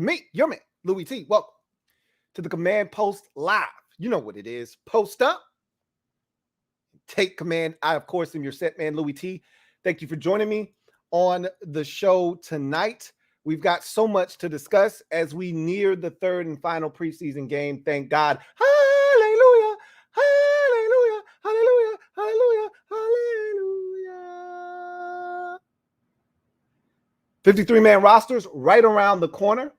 me, your man, Louie T. Welcome to the Command Post Live. You know what it is. Post up. Take command. I, of course, am your set man, Louie T. Thank you for joining me on the show tonight. We've got so much to discuss as we near the third and final preseason game. Thank God. Hallelujah. Hallelujah. Hallelujah. Hallelujah. Hallelujah. 53-man rosters right around the corner.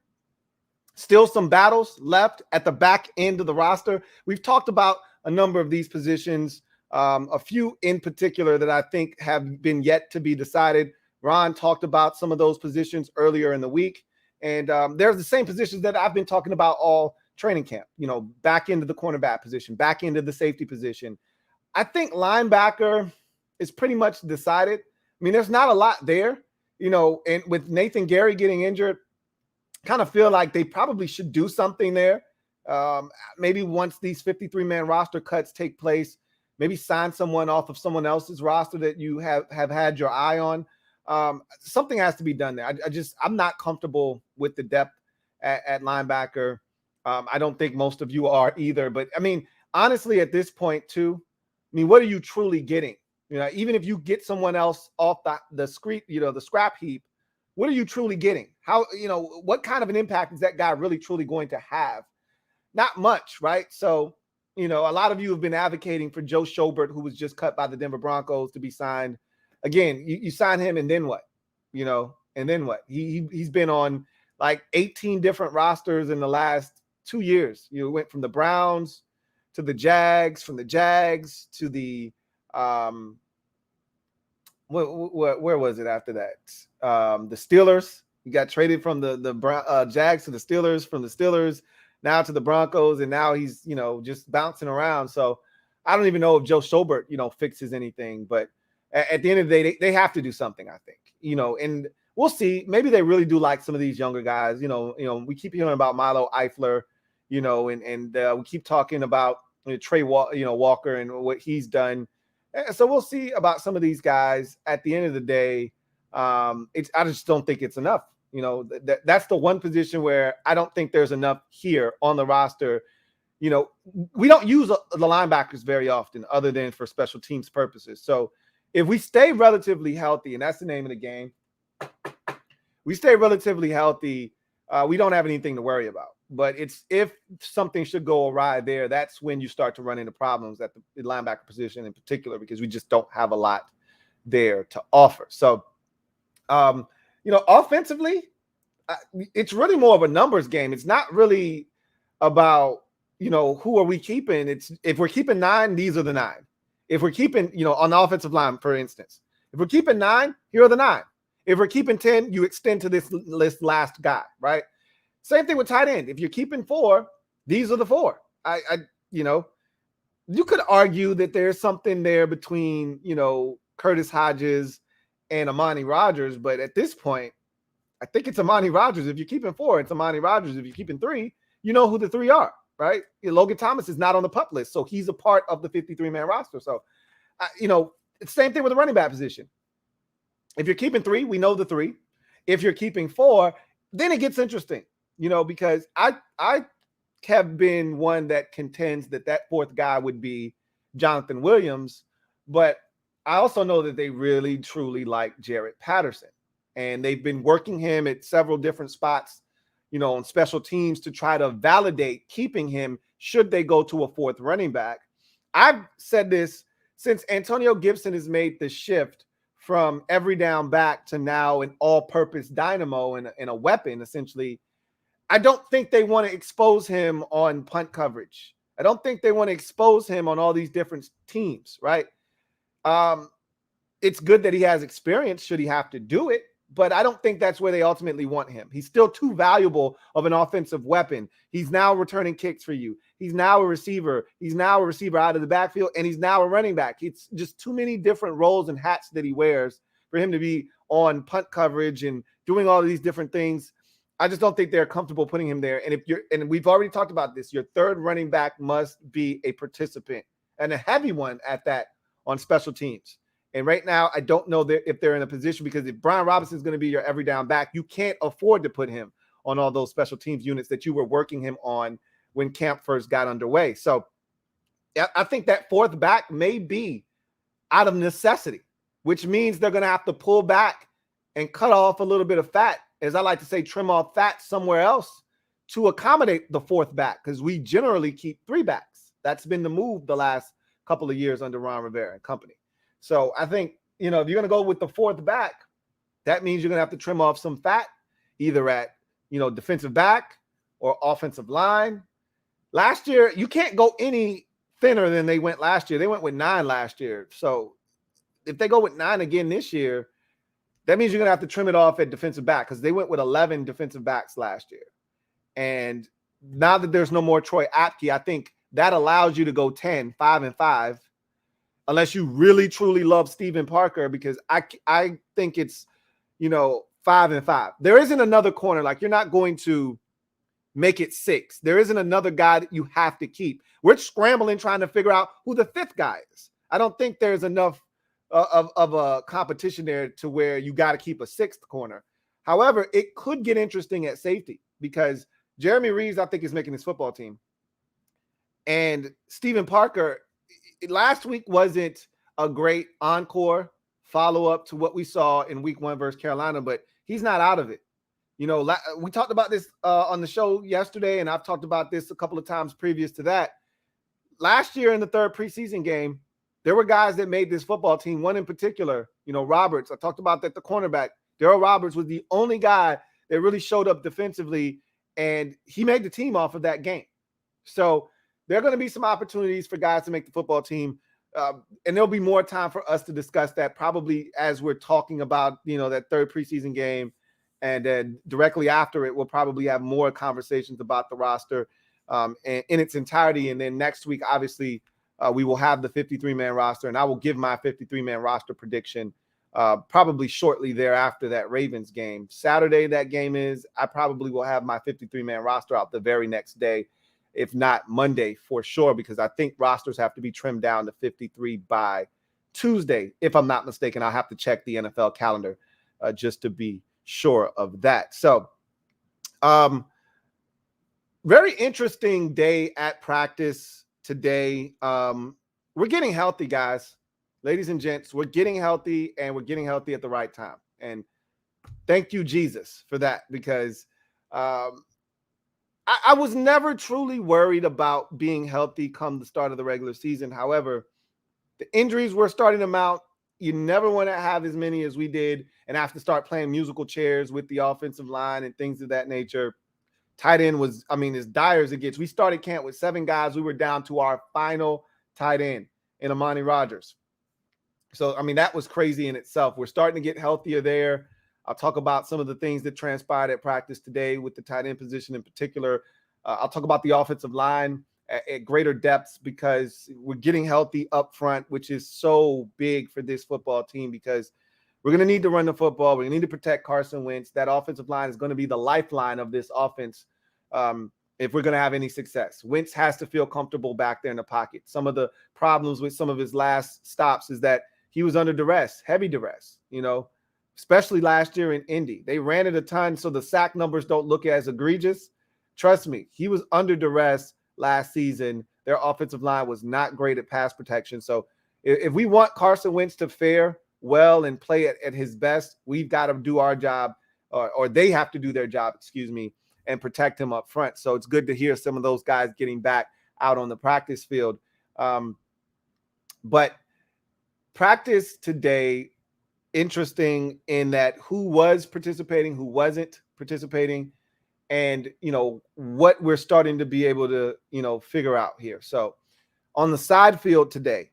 Still some battles left at the back end of the roster. We've talked about a number of these positions, a few in particular that I think have been yet to be decided. Ron talked about some of those positions earlier in the week. And there's the same positions that I've been talking about all training camp, you know, back into the cornerback position, back into the safety position. I think linebacker is pretty much decided. I mean, there's not a lot there, you know, and with Nathan Gary getting injured, kind of feel like they probably should do something there. Maybe once these 53-man roster cuts take place, maybe sign someone off of someone else's roster that you have had your eye on. Something has to be done there. I'm not comfortable with the depth at linebacker. I don't think most of you are either. But, I mean, honestly, at this point, too, I mean, what are you truly getting? You know, even if you get someone else off the scrap heap, what are you truly getting? How, you know, what kind of an impact is that guy really truly going to have? Not much, right? So, you know, a lot of you have been advocating for Joe Schobert, who was just cut by the Denver Broncos, to be signed. Again, you sign him and then what? You know, and then what? He's been on like 18 different rosters in the last 2 years. You went from the Browns to the Jags, from the Jags to the where was it after that? The Steelers. He got traded from the Jags to the Steelers, from the Steelers now to the Broncos, and now he's, you know, just bouncing around. So I don't even know if Joe Schobert, you know, fixes anything. But at the end of the day, they have to do something, I think. You know, and we'll see. Maybe they really do like some of these younger guys. You know, we keep hearing about Milo Eifler, you know, and we keep talking about Trey Walker and what he's done. So we'll see about some of these guys. At the end of the day, I just don't think it's enough. You know, that's the one position where I don't think there's enough here on the roster. You know, we don't use the linebackers very often other than for special teams purposes. So if we stay relatively healthy, and that's the name of the game, we stay relatively healthy, we don't have anything to worry about. But it's if something should go awry there, that's when you start to run into problems at the linebacker position in particular, because we just don't have a lot there to offer. So, you know, offensively, it's really more of a numbers game. It's not really about, you know, who are we keeping. It's if we're keeping 9, these are the 9. If we're keeping, you know, on the offensive line, for instance, if we're keeping 9, here are the 9. If we're keeping 10, you extend to this last guy, right? Same thing with tight end. If you're keeping 4, these are the 4. You know, you could argue that there's something there between, you know, Curtis Hodges and Amani Rodgers, but at this point, I think it's Amani Rodgers. If you're keeping 4, it's Amani Rodgers. If you're keeping 3, you know who the 3 are, right? Logan Thomas is not on the PUP list, so he's a part of the 53-man roster. So, you know, it's the same thing with the running back position. If you're keeping 3, we know the 3. If you're keeping 4, then it gets interesting. You know, because I have been one that contends that 4th guy would be Jonathan Williams, but I also know that they really, truly like Jaret Patterson, and they've been working him at several different spots, you know, on special teams to try to validate keeping him should they go to a 4th running back. I've said this since Antonio Gibson has made the shift from every down back to now an all-purpose dynamo and a weapon, essentially. I don't think they want to expose him on punt coverage. I don't think they want to expose him on all these different teams, right? It's good that he has experience should he have to do it, but I don't think that's where they ultimately want him. He's still too valuable of an offensive weapon. He's now returning kicks for you. He's now a receiver. He's now a receiver out of the backfield, and he's now a running back. It's just too many different roles and hats that he wears for him to be on punt coverage and doing all of these different things. I just don't think they're comfortable putting him there. And we've already talked about this, your 3rd running back must be a participant, and a heavy one at that, on special teams. And right now, I don't know if they're in a position, because if Brian Robinson is going to be your every down back, you can't afford to put him on all those special teams units that you were working him on when camp first got underway. So I think that fourth back may be out of necessity, which means they're going to have to pull back and cut off a little bit of fat, as I like to say, trim off fat somewhere else to accommodate the fourth back, because we generally keep three backs. That's been the move the last couple of years under Ron Rivera and company. So I think, if you're going to go with the fourth back, that means you're going to have to trim off some fat, either at, defensive back or offensive line. Last year, you can't go any thinner than they went last year. They went with 9 last year. So if they go with 9 again this year, that means you're going to have to trim it off at defensive back, because they went with 11 defensive backs last year. And now that there's no more Troy Apke, I think that allows you to go 10, 5-5, unless you really, truly love Steven Parker, because I think it's, 5-5. There isn't another corner. Like, you're not going to make it 6. There isn't another guy that you have to keep. We're scrambling trying to figure out who the 5th guy is. I don't think there's enough of a competition there to where you got to keep a 6th corner. However, it could get interesting at safety, because Jeremy Reeves, I think, is making his football team. And Steven Parker, last week wasn't a great encore follow-up to what we saw in week 1 versus Carolina, but he's not out of it. We talked about this on the show yesterday, and I've talked about this a couple of times previous to that. Last year in the 3rd preseason game, there were guys that made this football team. One in particular, Roberts. I talked about that the cornerback, Darryl Roberts, was the only guy that really showed up defensively, and he made the team off of that game. So there are going to be some opportunities for guys to make the football team, and there'll be more time for us to discuss that probably as we're talking about, that 3rd preseason game. And then directly after it, we'll probably have more conversations about the roster in its entirety. And then next week, obviously, we will have the 53-man roster, and I will give my 53-man roster prediction probably shortly thereafter that Ravens game. Saturday, that game is. I probably will have my 53-man roster out the very next day, if not Monday for sure, because I think rosters have to be trimmed down to 53 by Tuesday. If I'm not mistaken, I'll have to check the NFL calendar just to be sure of that. So, very interesting day at practice today. We're getting healthy, guys, ladies and gents. We're getting healthy, and we're getting healthy at the right time. And thank you, Jesus, for that, because I was never truly worried about being healthy come the start of the regular season. However, the injuries were starting to mount. You never want to have as many as we did and have to start playing musical chairs with the offensive line and things of that nature. Tight end was, as dire as it gets. We started camp with 7 guys. We were down to our final tight end in Amani Rogers. So, that was crazy in itself. We're starting to get healthier there. I'll talk about some of the things that transpired at practice today with the tight end position in particular. I'll talk about the offensive line at greater depths, because we're getting healthy up front, which is so big for this football team, because we're going to need to run the football. We're going to need to protect Carson Wentz. That offensive line is going to be the lifeline of this offense if we're going to have any success. Wentz has to feel comfortable back there in the pocket. Some of the problems with some of his last stops is that he was under duress, heavy duress, especially last year in Indy. They ran it a ton, so the sack numbers don't look as egregious. Trust me, he was under duress last season. Their offensive line was not great at pass protection. So if we want Carson Wentz to fare well and play at his best, we've got to do our job, or they have to do their job, and protect him up front. So it's good to hear some of those guys getting back out on the practice field. But practice today, interesting in that who was participating, who wasn't participating, and, what we're starting to be able to, figure out here. So on the side field today,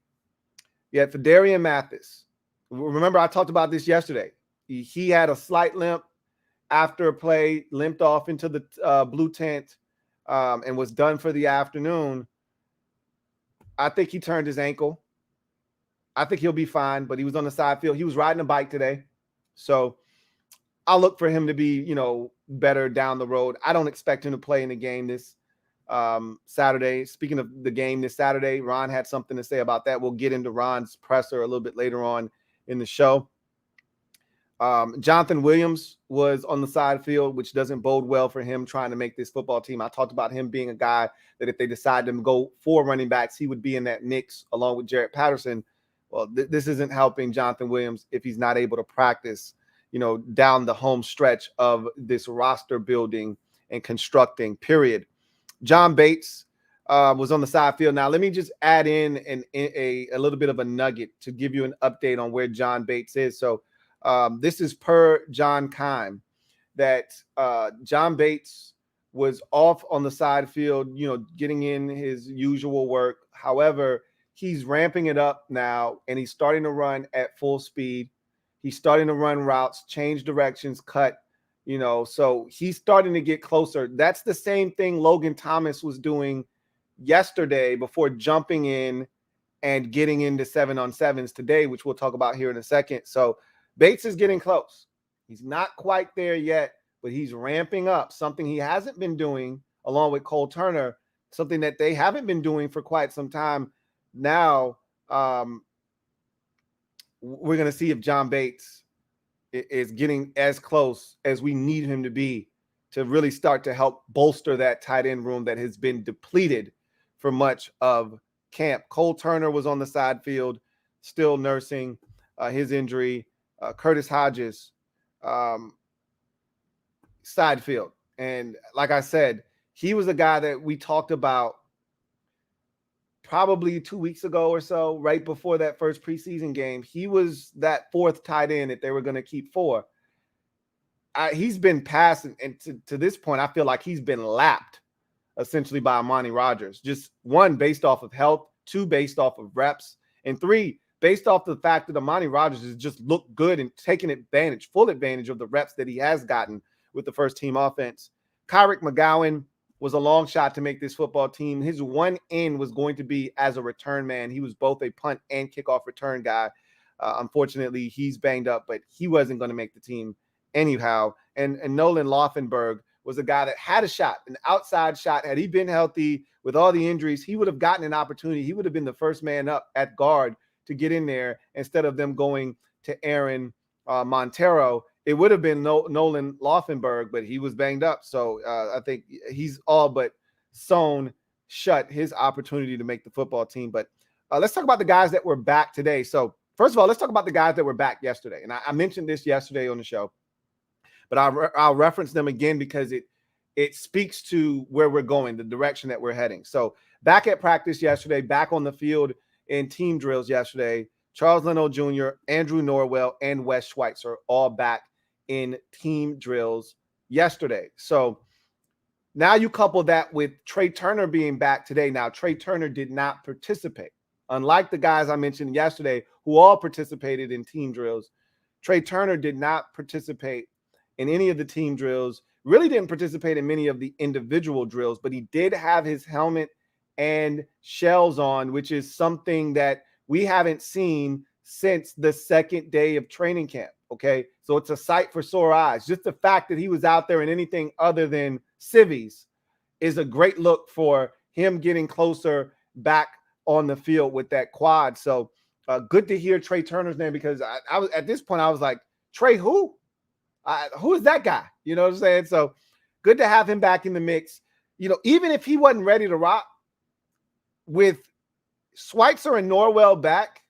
you had Fedarian Mathis. Remember, I talked about this yesterday. He had a slight limp after a play, limped off into the blue tent and was done for the afternoon. I think he turned his ankle. I think he'll be fine, but he was on the side field. He was riding a bike today. So I'll look for him to be, better down the road. I don't expect him to play in the game this Saturday. Speaking of the game this Saturday, Ron had something to say about that. We'll get into Ron's presser a little bit later on in the show. Jonathan Williams was on the side field, which doesn't bode well for him trying to make this football team. I talked about him being a guy that if they decide to go 4 running backs, he would be in that mix along with Jarrett Patterson. Well, this isn't helping Jonathan Williams if he's not able to practice, down the home stretch of this roster building and constructing, period. John Bates was on the side field. Now, let me just add in a little bit of a nugget to give you an update on where John Bates is. So this is per John Keim that John Bates was off on the side field, getting in his usual work. However, he's ramping it up now, and he's starting to run at full speed. He's starting to run routes, change directions, cut, so he's starting to get closer. That's the same thing Logan Thomas was doing yesterday before jumping in and getting into 7-on-7s today, which we'll talk about here in a second. So Bates is getting close. He's not quite there yet, but he's ramping up, something he hasn't been doing along with Cole Turner, something that they haven't been doing for quite some time. Now, we're going to see if John Bates is getting as close as we need him to be to really start to help bolster that tight end room that has been depleted for much of camp. Cole Turner was on the side field, still nursing his injury. Curtis Hodges, side field. And like I said, he was a guy that we talked about probably 2 weeks ago or so, right before that first preseason game. He was that 4th tight end that they were going to keep 4. He's been passed, and to this point, I feel like he's been lapped essentially by Amani Rodgers. Just 1, based off of health, 2, based off of reps, and 3, based off the fact that Amani Rodgers has just looked good and taken full advantage of the reps that he has gotten with the first team offense. Kyrick McGowan was a long shot to make this football team. His one in was going to be as a return man. He was both a punt and kickoff return guy. Unfortunately, he's banged up, but he wasn't going to make the team anyhow. And Nolan Laufenberg was a guy that had a shot, an outside shot. Had he been healthy with all the injuries, he would have gotten an opportunity. He would have been the first man up at guard to get in there instead of them going to Aaron Montero. It would have been Nolan Laufenberg, but he was banged up. So I think he's all but sewn shut his opportunity to make the football team. But let's talk about the guys that were back today. So first of all, let's talk about the guys that were back yesterday. And I mentioned this yesterday on the show, but I'll reference them again because it speaks to where we're going, the direction that we're heading. So back at practice yesterday, back on the field in team drills yesterday, Charles Leno Jr., Andrew Norwell, and Wes Schweitzer all back in team drills yesterday. So now you couple that with Trey Turner being back today. Now, Trey Turner did not participate. Unlike the guys I mentioned yesterday who all participated in team drills, Trey Turner did not participate in any of the team drills, really didn't participate in many of the individual drills, but he did have his helmet and shells on, which is something that we haven't seen since the second day of training camp. Okay, so it's a sight for sore eyes. Just the fact that he was out there in anything other than civvies is a great look for him getting closer back on the field with that quad. So good to hear Trey Turner's name, because I was at this point, I was like, Trey, who? Who is that guy? You know what I'm saying? So good to have him back in the mix. Even if he wasn't ready to rock, with Schweitzer and Norwell back,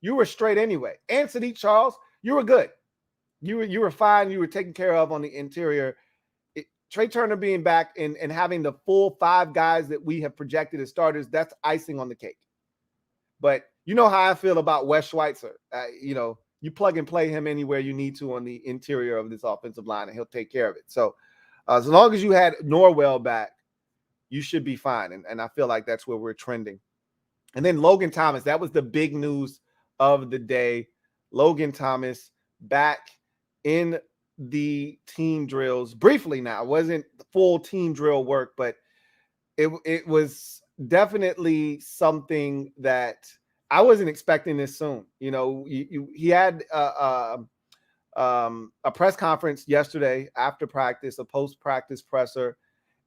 you were straight anyway. And Sadiq Charles, you were good. You were fine. You were taken care of on the interior. Trey Turner being back and having the full 5 guys that we have projected as starters, that's icing on the cake. But you know how I feel about Wes Schweitzer. You plug and play him anywhere you need to on the interior of this offensive line, and he'll take care of it. So as long as you had Norwell back, you should be fine. And I feel like that's where we're trending. And then Logan Thomas, that was the big news of the day. Logan Thomas back in the team drills briefly now. It wasn't full team drill work, but it was definitely something that I wasn't expecting this soon. He had a press conference yesterday after practice, a post-practice presser,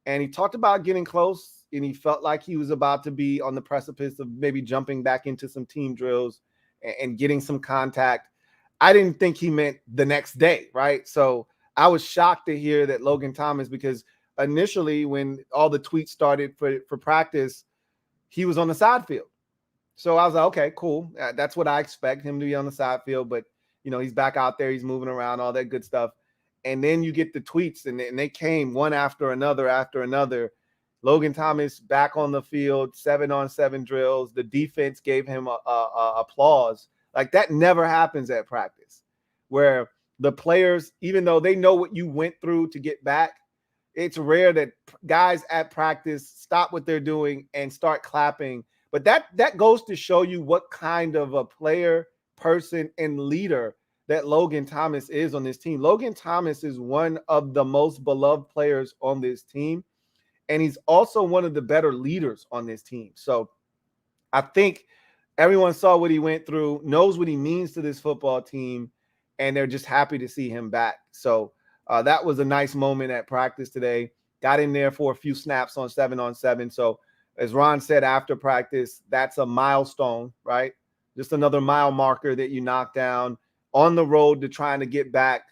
and he talked about getting close, and he felt like he was about to be on the precipice of maybe jumping back into some team drills and getting some contact. I didn't think he meant the next day, right? So I was shocked to hear that Logan Thomas, because initially when all the tweets started for practice, he was on the side field. So I was like, okay, cool. That's what I expect him to be on the side field. But, he's back out there. He's moving around, all that good stuff. And then you get the tweets, and they came one after another. Logan Thomas back on the field, 7-on-7 drills. The defense gave him a applause. Like, that never happens at practice, where the players, even though they know what you went through to get back, it's rare that guys at practice stop what they're doing and start clapping. But that goes to show you what kind of a player, person, and leader that Logan Thomas is on this team. Logan Thomas is one of the most beloved players on this team, and he's also one of the better leaders on this team. So I think everyone saw what he went through, knows what he means to this football team, and they're just happy to see him back. So that was a nice moment at practice today. Got in there for a few snaps on 7-on-7. So as Ron said after practice, that's a milestone, right? Just another mile marker that you knock down on the road to trying to get back,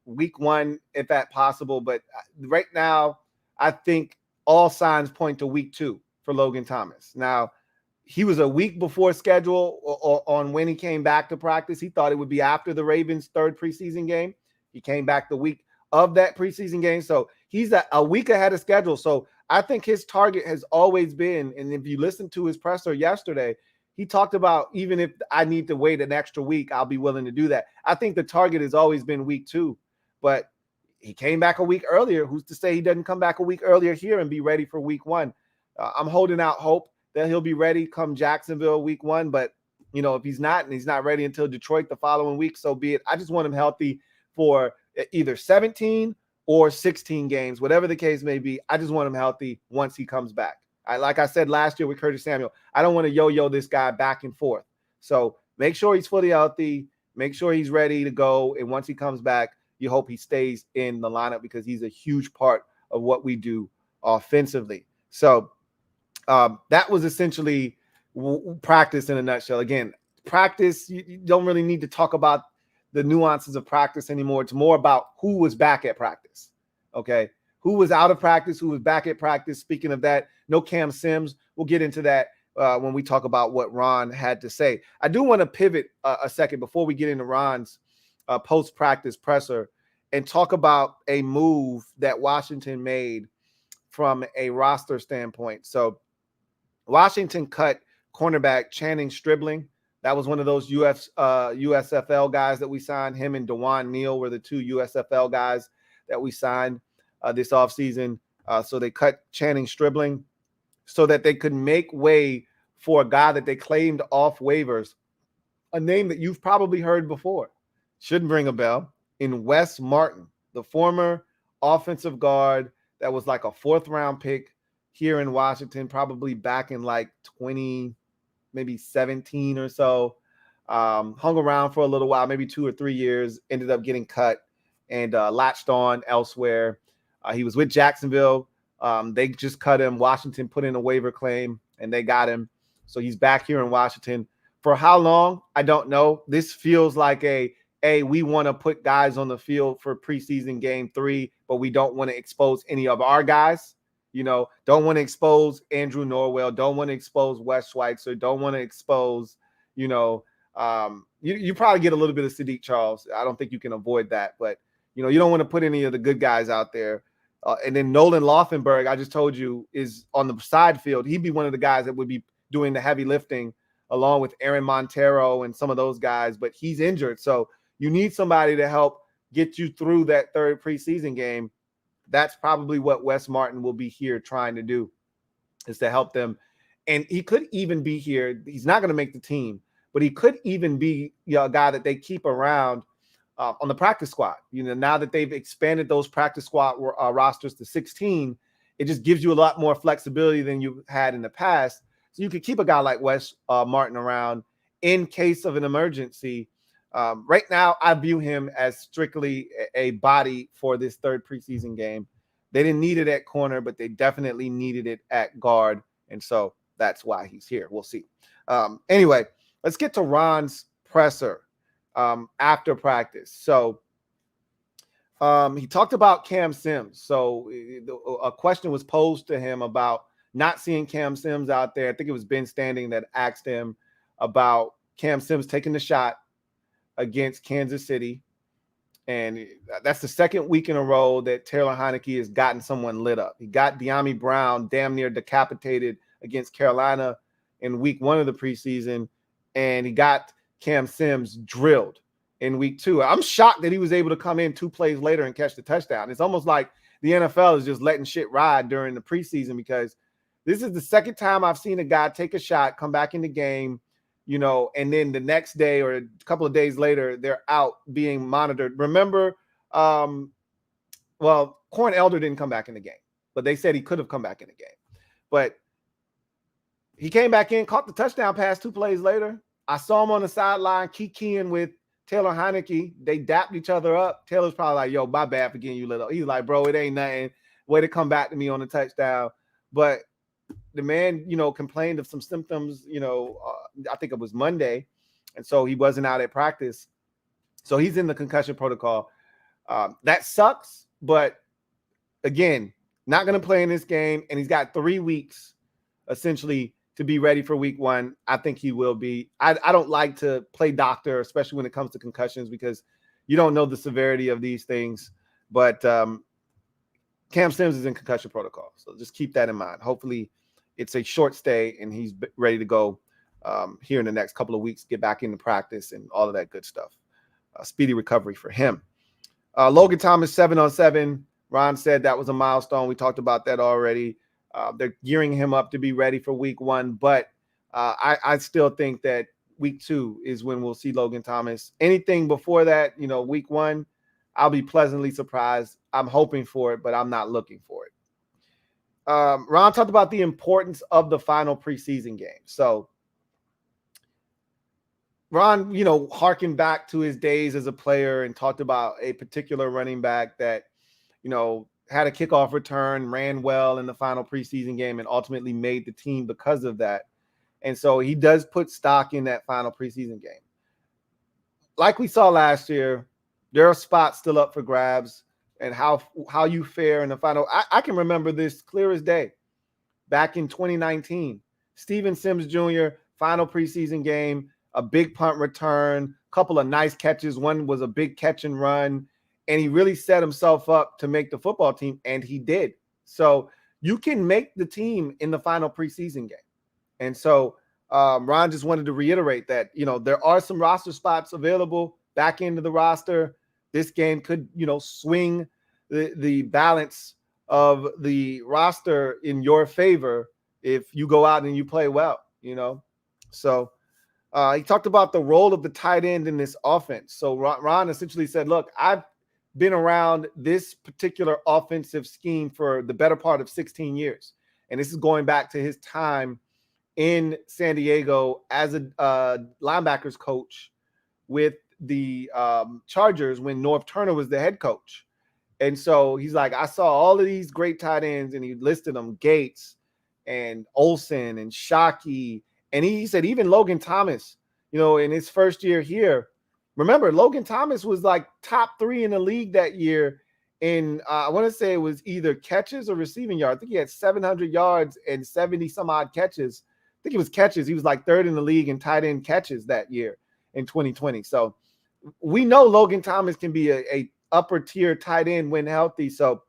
week 1, if that possible. But right now, I think all signs point to week 2 for Logan Thomas. Now, he was a week before schedule on when he came back to practice. He thought it would be after the Ravens' 3rd preseason game. He came back the week of that preseason game. So he's a week ahead of schedule. So I think his target has always been, and if you listen to his presser yesterday, he talked about, even if I need to wait an extra week, I'll be willing to do that. I think the target has always been week 2, but he came back a week earlier. Who's to say he doesn't come back a week earlier here and be ready for week 1? I'm holding out hope that he'll be ready come Jacksonville week 1, but if he's not, and he's not ready until Detroit the following week, so be it. I just want him healthy for either 17 or 16 games, whatever the case may be. I just want him healthy once he comes back. Like I said last year with Curtis Samuel, I don't want to yo-yo this guy back and forth. So make sure he's fully healthy, make sure he's ready to go, and once he comes back, you hope he stays in the lineup, because he's a huge part of what we do offensively. So that was essentially practice in a nutshell. Again, practice, you don't really need to talk about the nuances of practice anymore. It's more about who was back at practice. Okay. Who was out of practice, who was back at practice. Speaking of that, no Cam Sims. We'll get into that when we talk about what Ron had to say. I do want to pivot a second before we get into Ron's post-practice presser and talk about a move that Washington made from a roster standpoint. So Washington cut cornerback Channing Stribling. That was one of those USFL guys that we signed. Him and DeJuan Neal were the 2 USFL guys that we signed this offseason. So they cut Channing Stribling so that they could make way for a guy that they claimed off waivers, a name that you've probably heard before. Shouldn't ring a bell. In Wes Martin, the former offensive guard that was like a 4th-round pick here in Washington, probably back in like 2017 or so. Hung around for a little while, maybe 2 or 3 years, ended up getting cut and latched on elsewhere. He was with Jacksonville. They just cut him. Washington put in a waiver claim, and they got him. So he's back here in Washington. For how long? I don't know. This feels like we want to put guys on the field for preseason game 3, but we don't want to expose any of our guys. Don't want to expose Andrew Norwell. Don't want to expose Wes Schweitzer. Don't want to expose, you probably get a little bit of Sadiq Charles. I don't think you can avoid that, but, you don't want to put any of the good guys out there. And then Nolan Laufenberg, I just told you, is on the side field. He'd be one of the guys that would be doing the heavy lifting along with Aaron Montero and some of those guys, but he's injured. So you need somebody to help get you through that 3rd preseason game. That's probably what Wes Martin will be here trying to do, is to help them. And he could even be here. He's not going to make the team, but he could even be a guy that they keep around on the practice squad. Now that they've expanded those practice squad rosters to 16, it just gives you a lot more flexibility than you had in the past. So you could keep a guy like Wes Martin around in case of an emergency. Right now, I view him as strictly a body for this 3rd preseason game. They didn't need it at corner, but they definitely needed it at guard. And so that's why he's here. We'll see. Anyway, let's get to Ron's presser. after practice. So he talked about Cam Sims. So a question was posed to him about not seeing Cam Sims out there. I think it was Ben Standing that asked him about Cam Sims taking the shot against Kansas City. And that's the second week in a row that Taylor Heineke has gotten someone lit up. He got De'Ami Brown damn near decapitated against Carolina in week 1 of the preseason, and he got Cam Sims drilled in week 2. I'm shocked that he was able to come in 2 plays later and catch the touchdown. It's almost like the NFL is just letting shit ride during the preseason, because this is the second time I've seen a guy take a shot, come back in the game, and then the next day or a couple of days later, they're out being monitored. Remember, Corn Elder didn't come back in the game, but they said he could have come back in the game. But he came back in, caught the touchdown pass 2 plays later. I saw him on the sideline kikiing with Taylor Heineke. They dapped each other up. Taylor's probably like, yo, my bad for getting you lit up. He's like, bro, it ain't nothing. Way to come back to me on the touchdown. But the man, complained of some symptoms, I think it was Monday. And so he wasn't out at practice. So he's in the concussion protocol. That sucks. But again, not going to play in this game. And he's got 3 weeks essentially to be ready for week 1. I think he will be. I don't like to play doctor, especially when it comes to concussions, because you don't know the severity of these things. But Cam Sims is in concussion protocol. So just keep that in mind. Hopefully it's a short stay and he's ready to go here in the next couple of weeks, get back into practice and all of that good stuff. Speedy recovery for him. Logan Thomas, 7-on-7. Ron said that was a milestone. We talked about that already. They're gearing him up to be ready for week 1, but I still think that week 2 is when we'll see Logan Thomas. Anything before that, week 1, I'll be pleasantly surprised. I'm hoping for it, but I'm not looking for it. Ron talked about the importance of the final preseason game. So Ron, harkened back to his days as a player and talked about a particular running back that, had a kickoff return, ran well in the final preseason game, and ultimately made the team because of that. And so he does put stock in that final preseason game. Like we saw last year, there are spots still up for grabs, and how you fare in the final. I can remember this clear as day. Back in 2019, Steven Sims Jr., final preseason game, a big punt return, couple of nice catches. One was a big catch and run, and he really set himself up to make the football team, and he did. So you can make the team in the final preseason game. And so Ron just wanted to reiterate that, there are some roster spots available back into the roster. This game could, swing the balance of the roster in your favor if you go out and you play well, So he talked about the role of the tight end in this offense. So Ron essentially said, look, I've been around this particular offensive scheme for the better part of 16 years. And this is going back to his time in San Diego as a linebackers coach with the Chargers when Norv Turner was the head coach. And so he's like, I saw all of these great tight ends, and he listed them, Gates and Olsen and Shockey. And he said even Logan Thomas, in his first year here. Remember, Logan Thomas was like top 3 in the league that year in, I want to say it was either catches or receiving yards. I think he had 700 yards and 70 some odd catches. I think it was catches. He was like 3rd in the league in tight end catches that year in 2020. So we know Logan Thomas can be a upper tier tight end when healthy. So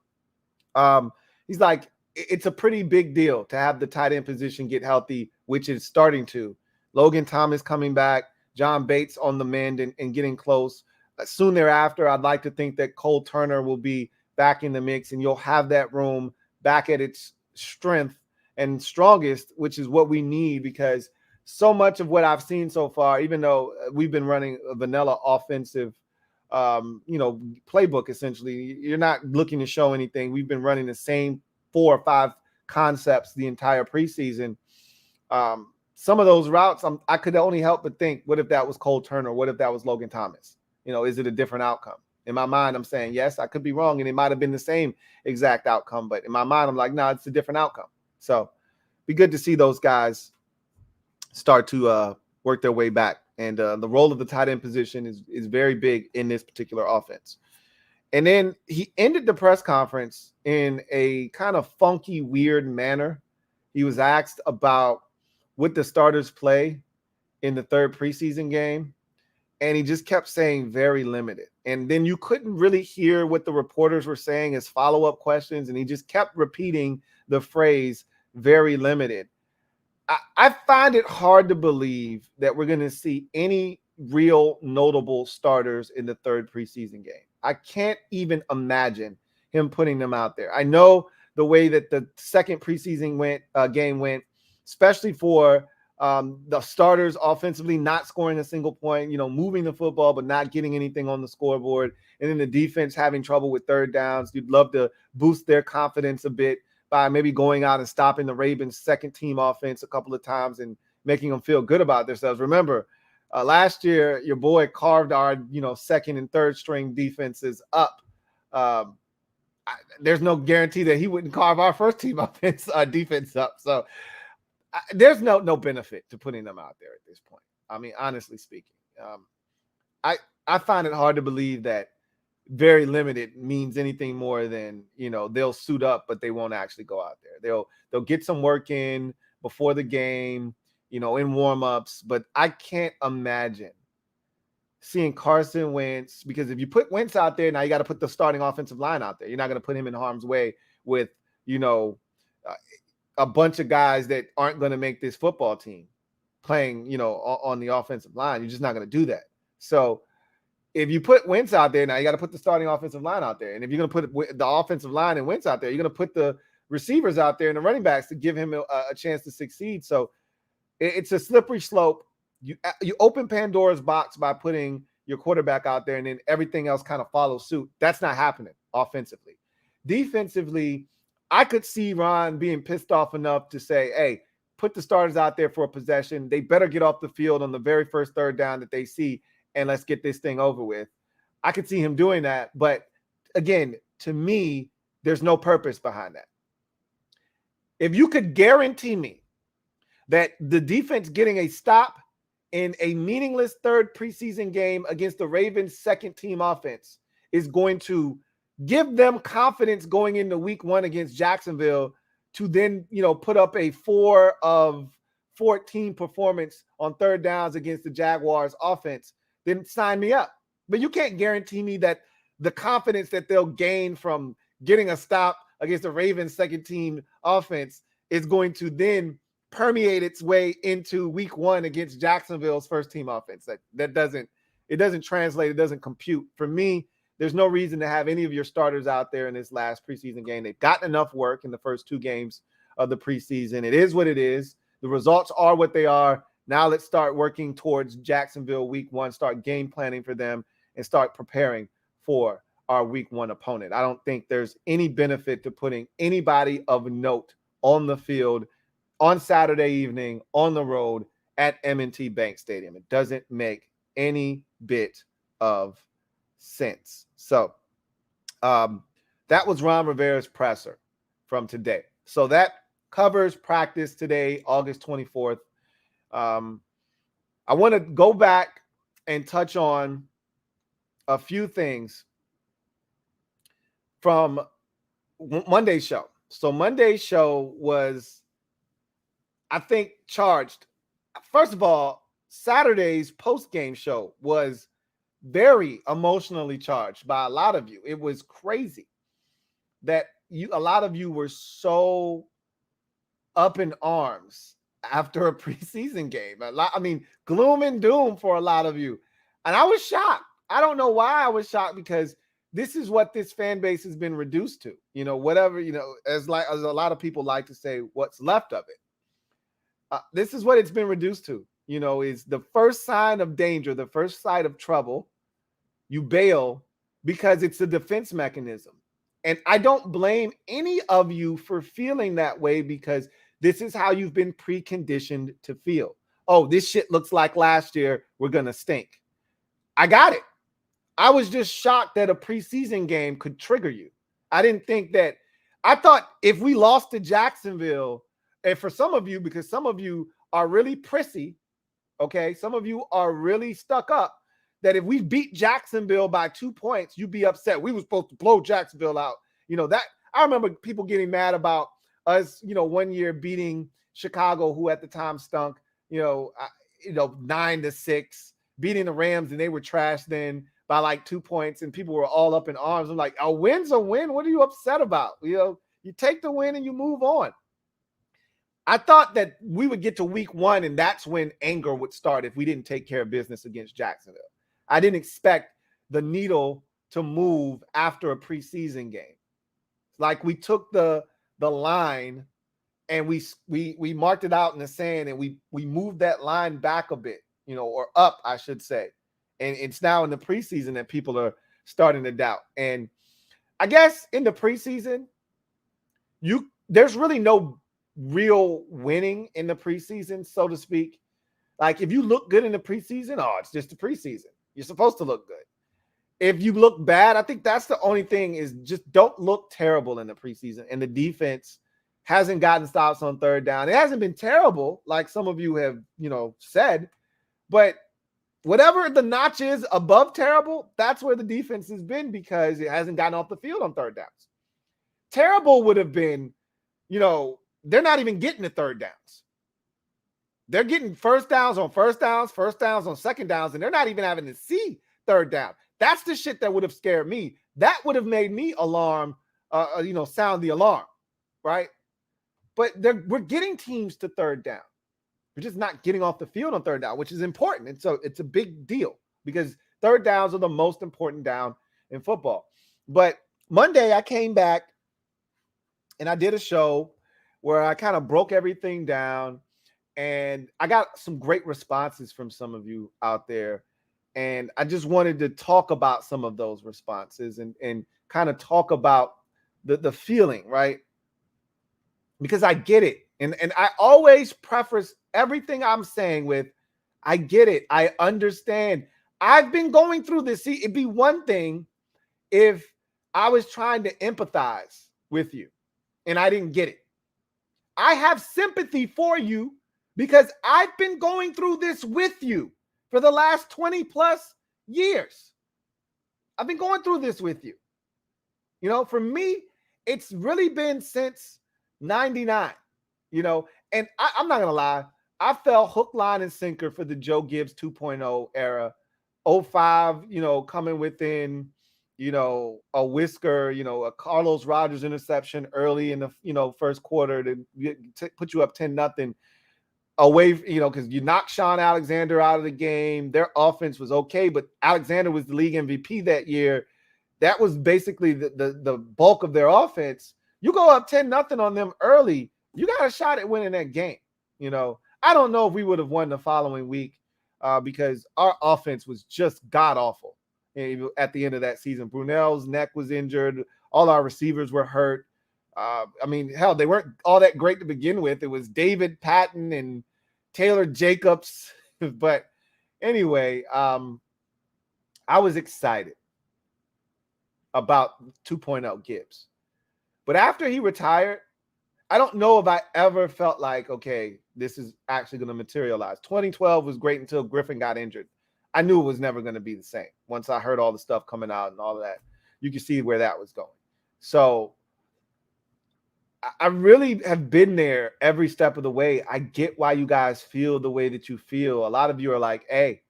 he's like, it's a pretty big deal to have the tight end position get healthy, which is starting to. Logan Thomas coming back, John Bates on the mend and getting close. Soon thereafter, I'd like to think that Cole Turner will be back in the mix, and you'll have that room back at its strength and strongest, which is what we need, because so much of what I've seen so far, even though we've been running a vanilla offensive playbook, essentially, you're not looking to show anything. We've been running the same 4 or 5 concepts the entire preseason. Some of those routes, I could only help but think, what if that was Cole Turner? What if that was Logan Thomas? Is it a different outcome? In my mind, I'm saying, yes, I could be wrong, and it might have been the same exact outcome. But in my mind, I'm like, no, it's a different outcome. So be good to see those guys start to work their way back And the role of the tight end position is very big in this particular offense. And then he ended the press conference in a kind of funky, weird manner. He was asked about would the starters play in the third preseason game, and he just kept saying very limited. And then you couldn't really hear what the reporters were saying as follow-up questions, and he just kept repeating the phrase very limited. I find it hard to believe that we're going to see any real notable starters in the third preseason game. I can't even imagine him putting them out there. I know the way that the second preseason game went, especially for the starters offensively, not scoring a single point, moving the football, but not getting anything on the scoreboard. And then the defense having trouble with third downs. You'd love to boost their confidence a bit by maybe going out and stopping the Ravens' second team offense a couple of times and making them feel good about themselves. Remember, last year, your boy carved our, second and third string defenses up. There's no guarantee that he wouldn't carve our first team offense defense up. So there's no benefit to putting them out there at this point. I mean, honestly speaking, I find it hard to believe that very limited means anything more than, they'll suit up, but they won't actually go out there. They'll get some work in before the game, in warmups, but I can't imagine seeing Carson Wentz, because if you put Wentz out there, now you got to put the starting offensive line out there. You're not going to put him in harm's way with, a bunch of guys that aren't going to make this football team playing, on the offensive line. You're just not going to do that. So if you put Wentz out there, now you got to put the starting offensive line out there. And if you're going to put the offensive line and Wentz out there, you're going to put the receivers out there and the running backs to give him a chance to succeed. So it's a slippery slope. You open Pandora's box by putting your quarterback out there, and then everything else kind of follows suit. That's not happening offensively. Defensively, I could see Ron being pissed off enough to say, hey, put the starters out there for a possession. They better get off the field on the very first third down that they see, and let's get this thing over with. I could see him doing that. But again, to me, there's no purpose behind that. If you could guarantee me that the defense getting a stop in a meaningless third preseason game against the Ravens' second team offense is going to give them confidence going into week 1 against Jacksonville to then, put up a 4 of 14 performance on third downs against the Jaguars offense, then sign me up. But you can't guarantee me that the confidence that they'll gain from getting a stop against the Ravens second team offense is going to then permeate its way into week 1 against Jacksonville's first team offense. That doesn't translate. It doesn't compute. For me, there's no reason to have any of your starters out there in this last preseason game. They've gotten enough work in the first 2 games of the preseason. It is what it is. The results are what they are. Now let's start working towards Jacksonville week 1, start game planning for them, and start preparing for our week 1 opponent. I don't think there's any benefit to putting anybody of note on the field on Saturday evening on the road at M&T Bank Stadium. It doesn't make any bit of sense. So that was Ron Rivera's presser from today. So that covers practice today, August 24th. I want to go back and touch on a few things from Monday's show. So Monday's show was, I think, charged. First of all, Saturday's post-game show was very emotionally charged by a lot of you. It was crazy that a lot of you were so up in arms after a preseason game. Gloom and doom for a lot of you. And I was shocked. I don't know why I was shocked, because this is what this fan base has been reduced to. Whatever, as a lot of people like to say, what's left of it. This is what it's been reduced to, is the first sign of danger, the first sign of trouble, you bail because it's a defense mechanism. And I don't blame any of you for feeling that way, because this is how you've been preconditioned to feel. Oh, this shit looks like last year. We're going to stink. I got it. I was just shocked that a preseason game could trigger you. I thought if we lost to Jacksonville, and for some of you, because some of you are really prissy Okay. Some of you are really stuck up that if we beat Jacksonville by 2 points, you'd be upset. We were supposed to blow Jacksonville out. That I remember people getting mad about us, one year beating Chicago, who at the time stunk, 9-6, beating the Rams, and they were trash then by like 2 points, and people were all up in arms. I'm like, a win's a win. What are you upset about? You take the win and you move on. I thought that we would get to week 1, and that's when anger would start if we didn't take care of business against Jacksonville. I didn't expect the needle to move after a preseason game. Like we took the line and we marked it out in the sand, and we moved that line back a bit, or up, I should say. And it's now in the preseason that people are starting to doubt. And I guess in the preseason, there's really no real winning in the preseason, so to speak. Like if you look good in the preseason, it's just the preseason. You're supposed to look good. If you look bad, I think that's the only thing, is just don't look terrible in the preseason. And the defense hasn't gotten stops on third down. It hasn't been terrible, like some of you have, said, but whatever the notch is above terrible, that's where the defense has been, because it hasn't gotten off the field on third downs. Terrible would have been, they're not even getting the third downs. They're getting first downs on second downs, and they're not even having to see third down. That's the shit that would have scared me. That would have made me sound the alarm, right? But we're getting teams to third down. We're just not getting off the field on third down, which is important. And so it's a big deal, because third downs are the most important down in football. But Monday I came back and I did a show where I kind of broke everything down, and I got some great responses from some of you out there. And I just wanted to talk about some of those responses and kind of talk about the feeling, right? Because I get it. And I always preface everything I'm saying with, I get it. I understand. I've been going through this. See, it'd be one thing if I was trying to empathize with you and I didn't get it. I have sympathy for you because I've been going through this with you for the last 20 plus years. I've been going through this with you. For me, it's really been since 99, and I'm not going to lie. I fell hook, line, and sinker for the Joe Gibbs 2.0 era. 05, coming within, a whisker, a Carlos Rogers interception early in the, first quarter to put you up 10-0 away, because you knocked Sean Alexander out of the game. Their offense was okay, but Alexander was the league MVP that year. That was basically the bulk of their offense. You go up 10-0 on them early, you got a shot at winning that game. I don't know if we would have won the following week because our offense was just god-awful at the end of that season. Brunell's neck was injured. All our receivers were hurt. Hell, they weren't all that great to begin with. It was David Patton and Taylor Jacobs. But anyway, I was excited about 2.0 Gibbs. But after he retired, I don't know if I ever felt like, okay, this is actually going to materialize. 2012 was great until Griffin got injured. I knew it was never going to be the same. Once I heard all the stuff coming out and all of that, you could see where that was going. So I really have been there every step of the way. I get why you guys feel the way that you feel. A lot of you are like, hey,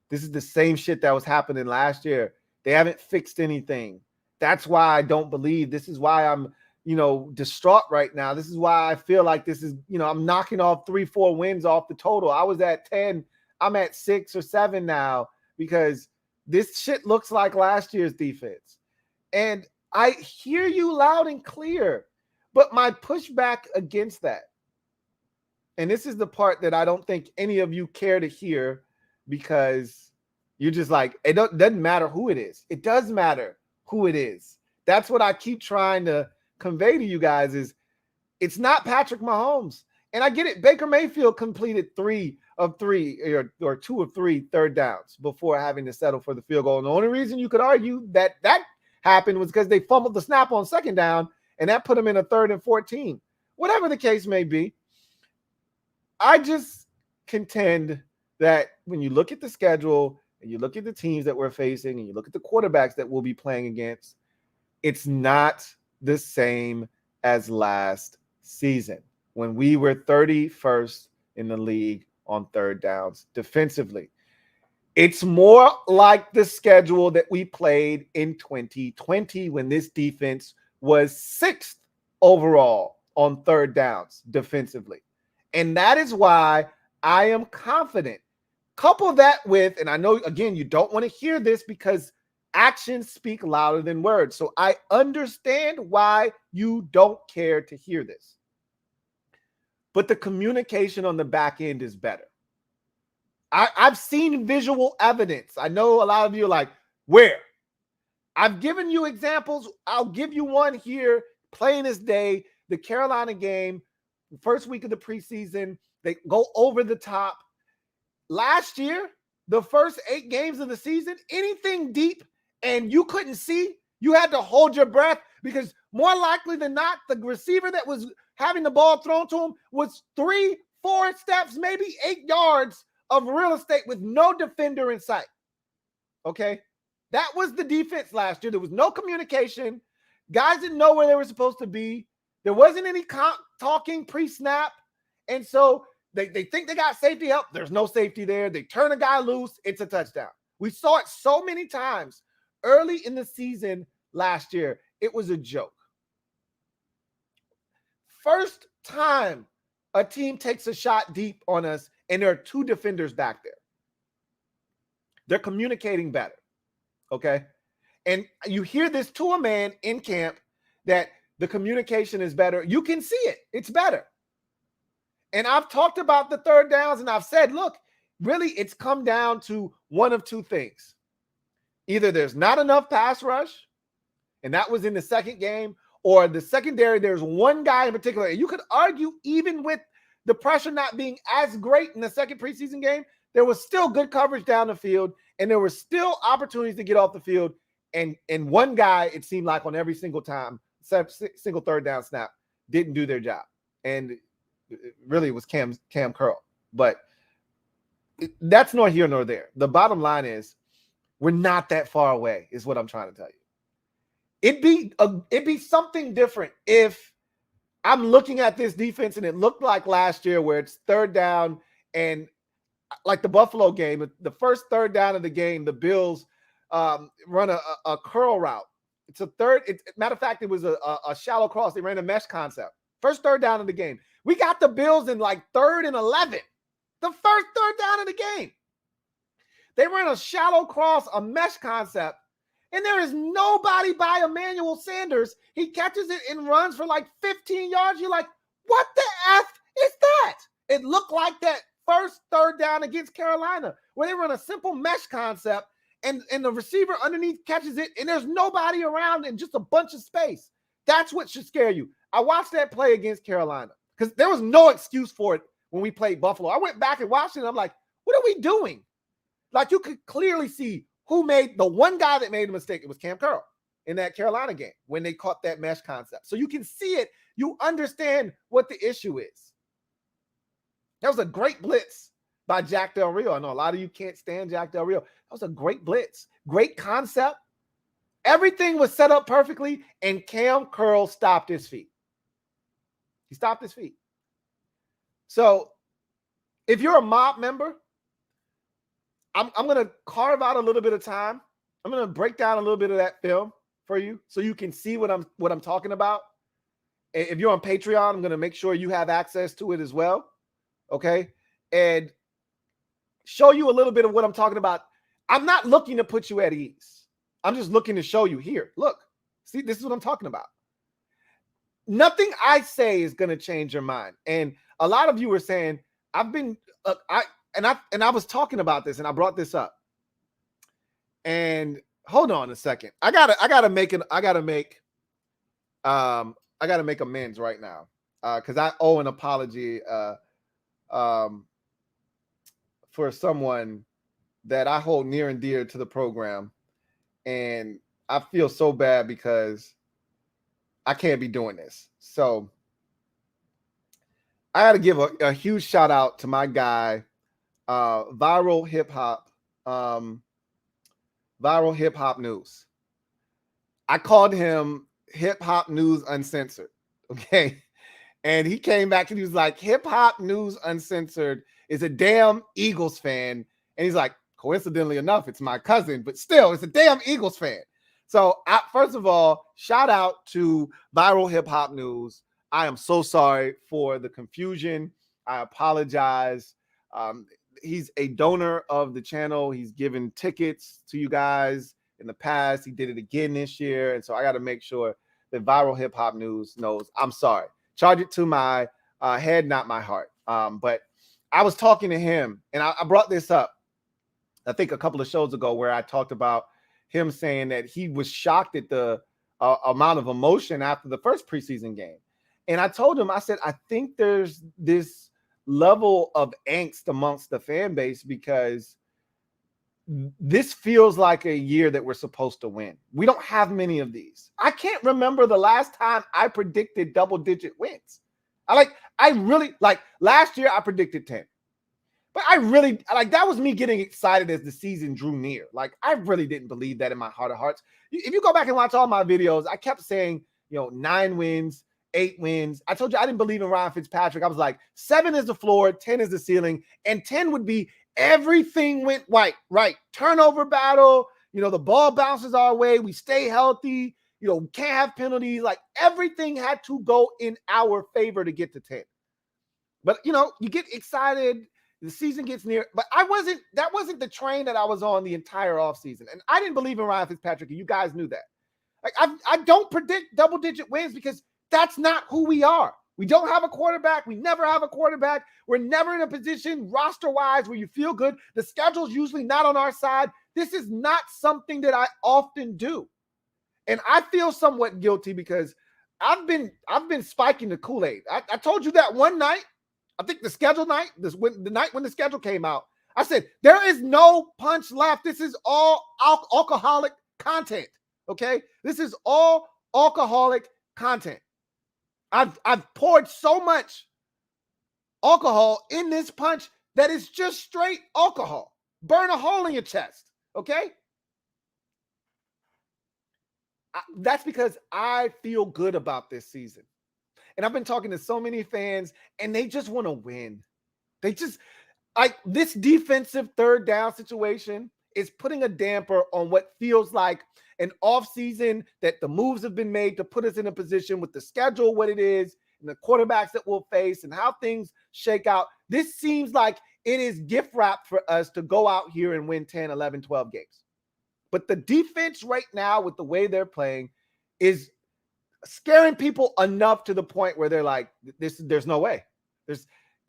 this is the same shit that was happening last year. They haven't fixed anything. That's why I don't believe. This is why I'm, distraught right now. This is why I feel like this is, I'm knocking off 3-4 wins off the total. I was at 10. I'm at 6 or 7 now because this shit looks like last year's defense. And I hear you loud and clear, but my pushback against that, and this is the part that I don't think any of you care to hear, because you're just like, doesn't matter who it is. It does matter who it is. That's what I keep trying to convey to you guys is it's not Patrick Mahomes. And I get it. Baker Mayfield completed 3 of 3 or 2 of 3 third downs before having to settle for the field goal. And the only reason you could argue that happened was because they fumbled the snap on second down, and that put them in a 3rd and 14. Whatever the case may be, I just contend that when you look at the schedule and you look at the teams that we're facing and you look at the quarterbacks that we'll be playing against, it's not the same as last season when we were 31st in the league on third downs defensively. It's more like the schedule that we played in 2020 when this defense was 6th overall on third downs defensively. And that is why I am confident. Couple that with, and I know, again, you don't want to hear this because actions speak louder than words. So I understand why you don't care to hear this. But the communication on the back end is better. I've seen visual evidence. I know a lot of you are like, where? I've given you examples. I'll give you one here, plain as day. The Carolina game, first week of the preseason, they go over the top. Last year, the first 8 games of the season, anything deep and you couldn't see, you had to hold your breath because more likely than not, the receiver that was having the ball thrown to him was 3-4 steps, maybe 8 yards of real estate with no defender in sight. Okay? That was the defense last year. There was no communication. Guys didn't know where they were supposed to be. There wasn't any talking pre-snap. And so they think they got safety help. There's no safety there. They turn a guy loose. It's a touchdown. We saw it so many times early in the season last year. It was a joke. First time a team takes a shot deep on us and there are 2 defenders back there. They're communicating better. Okay? And you hear this to a man in camp that the communication is better. You can see it. It's better. And I've talked about the third downs and I've said, look, really it's come down to one of 2 things. Either there's not enough pass rush, and that was in the second game, or the secondary, there's one guy in particular. And you could argue even with the pressure not being as great in the second preseason game, there was still good coverage down the field, and there were still opportunities to get off the field. And one guy, it seemed like on every single time, single third down snap, didn't do their job. And it really was Cam Curl. But that's nor here nor there. The bottom line is we're not that far away, is what I'm trying to tell you. It'd be something different if I'm looking at this defense and it looked like last year where it's third down and like the Buffalo game, the first third down of the game, the Bills run a curl route. It's a third. Matter of fact, it was a shallow cross. They ran a mesh concept. First third down of the game. We got the Bills in like 3rd and 11. The first third down of the game. They ran a shallow cross, a mesh concept, and there is nobody by Emmanuel Sanders. He catches it and runs for like 15 yards. You're like, what the F is that? It looked like that first third down against Carolina where they run a simple mesh concept and the receiver underneath catches it and there's nobody around and just a bunch of space. That's what should scare you. I watched that play against Carolina because there was no excuse for it when we played Buffalo. I went back and watched it and I'm like, what are we doing? Like you could clearly see who made the one guy that made a mistake. It was Cam Curl in that Carolina game when they caught that mesh concept. So you can see it. You understand what the issue is. That was a great blitz by Jack Del Rio. I know a lot of you can't stand Jack Del Rio. That was a great blitz. Great concept. Everything was set up perfectly, and Cam Curl stopped his feet. He stopped his feet. So if you're a mob member, I'm going to carve out a little bit of time. I'm going to break down a little bit of that film for you so you can see what I'm talking about. If you're on Patreon, I'm going to make sure you have access to it as well. Okay? And show you a little bit of what I'm talking about. I'm not looking to put you at ease. I'm just looking to show you here. Look, see, this is what I'm talking about. Nothing I say is going to change your mind. And a lot of you are saying, I've been, I was talking about this and I brought this up. And hold on a second. I gotta make amends right now. Because I owe an apology for someone that I hold near and dear to the program. And I feel so bad because I can't be doing this. So I got to give a huge shout out to my guy, viral hip hop news. I called him Hip Hop News Uncensored. Okay. And he came back and he was like, Hip Hop News Uncensored is a damn Eagles fan. And he's like, coincidentally enough, it's my cousin, but still, it's a damn Eagles fan. So first of all, shout out to Viral Hip Hop News. I am so sorry for the confusion. I apologize. He's a donor of the channel. He's given tickets to you guys in the past. He did it again this year. And so I got to make sure that Viral Hip Hop News knows I'm sorry. Charge it to my head, not my heart. But I was talking to him, and I brought this up, I think a couple of shows ago, where I talked about him saying that he was shocked at the amount of emotion after the first preseason game. And I told him, I said, I think there's this level of angst amongst the fan base because this feels like a year that we're supposed to win. We don't have many of these. I can't remember the last time I predicted double-digit wins. I really last year I predicted 10. But I really that was me getting excited as the season drew near. Like, I really didn't believe that in my heart of hearts. If you go back and watch all my videos, I kept saying, 9 wins, 8 wins. I told you I didn't believe in Ryan Fitzpatrick. I was like, 7 is the floor, 10 is the ceiling, and 10 would be everything went right. Turnover battle, the ball bounces our way. We stay healthy, can't have penalties. Like, everything had to go in our favor to get to 10. But, you get excited. The season gets near, but that wasn't the train that I was on the entire offseason. And I didn't believe in Ryan Fitzpatrick, and you guys knew that. Like, I don't predict double-digit wins because that's not who we are. We don't have a quarterback. We never have a quarterback. We're never in a position roster-wise where you feel good. The schedule's usually not on our side. This is not something that I often do. And I feel somewhat guilty because I've been spiking the Kool-Aid. I told you that one night, I think the schedule night, the night when the schedule came out, I said, there is no punch left. This is all alcoholic content, okay? This is all alcoholic content. I've poured so much alcohol in this punch that is just straight alcohol. Burn a hole in your chest, okay? That's because I feel good about this season. And I've been talking to so many fans, and they just want to win. They just, this defensive third down situation is putting a damper on what feels like an offseason that the moves have been made to put us in a position with the schedule, what it is, and the quarterbacks that we'll face and how things shake out. This seems like it is gift wrapped for us to go out here and win 10, 11, 12 games. But the defense right now, with the way they're playing, is scaring people enough to the point where they're like, there's no way.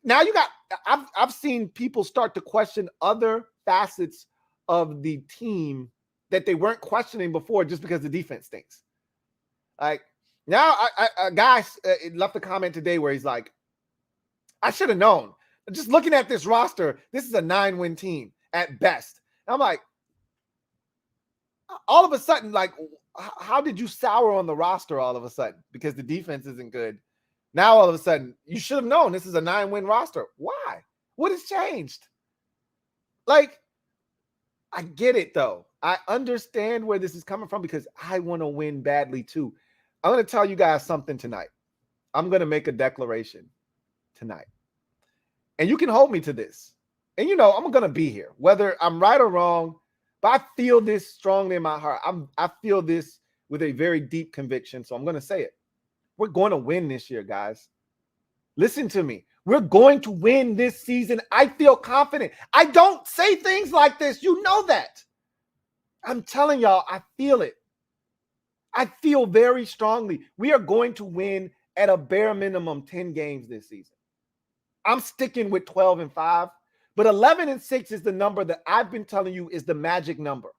I've seen people start to question other facets of the team that they weren't questioning before just because the defense stinks. Like, now a guy left a comment today where he's like, I should have known. Just looking at this roster, this is a 9-win team at best. And I'm like, all of a sudden, like, how did you sour on the roster all of a sudden? Because the defense isn't good. Now, all of a sudden, you should have known this is a 9-win roster. Why? What has changed? Like, I get it, though. I understand where this is coming from because I want to win badly, too. I'm going to tell you guys something tonight. I'm going to make a declaration tonight. And you can hold me to this. And, I'm going to be here, whether I'm right or wrong. But I feel this strongly in my heart. I feel this with a very deep conviction. So I'm going to say it. We're going to win this year, guys. Listen to me. We're going to win this season. I feel confident. I don't say things like this. You know that. I'm telling y'all, I feel it. I feel very strongly. We are going to win at a bare minimum 10 games this season. I'm sticking with 12-5. But 11-6 is the number that I've been telling you is the magic number.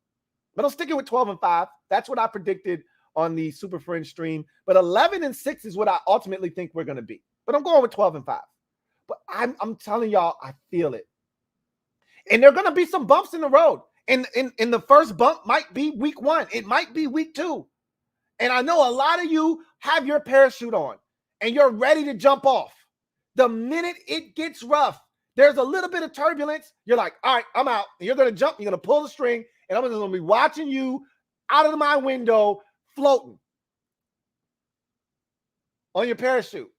But I'm sticking with 12-5. That's what I predicted on the Super Friends stream. But 11-6 is what I ultimately think we're going to be. But I'm going with 12-5. But I'm telling y'all, I feel it. And there are going to be some bumps in the road. And the first bump might be week 1. It might be week 2. And I know a lot of you have your parachute on and you're ready to jump off. The minute it gets rough, There's a little bit of turbulence. You're like, all right, I'm out. And you're going to jump. You're going to pull the string. And I'm going to be watching you out of my window floating on your parachute.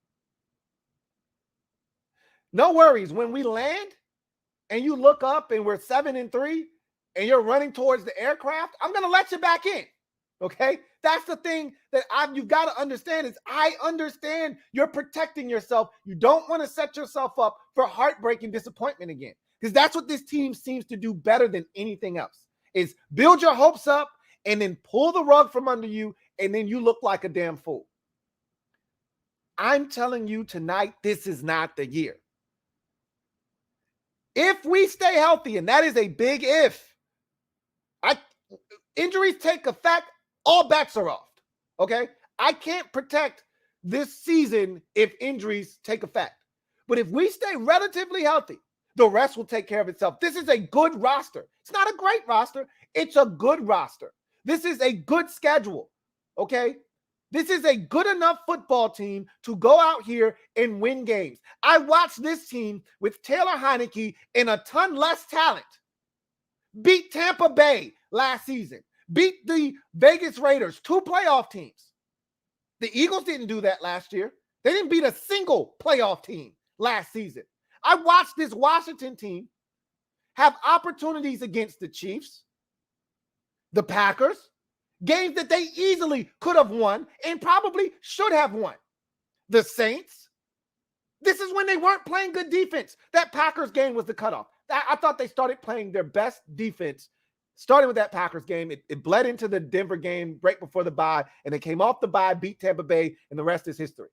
No worries. When we land and you look up and we're 7-3 and you're running towards the aircraft, I'm going to let you back in. Okay? That's the thing that you've got to understand is I understand you're protecting yourself. You don't want to set yourself up for heartbreak and disappointment again, because that's what this team seems to do better than anything else, is build your hopes up and then pull the rug from under you, and then you look like a damn fool. I'm telling you tonight, this is not the year. If we stay healthy, and that is a big if, injuries take effect, all bets are off. Okay? I can't protect this season if injuries take effect. But if we stay relatively healthy, the rest will take care of itself. This is a good roster. It's not a great roster. It's a good roster. This is a good schedule. Okay? This is a good enough football team to go out here and win games. I watched this team with Taylor Heineke and a ton less talent beat Tampa Bay last season, beat the Vegas Raiders, 2 playoff teams. The Eagles didn't do that last year. They didn't beat a single playoff team last season. I watched this Washington team have opportunities against the Chiefs, the Packers, games that they easily could have won and probably should have won. The Saints, this is when they weren't playing good defense. That Packers game was the cutoff. I thought they started playing their best defense, starting with that Packers game. It bled into the Denver game right before the bye, and they came off the bye, beat Tampa Bay, and the rest is history.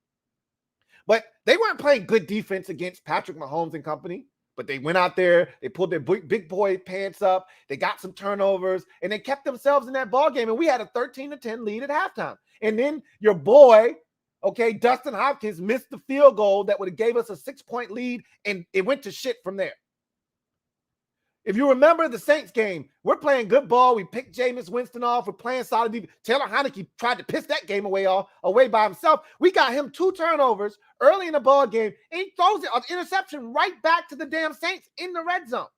But they weren't playing good defense against Patrick Mahomes and company. But they went out there, they pulled their big boy pants up, they got some turnovers, and they kept themselves in that ball game. And we had a 13-10 lead at halftime. And then your boy, okay, Dustin Hopkins missed the field goal that would have gave us a 6-point lead, and it went to shit from there. If you remember the Saints game, we're playing good ball. We picked Jameis Winston off. We're playing solid defense. Taylor Heineke tried to piss that game away by himself. We got him 2 turnovers early in the ball game, and he throws it an interception right back to the damn Saints in the red zone.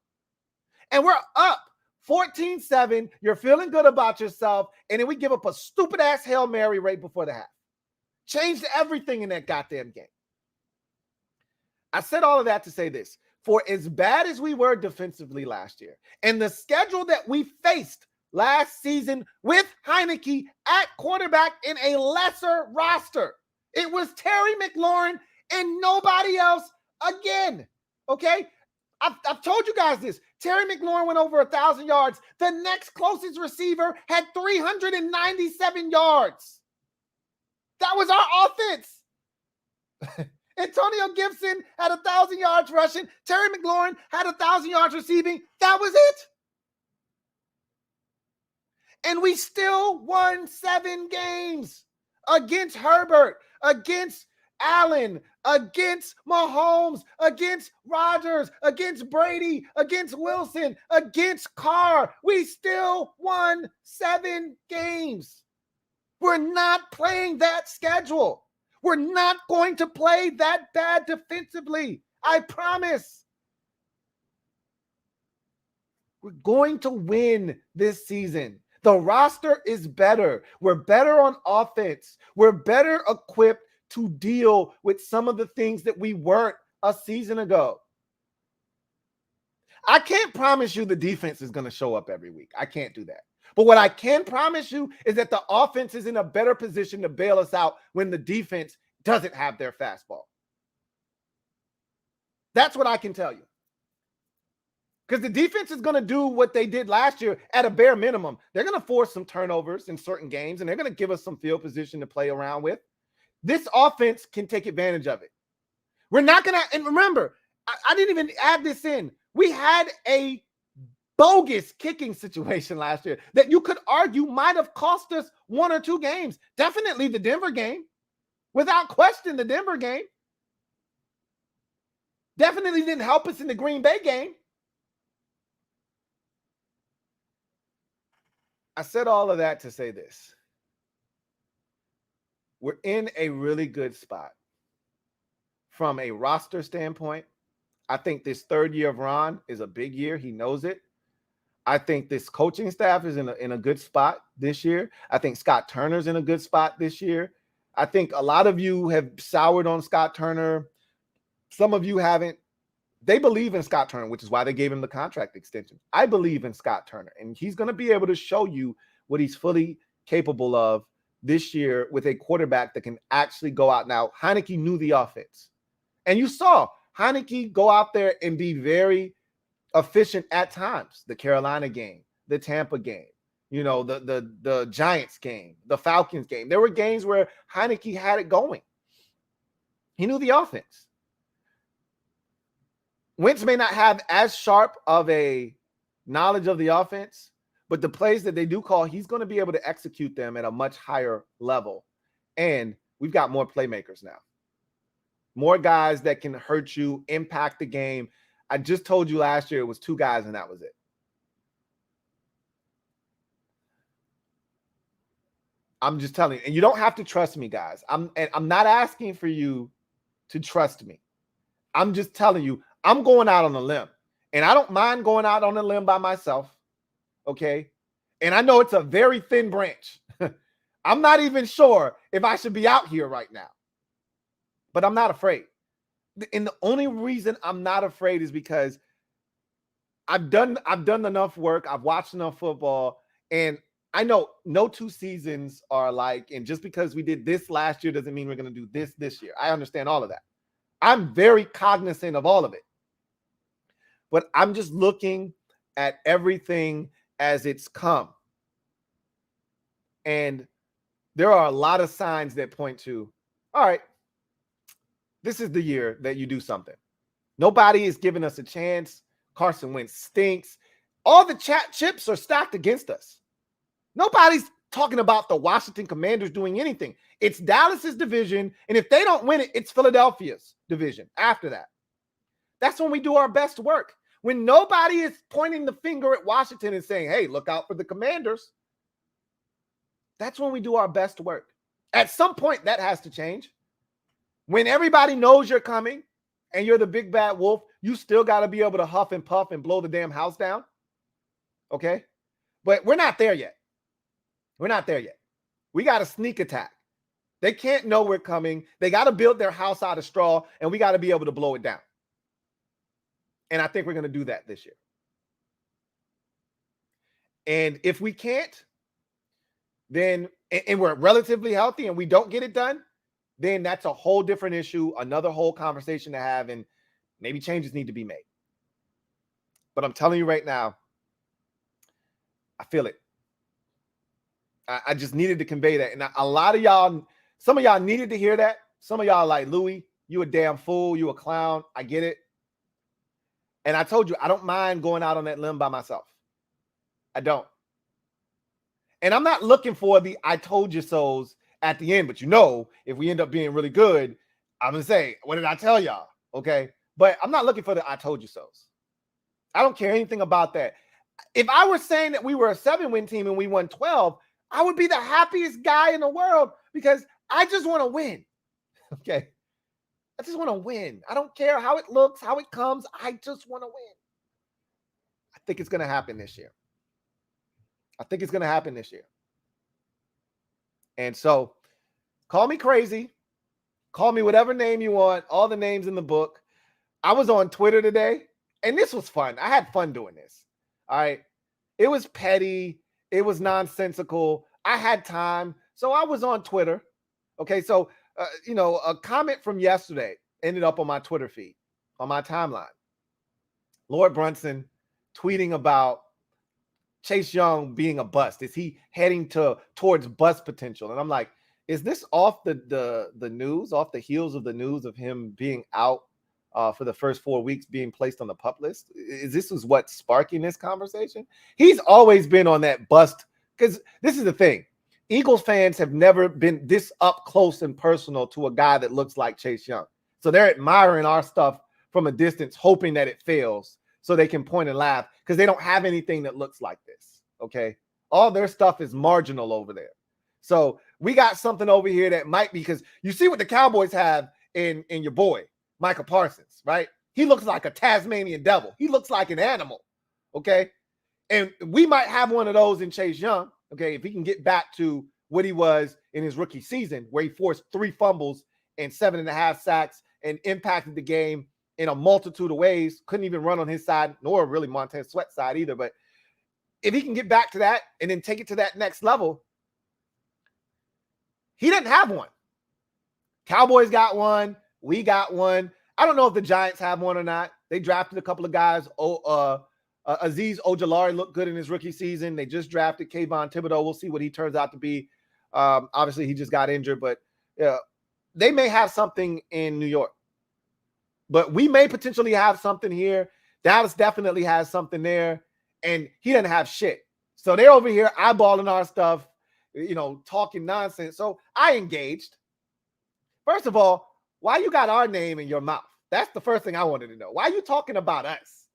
And we're up 14-7. You're feeling good about yourself, and then we give up a stupid-ass Hail Mary right before the half. Changed everything in that goddamn game. I said all of that to say this. For as bad as we were defensively last year, and the schedule that we faced last season with Heineke at quarterback in a lesser roster, it was Terry McLaurin and nobody else again. Okay? I've told you guys this. Terry McLaurin went over 1,000 yards. The next closest receiver had 397 yards. That was our offense. Antonio Gibson had 1,000 yards rushing. Terry McLaurin had 1,000 yards receiving. That was it. And we still won 7 games against Herbert, against Allen, against Mahomes, against Rodgers, against Brady, against Wilson, against Carr. We still won 7 games. We're not playing that schedule. We're not going to play that bad defensively. I promise. We're going to win this season. The roster is better. We're better on offense. We're better equipped to deal with some of the things that we weren't a season ago. I can't promise you the defense is going to show up every week. I can't do that. But what I can promise you is that the offense is in a better position to bail us out when the defense doesn't have their fastball. That's what I can tell you. Because the defense is going to do what they did last year at a bare minimum. They're going to force some turnovers in certain games, and they're going to give us some field position to play around with. This offense can take advantage of it. We're not going to, and remember, I didn't even add this in. We had a bogus kicking situation last year that you could argue might have cost us 1 or 2 games. Definitely the Denver game. Without question, the Denver game. Definitely didn't help us in the Green Bay game. I said all of that to say this. We're in a really good spot. From a roster standpoint, I think this third year of Ron is a big year. He knows it. I think this coaching staff is in a good spot this year. I think Scott Turner's in a good spot this year. I think a lot of you have soured on Scott Turner. Some of you haven't. They believe in Scott Turner, which is why they gave him the contract extension. I believe in Scott Turner, and he's going to be able to show you what he's fully capable of this year with a quarterback that can actually go out. Now, Heineke knew the offense, and you saw Heineke go out there and be very efficient at times. The Carolina game, the Tampa game, you know, the Giants game, the Falcons game. There were games where Heineke had it going. He knew the offense. Wentz may not have as sharp of a knowledge of the offense, but the plays that they do call, he's going to be able to execute them at a much higher level. And we've got more playmakers now. More guys that can hurt you, impact the game. I just told you last year it was 2 guys and that was it. I'm just telling you, and you don't have to trust me, guys. I'm not asking for you to trust me. I'm just telling you, I'm going out on a limb, and I don't mind going out on a limb by myself. Okay. And I know it's a very thin branch. I'm not even sure if I should be out here right now, but I'm not afraid. And the only reason I'm not afraid is because I've done enough work. I've watched enough football, and I know no 2 seasons are like, and just because we did this last year doesn't mean we're going to do this year. I understand all of that. I'm very cognizant of all of it, but I'm just looking at everything as it's come. And there are a lot of signs that point to, all right, this is the year that you do something. Nobody is giving us a chance. Carson Wentz stinks. All the chips are stacked against us. Nobody's talking about the Washington Commanders doing anything. It's Dallas's division, and if they don't win it, it's Philadelphia's division after that. That's when we do our best work. When nobody is pointing the finger at Washington and saying, hey, look out for the Commanders. That's when we do our best work. At some point, that has to change. When everybody knows you're coming and you're the big bad wolf, you still got to be able to huff and puff and blow the damn house down. Okay? But we're not there yet. We're not there yet. We got a sneak attack. They can't know we're coming. They got to build their house out of straw, and we got to be able to blow it down. And I think we're going to do that this year. And if we can't, then, and we're relatively healthy and we don't get it done, then that's a whole different issue, another whole conversation to have, and maybe changes need to be made. But I'm telling you right now, I feel it. I just needed to convey that. And a lot of y'all, some of y'all needed to hear that. Some of y'all like, Louie, you a damn fool. You a clown. I get it. And I told you, I don't mind going out on that limb by myself. I don't. And I'm not looking for the I told you so's at the end. But you know, if we end up being really good, I'm going to say, what did I tell y'all? Okay. But I'm not looking for the I told you so's. I don't care anything about that. If I were saying that we were a 7-win team and we won 12, I would be the happiest guy in the world because I just want to win. Okay. I just want to win. I don't care how it looks, how it comes. I just want to win. I think it's going to happen this year. I think it's going to happen this year. And so call me crazy. Call me whatever name you want. All the names in the book. I was on Twitter today, and this was fun. I had fun doing this. All right. It was petty. It was nonsensical. I had time. So I was on Twitter. Okay. So, a comment from yesterday ended up on my Twitter feed, on my timeline. Lord Brunson tweeting about Chase Young being a bust. Is he heading towards bust potential? And I'm like, is this off the news, off the heels of the news of him being out for the first 4 weeks, being placed on the PUP list? Is this what's sparking this conversation? He's always been on that bust, because this is the thing. Eagles fans have never been this up close and personal to a guy that looks like Chase Young. So they're admiring our stuff from a distance, hoping that it fails so they can point and laugh, because they don't have anything that looks like this. Okay. All their stuff is marginal over there. So we got something over here that might be, because you see what the Cowboys have in your boy, Micah Parsons, right? He looks like a Tasmanian devil. He looks like an animal, okay? And we might have one of those in Chase Young, okay, if he can get back to what he was in his rookie season, where he forced 3 fumbles and 7.5 sacks and impacted the game in a multitude of ways. Couldn't even run on his side, nor really Montez Sweat's side either. But if he can get back to that and then take it to that next level, he didn't have one. Cowboys got one. We got one. I don't know if the Giants have one or not. They drafted a couple of guys. Azeez Ojulari looked good in his rookie season. They just drafted Kayvon Thibodeau. We'll see what he turns out to be. Obviously, he just got injured, but they may have something in New York. But we may potentially have something here. Dallas definitely has something there, and he doesn't have shit. So they're over here eyeballing our stuff, talking nonsense. So I engaged. First of all, why you got our name in your mouth? That's the first thing I wanted to know. Why are you talking about us?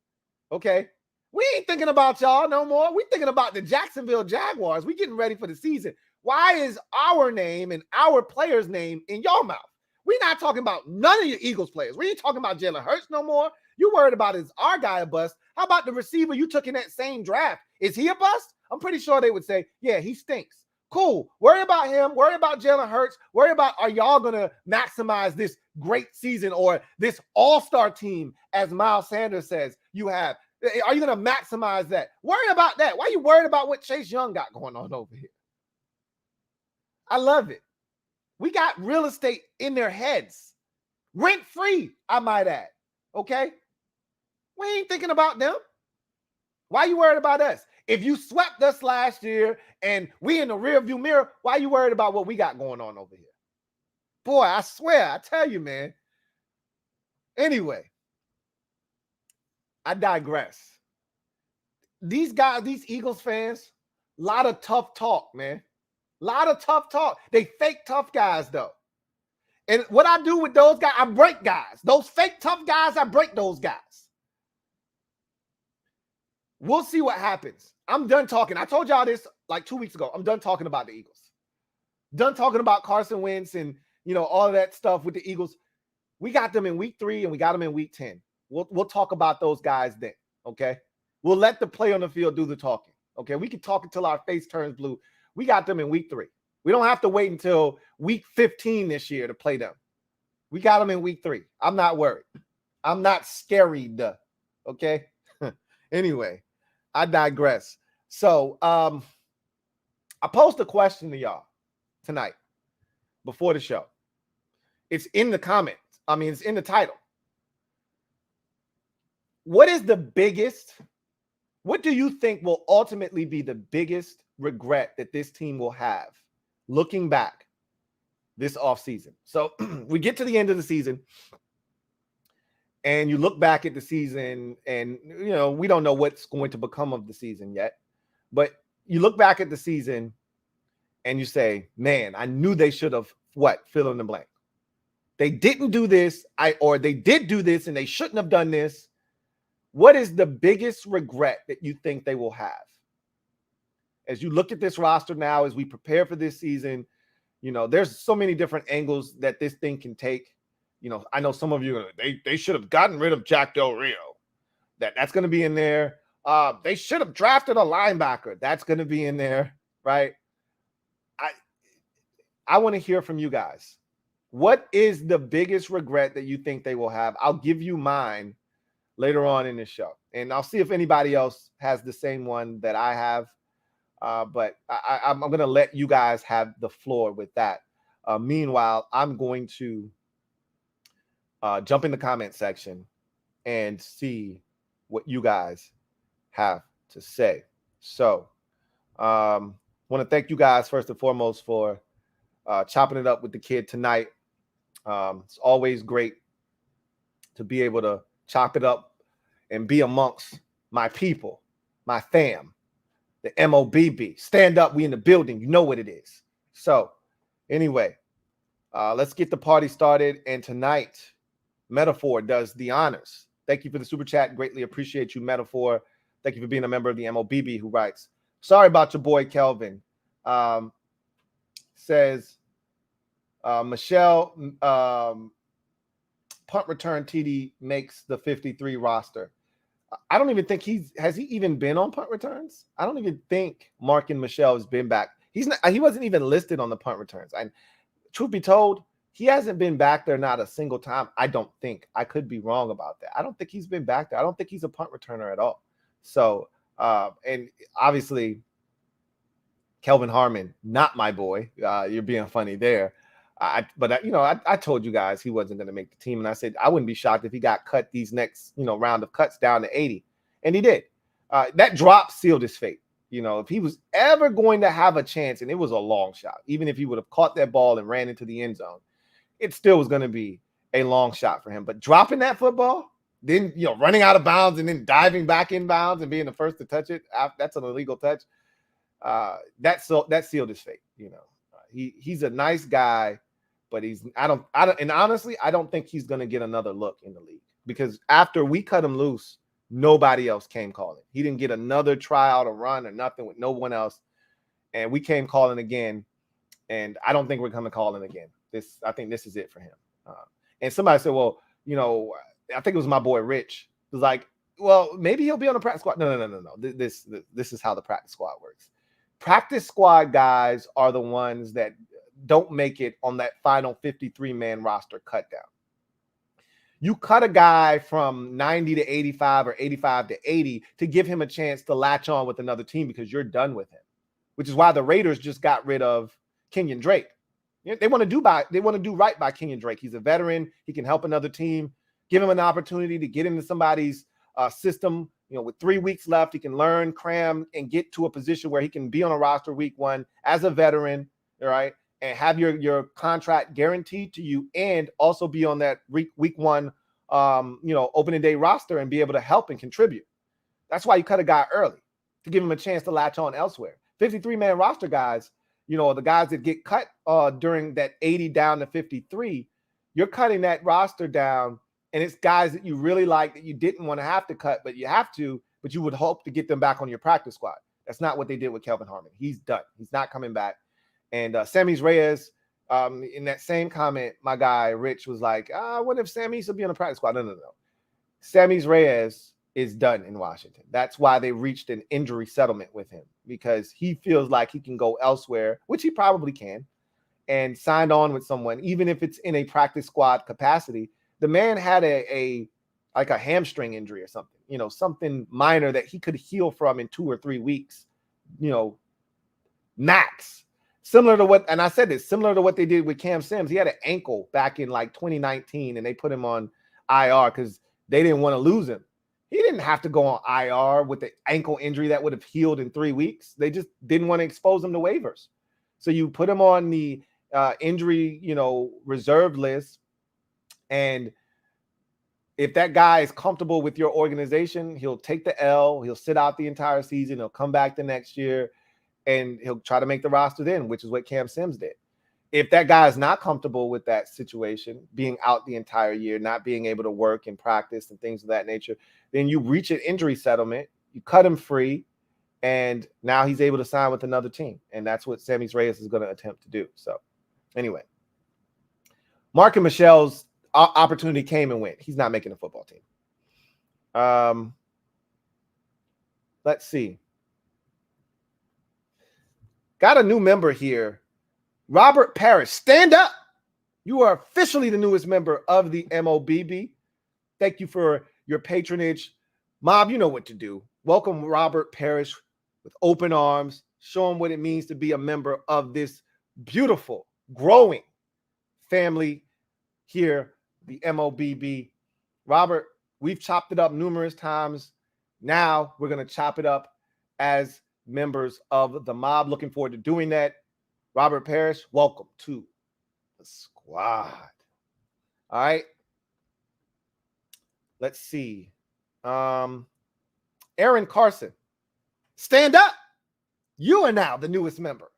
Okay? We ain't thinking about y'all no more. We thinking about the Jacksonville Jaguars. We getting ready for the season. Why is our name and our players' name in your mouth? We're not talking about none of your Eagles players. We ain't talking about Jalen Hurts no more. You worried about is our guy a bust? How about the receiver you took in that same draft? Is he a bust? I'm pretty sure they would say, yeah, he stinks. Cool. Worry about him. Worry about Jalen Hurts. Worry about, are y'all going to maximize this great season or this all-star team, as Miles Sanders says you have? Are you going to maximize that? Worry about that. Why are you worried about what Chase Young got going on over here? I love it. We got real estate in their heads. Rent-free, I might add. Okay? We ain't thinking about them. Why are you worried about us? If you swept us last year and we in the rearview mirror, why are you worried about what we got going on over here? Boy, I swear, I tell you, man. Anyway, I digress. These guys, these Eagles fans, a lot of tough talk, man. A lot of tough talk. They fake tough guys, though. And what I do with those guys, I break guys. Those fake tough guys, I break those guys. We'll see what happens. I'm done talking. I told y'all this like 2 weeks ago. I'm done talking about the Eagles. Done talking about Carson Wentz and, all of that stuff with the Eagles. We got them in week 3 and we got them in week 10. We'll talk about those guys then, okay? We'll let the play on the field do the talking, okay? We can talk until our face turns blue. We got them in week 3. We don't have to wait until week 15 this year to play them. We got them in week 3. I'm not worried. I'm not scarried, okay? Anyway, I digress. So I posed a question to y'all tonight before the show. It's in the comments. It's in the title. What do you think will ultimately be the biggest regret that this team will have looking back this offseason? So we get to the end of the season and you look back at the season and, we don't know what's going to become of the season yet, but you look back at the season and you say, man, I knew they should have fill in the blank. They didn't do this, or they did do this and they shouldn't have done this. What is the biggest regret that you think they will have? As you look at this roster now, as we prepare for this season, there's so many different angles that this thing can take. I know some of you, they should have gotten rid of Jack Del Rio. That's going to be in there. They should have drafted a linebacker. That's going to be in there, right? I want to hear from you guys. What is the biggest regret that you think they will have? I'll give you mine later on in the show. And I'll see if anybody else has the same one that I have. But I'm going to let you guys have the floor with that. Meanwhile, I'm going to jump in the comment section and see what you guys have to say. So I want to thank you guys first and foremost for chopping it up with the kid tonight. It's always great to be able to chop it up and be amongst my people, my fam, the MOBB. Stand up, we in the building. You know what it is. So anyway, let's get the party started. And tonight, Metaphor does the honors. Thank you for the super chat. Greatly appreciate you, Metaphor. Thank you for being a member of the MOBB, who writes, sorry about your boy, Kelvin. Says, Michelle punt return TD makes the 53 roster. I don't even think has he even been on punt returns? I don't even think Markin Michel has been back. He wasn't even listed on the punt returns. And truth be told, he hasn't been back there not a single time. I don't think. I could be wrong about that. I don't think he's been back there. I don't think he's a punt returner at all. So, and obviously, Kelvin Harmon, not my boy. You're being funny there. But I told you guys he wasn't going to make the team, and I said I wouldn't be shocked if he got cut these next round of cuts down to 80, and he did. That drop sealed his fate. If he was ever going to have a chance, and it was a long shot, even if he would have caught that ball and ran into the end zone, it still was going to be a long shot for him. But dropping that football, then running out of bounds and then diving back in bounds and being the first to touch it, that's an illegal touch. That sealed his fate. He's a nice guy. But and honestly, I don't think he's going to get another look in the league, because after we cut him loose, nobody else came calling. He didn't get another tryout or run or nothing with no one else. And we came calling again. And I don't think we're going to call him again. I think this is it for him. And somebody said, well, I think it was my boy Rich. It was like, well, maybe he'll be on the practice squad. No. This is how the practice squad works. Practice squad guys are the ones that don't make it on that final 53-man roster cut down. You cut a guy from 90 to 85 or 85 to 80 to give him a chance to latch on with another team, because you're done with him, which is why the Raiders just got rid of Kenyon Drake. They want to do right by Kenyon Drake. He's a veteran. He can help another team, give him an opportunity to get into somebody's system. With 3 weeks left, he can learn, cram, and get to a position where he can be on a roster week 1 as a veteran, all right? And have your contract guaranteed to you, and also be on that week 1, opening day roster and be able to help and contribute. That's why you cut a guy early, to give him a chance to latch on elsewhere. 53-man roster guys, the guys that get cut during that 80 down to 53, you're cutting that roster down, and it's guys that you really like that you didn't want to have to cut, but you have to, but you would hope to get them back on your practice squad. That's not what they did with Kelvin Harmon. He's done. He's not coming back. And Sammy Reyes, in that same comment, my guy Rich was like, what if Sammy will be on the practice squad? No. Sammy Reyes is done in Washington. That's why they reached an injury settlement with him, because he feels like he can go elsewhere, which he probably can, and signed on with someone, even if it's in a practice squad capacity. The man had a hamstring injury or something, something minor that he could heal from in 2 or 3 weeks, max. Similar to what they did with Cam Sims. He had an ankle back in 2019, and they put him on IR because they didn't want to lose him. He didn't have to go on IR with the ankle injury that would have healed in 3 weeks. They just didn't want to expose him to waivers. So you put him on the injury, reserve list. And if that guy is comfortable with your organization, he'll take the L. He'll sit out the entire season. He'll come back the next year, and he'll try to make the roster then, which is what Cam Sims did. If that guy is not comfortable with that situation, being out the entire year, not being able to work and practice and things of that nature, then you reach an injury settlement, you cut him free, and now he's able to sign with another team. And that's what Sammy Reyes is going to attempt to do. So anyway, Markin Michel's opportunity came and went. He's not making a football team. Let's see. Got a new member here. Robert Parrish, stand up. You are officially the newest member of the MOBB. Thank you for your patronage. Mob, you know what to do. Welcome Robert Parrish with open arms. Show him what it means to be a member of this beautiful, growing family here, the MOBB. Robert, we've chopped it up numerous times. Now we're going to chop it up as members of the mob. Looking forward to doing that. Robert Parrish, welcome to the squad. All right. Let's see. Aaron Carson, stand up. You are now the newest member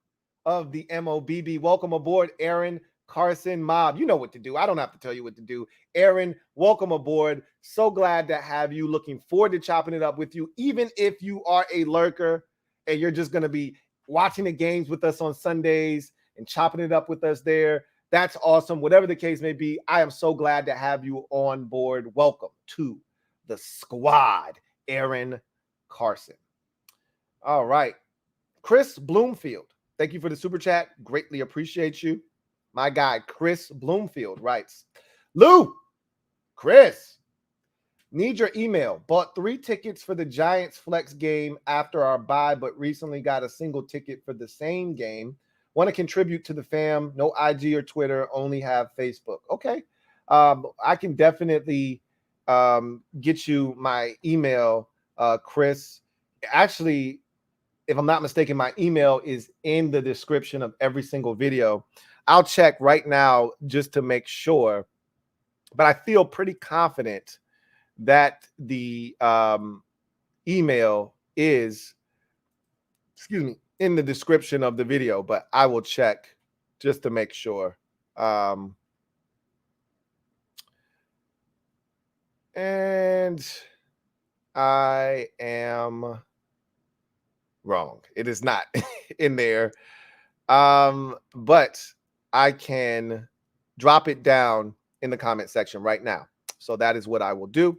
of the MOBB. Welcome aboard, Aaron Carson. Mob, you know what to do. I don't have to tell you what to do. Aaron, welcome aboard. So glad to have you. Looking forward to chopping it up with you, even if you are a lurker and you're just going to be watching the games with us on Sundays and chopping it up with us there. That's awesome. Whatever the case may be, I am so glad to have you on board. Welcome to the squad, Aaron Carson. All right. Chris Bloomfield, thank you for the super chat. Greatly appreciate you. My guy, Chris Bloomfield, writes, Lou, Chris, need your email. Bought 3 tickets for the Giants flex game after our bye, but recently got a single ticket for the same game. Want to contribute to the fam. No IG or Twitter, only have Facebook. Okay. I can definitely get you my email, Chris. Actually, if I'm not mistaken, my email is in the description of every single video. I'll check right now just to make sure, but I feel pretty confident that the email is, in the description of the video, but I will check just to make sure. And I am wrong. It is not in there. But I can drop it down in the comment section right now. So that is what I will do.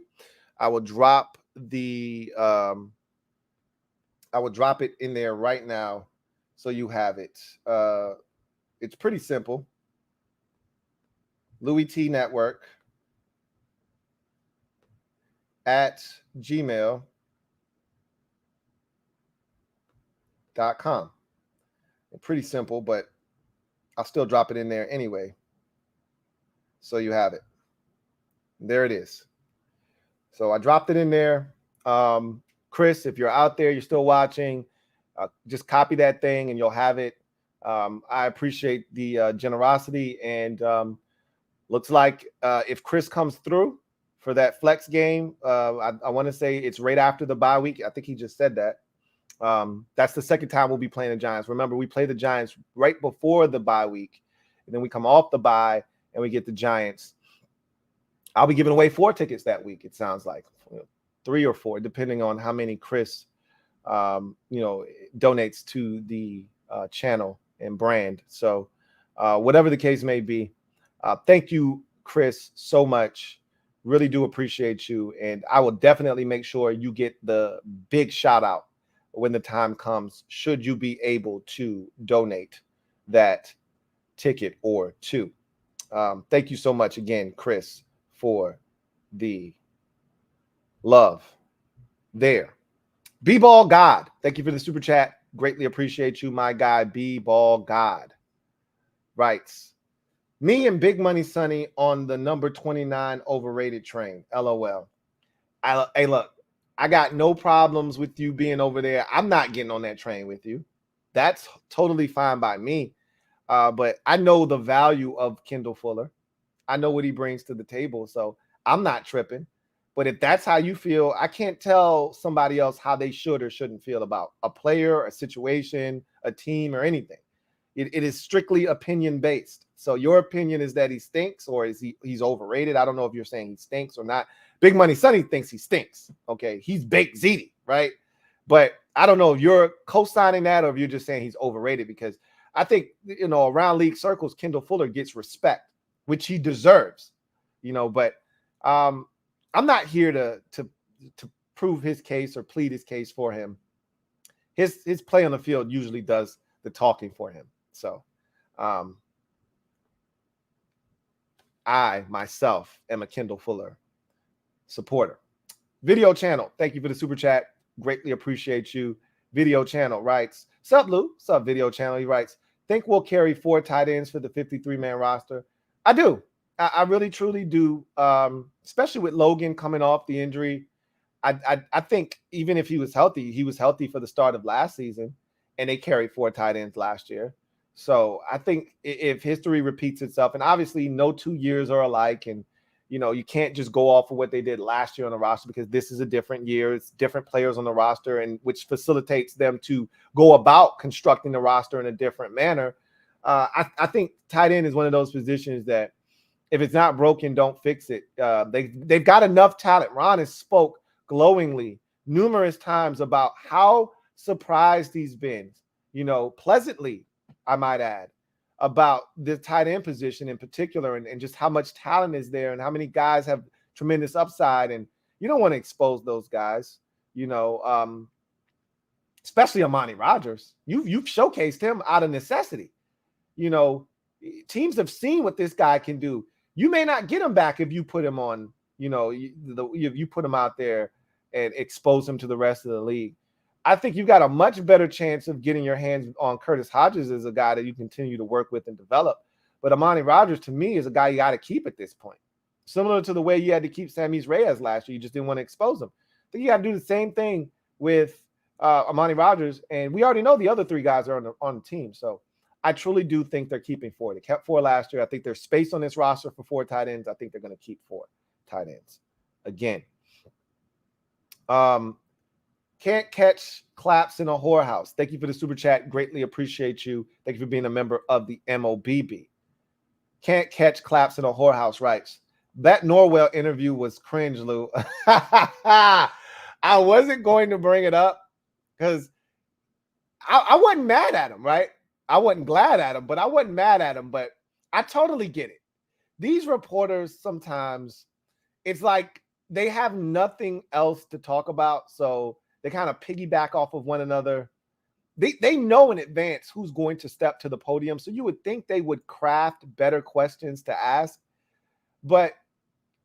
I will drop the I will drop it in there right now so you have it. It's pretty simple. LouieTeeNetwork at gmail.com. Pretty simple, but I'll still drop it in there anyway. So you have it. There it is. So I dropped it in there. Chris, if you're out there, you're still watching, just copy that thing and you'll have it. I appreciate the generosity, and looks like if Chris comes through for that flex game, I want to say it's right after the bye week. I think he just said that. That's the second time we'll be playing the Giants. Remember, we play the Giants right before the bye week, and then we come off the bye and we get the Giants. I'll be giving away 4 tickets that week. It sounds like 3 or 4, depending on how many Chris, donates to the channel and brand. So whatever the case may be, thank you, Chris, so much. Really do appreciate you. And I will definitely make sure you get the big shout out when the time comes, should you be able to donate that ticket or 2. Thank you so much again, Chris, for the love there. B-Ball God, thank you for the super chat. Greatly appreciate you, my guy. B-Ball God writes, me and Big Money Sonny on the number 29 overrated train. LOL. Hey, look, I got no problems with you being over there. I'm not getting on that train with you. That's totally fine by me. But I know the value of Kendall Fuller. I know what he brings to the table, so I'm not tripping. But if that's how you feel, I can't tell somebody else how they should or shouldn't feel about a player, a situation, a team, or anything. It is strictly opinion-based. So your opinion is that he stinks, or is he's overrated? I don't know if you're saying he stinks or not. Big Money Sonny thinks he stinks. Okay, he's baked ziti, right? But I don't know if you're co-signing that or if you're just saying he's overrated, because I think, around league circles, Kendall Fuller gets respect, which he deserves, but I'm not here to prove his case or plead his case for him. His play on the field usually does the talking for him. So I myself am a Kendall Fuller supporter. Video Channel, thank you for the super chat. Greatly appreciate you. Video Channel writes, sup, Lou? Sup, Video Channel? He writes, think we'll carry 4 tight ends for the 53-man roster. I do. I really, truly do, especially with Logan coming off the injury. I think even if he was healthy for the start of last season, and they carried 4 tight ends last year. So I think if history repeats itself, and obviously no 2 years are alike, and you can't just go off of what they did last year on the roster, because this is a different year. It's different players on the roster, and which facilitates them to go about constructing the roster in a different manner. I think tight end is one of those positions that if it's not broken, don't fix it. They've got enough talent. Ron has spoke glowingly numerous times about how surprised he's been, pleasantly, I might add, about the tight end position in particular, and just how much talent is there and how many guys have tremendous upside. And you don't want to expose those guys, especially Amani Rodgers. You've showcased him out of necessity. Teams have seen what this guy can do. You may not get him back if you put him on, you put him out there and expose him to the rest of the league. I think you've got a much better chance of getting your hands on Curtis Hodges as a guy that you continue to work with and develop. But Amani Rodgers, to me, is a guy you got to keep at this point. Similar to the way you had to keep Samis Reyes last year. You just didn't want to expose him. I think you got to do the same thing with Amani Rodgers. And we already know the other three guys are on the team. So I truly do think they're keeping 4. They kept 4 last year. I think there's space on this roster for 4 tight ends. I think they're going to keep 4 tight ends. Again. Can't catch claps in a whorehouse. Thank you for the super chat. Greatly appreciate you. Thank you for being a member of the MOBB. Can't catch claps in a whorehouse, right? That Norwell interview was cringe, Lou. I wasn't going to bring it up because I wasn't mad at him, right? I wasn't glad at him, but I wasn't mad at him. But I totally get it. These reporters sometimes, it's like they have nothing else to talk about, so they kind of piggyback off of one another. They know in advance who's going to step to the podium, so you would think they would craft better questions to ask. But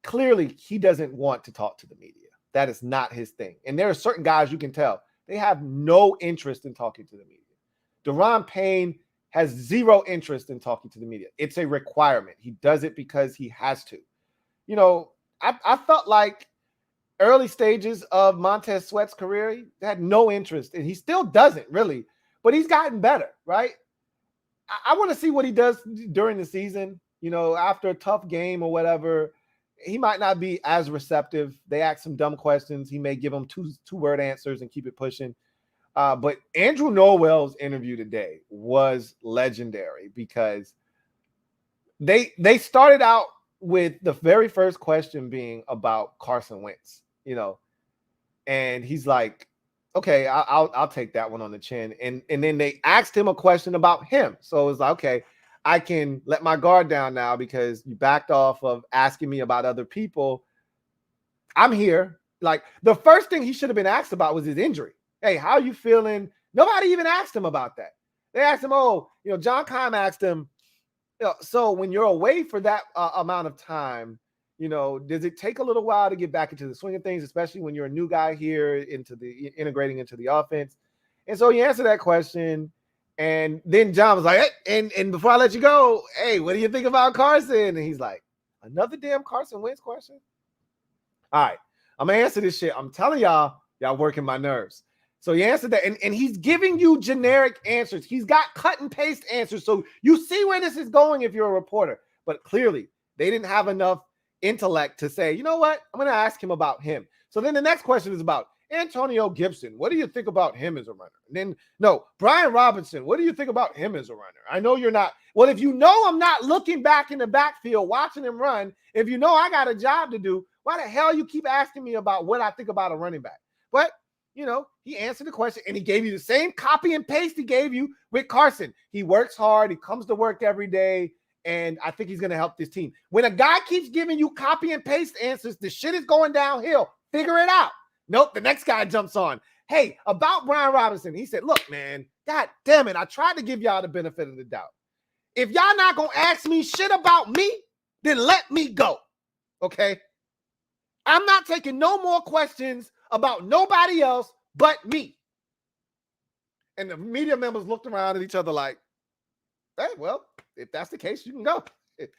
clearly, he doesn't want to talk to the media. That is not his thing. And there are certain guys you can tell, they have no interest in talking to the media. Daron Payne has zero interest in talking to the media. It's a requirement. He does it because he has to. I felt like early stages of Montez Sweat's career, he had no interest, and he still doesn't really, but he's gotten better, right? I want to see what he does during the season. After a tough game or whatever, he might not be as receptive. They ask some dumb questions. He may give them two-word answers and keep it pushing. But Andrew Norwell's interview today was legendary because they started out with the very first question being about Carson Wentz, and he's like, okay, I'll take that one on the chin. And then they asked him a question about him. So it was like, okay, I can let my guard down now because you backed off of asking me about other people. I'm here. Like, the first thing he should have been asked about was his injury. Hey, how are you feeling? Nobody even asked him about that. They asked him, John Keim asked him, so when you're away for that amount of time, does it take a little while to get back into the swing of things, especially when you're a new guy here integrating into the offense? And so he answered that question. And then John was like, hey, and before I let you go, hey, what do you think about Carson? And he's like, another damn Carson Wentz question? All right, I'm going to answer this shit. I'm telling y'all working my nerves. So he answered that, and he's giving you generic answers. He's got cut and paste answers. So you see where this is going if you're a reporter. But clearly, they didn't have enough intellect to say, you know what? I'm going to ask him about him. So then the next question is about Antonio Gibson. What do you think about him as a runner? And then, no, Brian Robinson. What do you think about him as a runner? I know you're not. Well, if you know I'm not looking back in the backfield, watching him run, if you know I got a job to do, why the hell you keep asking me about what I think about a running back? But he answered the question, and he gave you the same copy and paste he gave you with Carson. He works hard. He comes to work every day, and I think he's going to help this team. When a guy keeps giving you copy and paste answers, the shit is going downhill. Figure it out. Nope, the next guy jumps on. Hey, about Brian Robinson, he said, look, man, God damn it, I tried to give y'all the benefit of the doubt. If y'all not going to ask me shit about me, then let me go, okay? I'm not taking no more questions about nobody else but me. And the media members looked around at each other like, hey, well, if that's the case, you can go.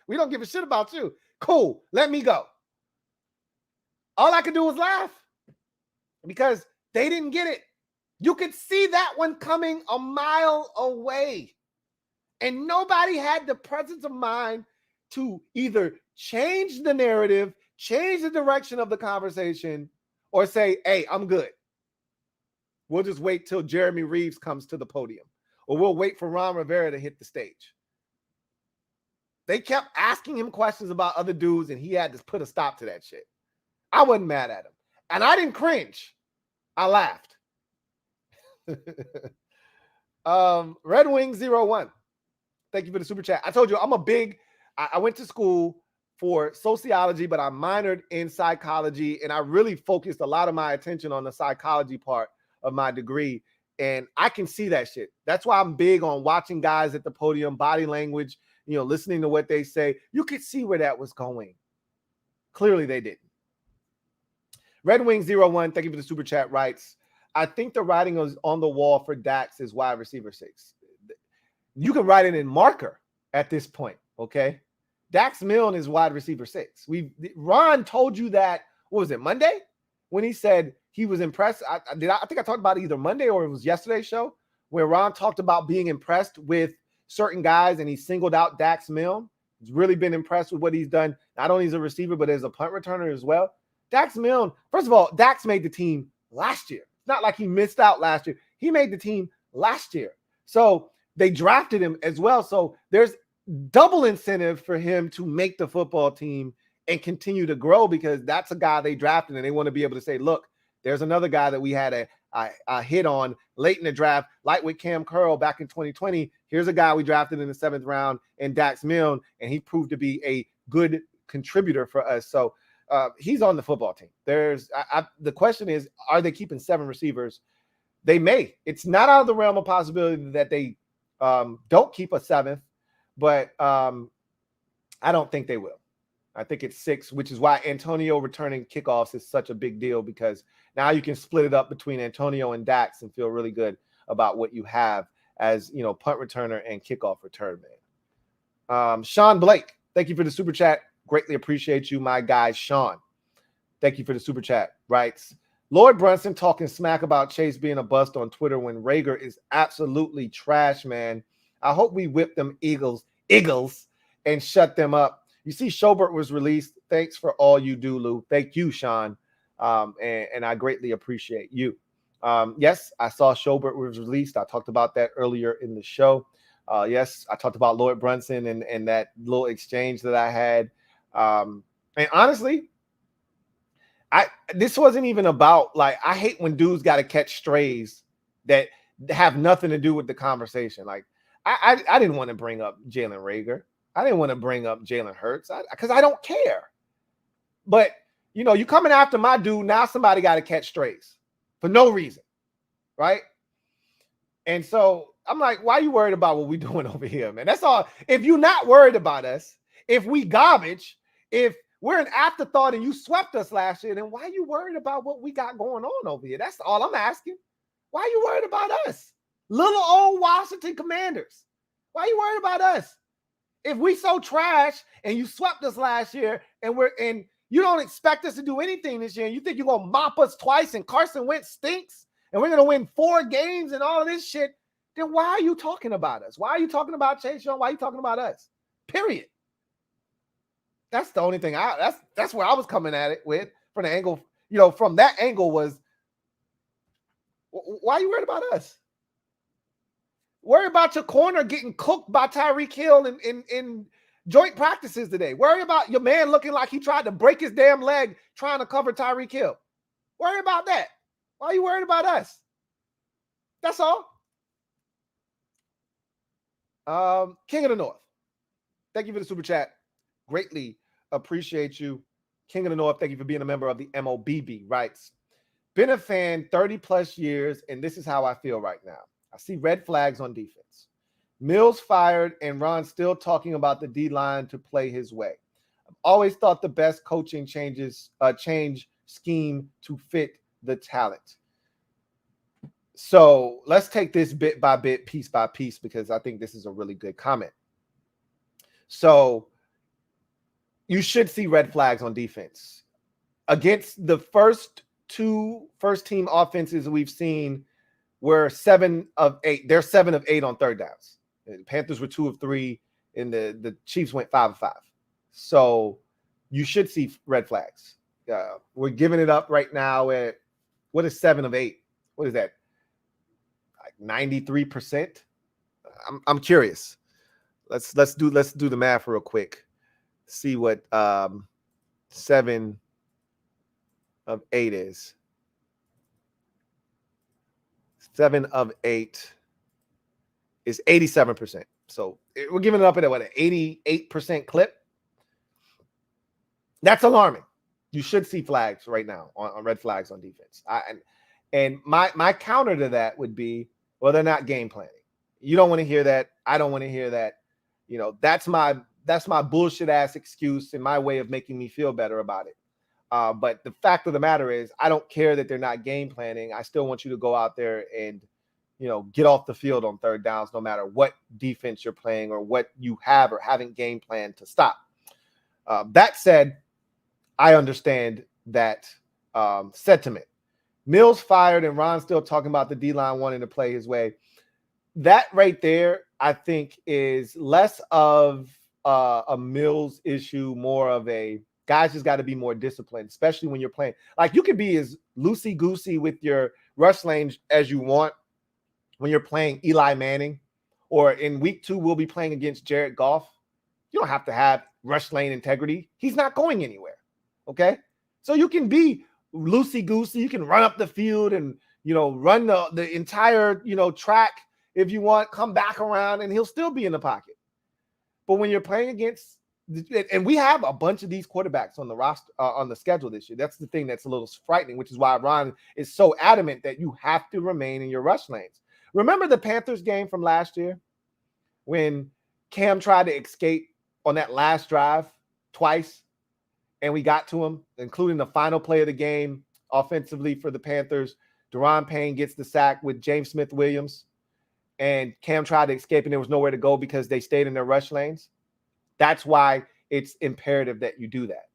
We don't give a shit about you. Cool, let me go. All I could do was laugh because they didn't get it. You could see that one coming a mile away. And nobody had the presence of mind to either change the narrative, change the direction of the conversation, or say, hey, I'm good. We'll just wait till Jeremy Reeves comes to the podium, or we'll wait for Ron Rivera to hit the stage. They kept asking him questions about other dudes, and he had to put a stop to that shit. I wasn't mad at him. And I didn't cringe. I laughed. Red Wing 01. Thank you for the super chat. I told you I went to school for sociology, but I minored in psychology, and I really focused a lot of my attention on the psychology part of my degree. And I can see that shit. That's why I'm big on watching guys at the podium, body language, listening to what they say. You could see where that was going. Clearly they didn't. Red Wing 01, thank you for the super chat, writes, I think the writing is on the wall for Dax is wide receiver 6. You can write it in marker at this point, okay? Dax Milne is wide receiver 6. Ron told you that, what was it, Monday? When he said he was impressed. I think I talked about it either Monday or it was yesterday's show, where Ron talked about being impressed with certain guys, and he singled out Dax Milne. He's really been impressed with what he's done, not only as a receiver, but as a punt returner as well. Dax Milne, first of all, Dax made the team last year. It's not like he missed out last year. He made the team last year. So they drafted him as well. So there's double incentive for him to make the football team and continue to grow, because that's a guy they drafted, and they want to be able to say, look, there's another guy that we had a hit on late in the draft, like with Cam Curl back in 2020. Here's a guy we drafted in the 7th round in Dax Milne, and he proved to be a good contributor for us. So he's on the football team. The question is, are they keeping 7 receivers? They may. It's not out of the realm of possibility that they don't keep a 7th, but I don't think they will. I think it's 6, which is why Antonio returning kickoffs is such a big deal, because now you can split it up between Antonio and Dax and feel really good about what you have as, punt returner and kickoff return man. Sean Blake, thank you for the super chat. Greatly appreciate you, my guy, Sean. Thank you for the super chat. Writes, Lloyd Brunson talking smack about Chase being a bust on Twitter when Rager is absolutely trash, man. I hope we whip them Eagles, and shut them up. You see, Schobert was released. Thanks for all you do, Lou. Thank you, Sean. And I greatly appreciate you. Yes, I saw Schobert was released. I talked about that earlier in the show. Yes, I talked about Lloyd Brunson and that little exchange that I had. And honestly, this wasn't even about, I hate when dudes got to catch strays that have nothing to do with the conversation. Like, I didn't want to bring up Jalen Rager. I didn't want to bring up Jalen Hurts because I don't care. But, you coming after my dude, now somebody got to catch strays for no reason, right? And so I'm like, why are you worried about what we're doing over here, man? That's all. If you're not worried about us, if we garbage, if we're an afterthought and you swept us last year, then why are you worried about what we got going on over here? That's all I'm asking. Why are you worried about us? Little old Washington Commanders. Why are you worried about us? If we so trash and you swept us last year and you don't expect us to do anything this year, and you think you're going to mop us twice and Carson Wentz stinks and we're going to win 4 games and all of this shit, then why are you talking about us? Why are you talking about Chase Young? Why are you talking about us? Period. That's the only thing that's where I was coming at it with, from the angle, from that angle was, why are you worried about us? Worry about your corner getting cooked by Tyreek Hill in joint practices today. Worry about your man looking like he tried to break his damn leg trying to cover Tyreek Hill. Worry about that. Why are you worried about us? That's all. King of the North, thank you for the super chat. Greatly appreciate you. King of the North, thank you for being a member of the MOBB. Writes, been a fan 30 plus years, and this is how I feel right now. I see red flags on defense. Mills fired, and Ron still talking about the D-line to play his way. I've always thought the best coaching change scheme to fit the talent. So let's take this bit by bit, piece by piece, because I think this is a really good comment. So you should see red flags on defense. Against the first 2 first-team offenses we've seen, were 7 of 8. They're 7 of 8 on third downs. The Panthers were 2 of 3, and the Chiefs went 5 of 5. So you should see red flags. We're giving it up right now at, what is 7 of 8? What is that? Like 93%? I'm curious. Let's do the math real quick. See what 7 of 8 is. 7 of 8 is 87%. So we're giving it up at what, an 88% clip. That's alarming. You should see flags right now on red flags on defense. And my counter to that would be, well, they're not game planning. You don't want to hear that. I don't want to hear that. You know, that's my bullshit ass excuse and my way of making me feel better about it. But the fact of the matter is, I don't care that they're not game planning. I still want you to go out there and, you know, get off the field on third downs, no matter what defense you're playing or what you have or haven't game planned to stop. That said, I understand that sentiment. Mills fired and Ron's still talking about the D-line wanting to play his way. That right there, I think, is less of a Mills issue, more of a guys just got to be more disciplined, especially when you're playing. Like, you can be as loosey-goosey with your rush lanes as you want when you're playing Eli Manning, or in week 2, we'll be playing against Jared Goff. You don't have to have rush lane integrity. He's not going anywhere, okay? So you can be loosey-goosey. You can run up the field and, you know, run the entire, you know, track if you want, come back around, and he'll still be in the pocket. But when you're playing against, and we have a bunch of these quarterbacks on the roster, on the schedule this year. That's the thing that's a little frightening, which is why Ron is so adamant that you have to remain in your rush lanes. Remember the Panthers game from last year when Cam tried to escape on that last drive twice, and we got to him, including the final play of the game offensively for the Panthers. Daron Payne gets the sack with James Smith-Williams, and Cam tried to escape, and there was nowhere to go because they stayed in their rush lanes. That's why it's imperative that you do that.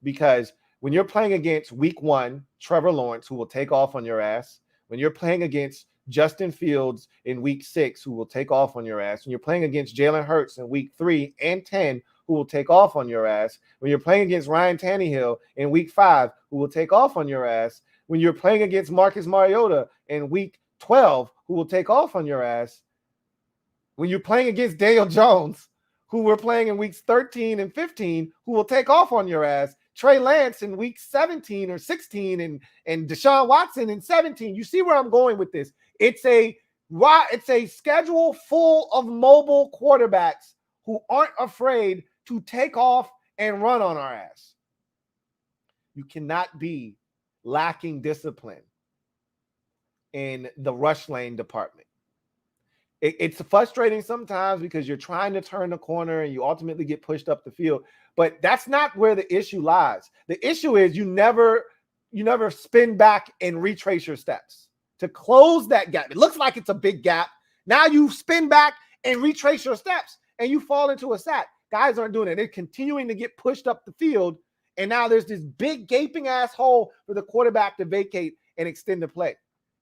Because when you're playing against week 1, Trevor Lawrence, who will take off on your ass, when you're playing against Justin Fields in week 6, who will take off on your ass, when you're playing against Jalen Hurts in week 3 and 10, who will take off on your ass, when you're playing against Ryan Tannehill in week 5, who will take off on your ass, when you're playing against Marcus Mariota in week 12, who will take off on your ass, when you're playing against Daniel Jones, who we're playing in weeks 13 and 15, who will take off on your ass, Trey Lance in week 17 or 16, and Deshaun Watson in 17. You see where I'm going with this? It's a schedule full of mobile quarterbacks who aren't afraid to take off and run on our ass. You cannot be lacking discipline in the rush lane department. It's frustrating sometimes because you're trying to turn the corner and you ultimately get pushed up the field, but that's not where the issue lies. The issue is you never spin back and retrace your steps to close that gap. It looks like it's a big gap. Now you spin back and retrace your steps and you fall into a sack. Guys aren't doing it. They're continuing to get pushed up the field, and now there's this big gaping ass hole for the quarterback to vacate and extend the play.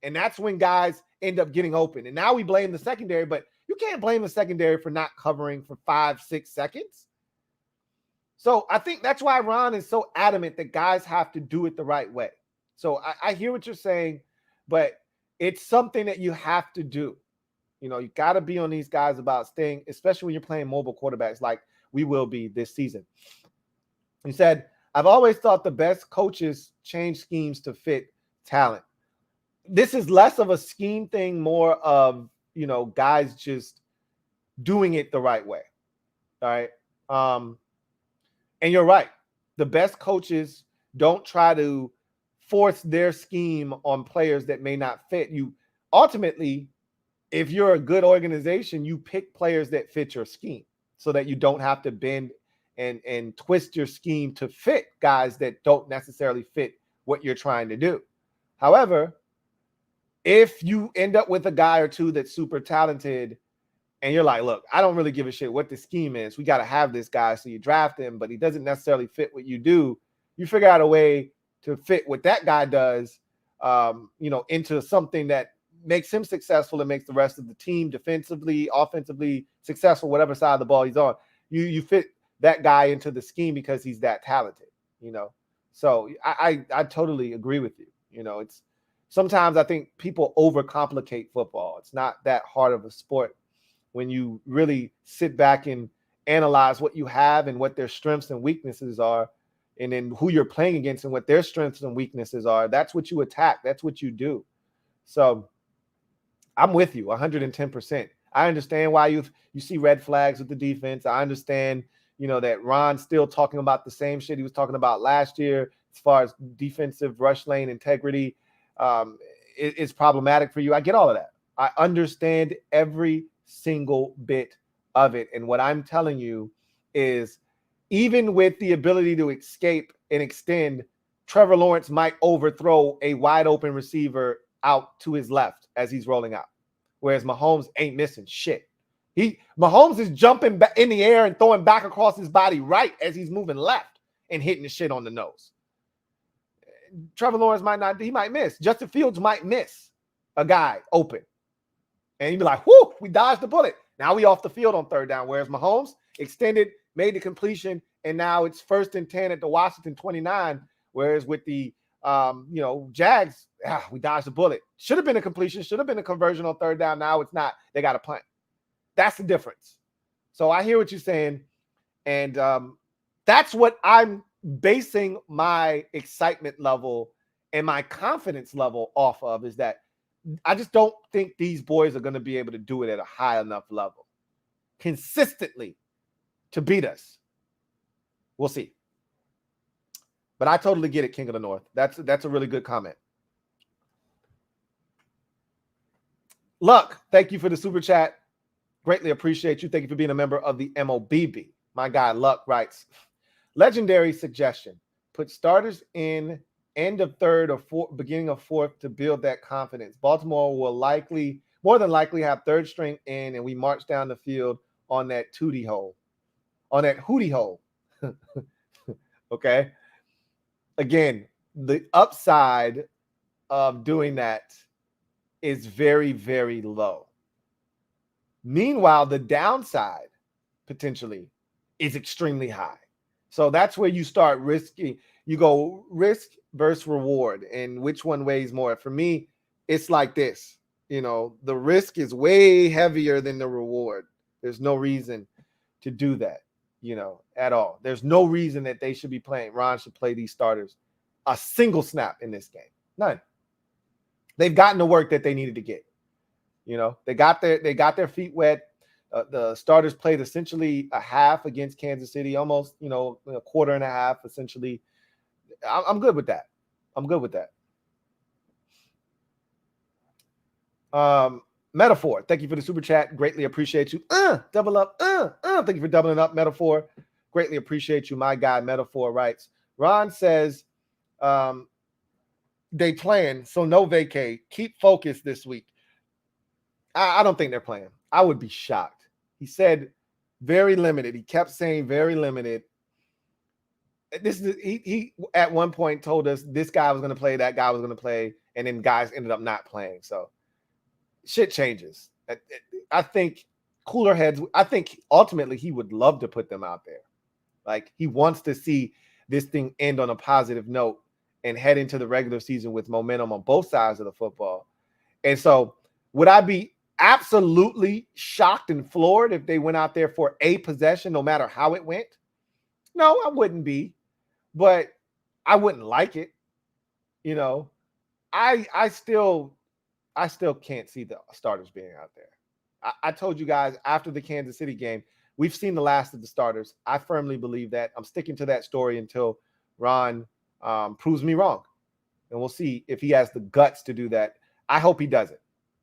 And that's when guys end up getting open. And now we blame the secondary, but you can't blame the secondary for not covering for 5-6 seconds. So I think that's why Ron is so adamant that guys have to do it the right way. So I hear what you're saying, but it's something that you have to do. You know, you got to be on these guys about staying, especially when you're playing mobile quarterbacks like we will be this season. He said, I've always thought the best coaches change schemes to fit talent. This is less of a scheme thing, more of, you know, guys just doing it the right way. All right. And you're right. The best coaches don't try to force their scheme on players that may not fit. You ultimately, if you're a good organization, you pick players that fit your scheme so that you don't have to bend and twist your scheme to fit guys that don't necessarily fit what you're trying to do. However, if you end up with a guy or two that's super talented and you're like, look, I don't really give a shit what the scheme is. We got to have this guy. So you draft him, but he doesn't necessarily fit what you do. You figure out a way to fit what that guy does, you know, into something that makes him successful and makes the rest of the team defensively, offensively successful, whatever side of the ball he's on. You fit that guy into the scheme because he's that talented, you know? So I totally agree with you. You know, it's, sometimes I think people overcomplicate football. It's not that hard of a sport when you really sit back and analyze what you have and what their strengths and weaknesses are, and then who you're playing against and what their strengths and weaknesses are. That's what you attack. That's what you do. So I'm with you 110%. I understand why you see red flags with the defense. I understand, that Ron's still talking about the same shit he was talking about last year as far as defensive rush lane integrity. It's problematic for you. I get all of that. I understand every single bit of it. And what I'm telling you is, even with the ability to escape and extend, Trevor Lawrence might overthrow a wide open receiver out to his left as he's rolling out, whereas Mahomes ain't missing shit. Mahomes is jumping back in the air and throwing back across his body right as he's moving left and hitting the shit on the nose. Trevor Lawrence might miss. Justin Fields might miss a guy open. And he'd be like, whoo, we dodged the bullet. Now we off the field on third down. Whereas Mahomes extended, made the completion, and now it's 1st and 10 at the Washington 29. Whereas with the Jags, we dodged the bullet. Should have been a completion, should have been a conversion on third down. Now it's not. They got to punt. That's the difference. So I hear what you're saying. And that's what I'm basing my excitement level and my confidence level off of, is that I just don't think these boys are going to be able to do it at a high enough level consistently to beat us. We'll see. But I totally get it, King of the North. That's a really good comment. Luck, thank you for the super chat. Greatly appreciate you. Thank you for being a member of the MOBB. My guy Luck writes, legendary suggestion. Put starters in end of third or beginning of fourth to build that confidence. Baltimore will more than likely have third string in, and we march down the field on that hootie hole. Okay. Again, the upside of doing that is very, very low. Meanwhile, the downside potentially is extremely high. So that's where you start risking. You go risk versus reward, and which one weighs more? For me, it's like this. The risk is way heavier than the reward. There's no reason to do that, at all. There's no reason that they should be playing. Ron should play these starters a single snap in this game. None. They've gotten the work that they needed to get. They got their feet wet. The starters played essentially a half against Kansas City, almost, a quarter and a half, essentially. I'm good with that. Metaphor, thank you for the super chat. Greatly appreciate you. Double up. Thank you for doubling up, Metaphor. Greatly appreciate you. My guy, Metaphor, writes, Ron says they playing, so no vacay. Keep focused this week. I don't think they're playing. I would be shocked. He said very limited. He kept saying very limited. He at one point told us this guy was going to play, that guy was going to play, and then guys ended up not playing. So shit changes. I think cooler heads. I think ultimately he would love to put them out there. Like, he wants to see this thing end on a positive note and head into the regular season with momentum on both sides of the football. And so would I be absolutely shocked and floored if they went out there for a possession, no matter how it went? No, I wouldn't be, but I wouldn't like it. I still can't see the starters being out there. I told you guys after the Kansas City game, we've seen the last of the starters. I firmly believe that. I'm sticking to that story until Ron proves me wrong. And we'll see if he has the guts to do that. I hope he doesn't,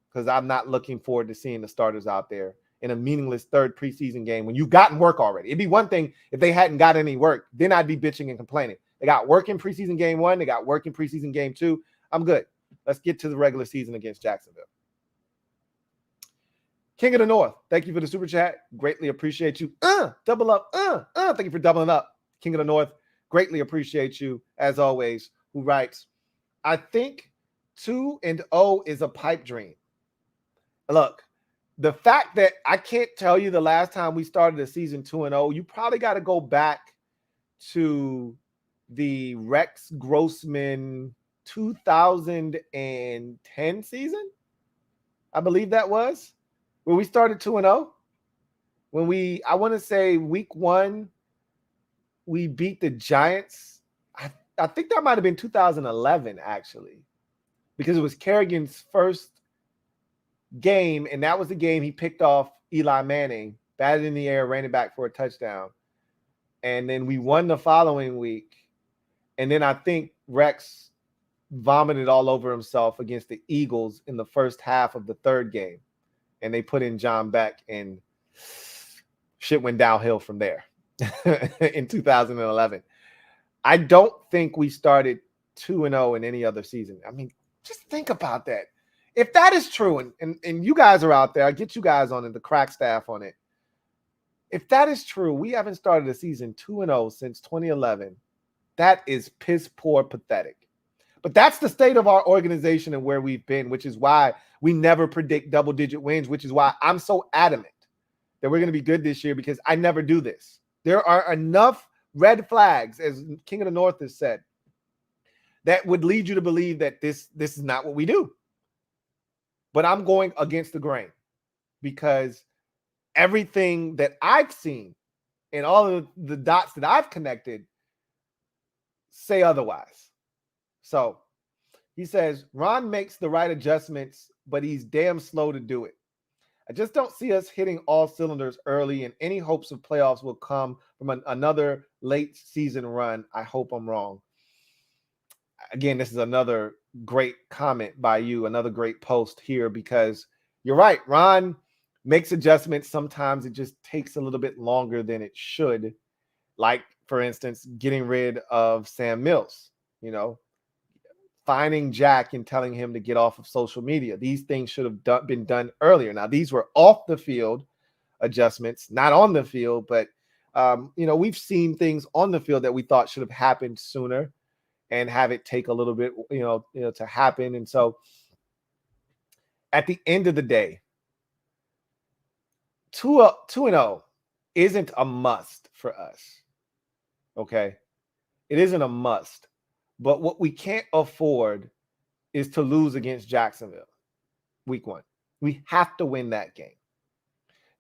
because I'm not looking forward to seeing the starters out there in a meaningless third preseason game when you've gotten work already. It'd be one thing if they hadn't got any work. Then I'd be bitching and complaining. They got work in preseason game 1. They got work in preseason game 2. I'm good. Let's get to the regular season against Jacksonville. King of the North, thank you for the super chat. Greatly appreciate you. Double up. Thank you for doubling up. King of the North, greatly appreciate you, as always, who writes, I think 2-0 is a pipe dream. Look, the fact that I can't tell you the last time we started the season 2-0, you probably got to go back to the Rex Grossman 2010 season. I believe that was where we started 2-0. When I want to say week 1, we beat the Giants. I think that might have been 2011, actually, because it was Kerrigan's first game, and that was the game he picked off Eli Manning, batted in the air, ran it back for a touchdown. And then we won the following week. And then I think Rex vomited all over himself against the Eagles in the first half of the third game. And they put in John Beck, and shit went downhill from there in 2011. I don't think we started 2-0 in any other season. I mean, just think about that. If that is true, and you guys are out there, I get you guys on it, the crack staff on it. If that is true, we haven't started a season 2-0 since 2011. That is piss poor pathetic. But that's the state of our organization and where we've been, which is why we never predict double-digit wins, which is why I'm so adamant that we're going to be good this year, because I never do this. There are enough red flags, as King of the North has said, that would lead you to believe that this is not what we do. But I'm going against the grain, because everything that I've seen and all of the dots that I've connected say otherwise. So he says, Ron makes the right adjustments, but he's damn slow to do it. I just don't see us hitting all cylinders early, and any hopes of playoffs will come from another late season run. I hope I'm wrong. Again, this is another great comment by you, another great post here, because you're right. Ron makes adjustments. Sometimes it just takes a little bit longer than it should. Like, for instance, getting rid of Sam Mills, finding Jack and telling him to get off of social media. These things should have been done earlier. Now, these were off the field adjustments, not on the field, but we've seen things on the field that we thought should have happened sooner and have it take a little bit, to happen. And so at the end of the day, 2-0 isn't a must for us. Okay. It isn't a must, but what we can't afford is to lose against Jacksonville week 1. We have to win that game.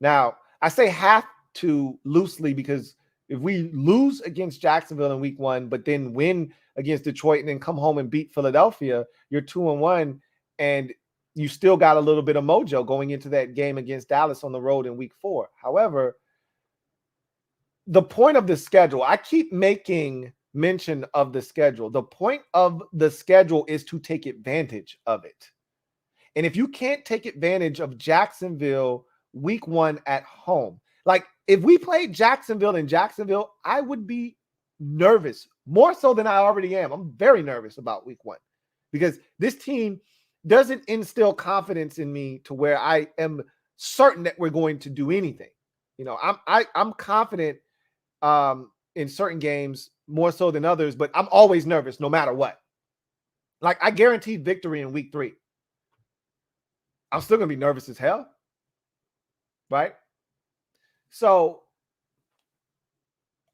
Now, I say have to loosely, because if we lose against Jacksonville in week 1, but then win against Detroit and then come home and beat Philadelphia, you're 2-1, and you still got a little bit of mojo going into that game against Dallas on the road in week 4. However, the point of the schedule, I keep making mention of the schedule. The point of the schedule is to take advantage of it. And if you can't take advantage of Jacksonville week 1 at home, like if we played Jacksonville in Jacksonville, I would be nervous, more so than I already am. I'm very nervous about week 1, because this team doesn't instill confidence in me to where I am certain that we're going to do anything. I'm confident in certain games more so than others, but I'm always nervous no matter what. Like, I guaranteed victory in week 3. I'm still going to be nervous as hell. Right? So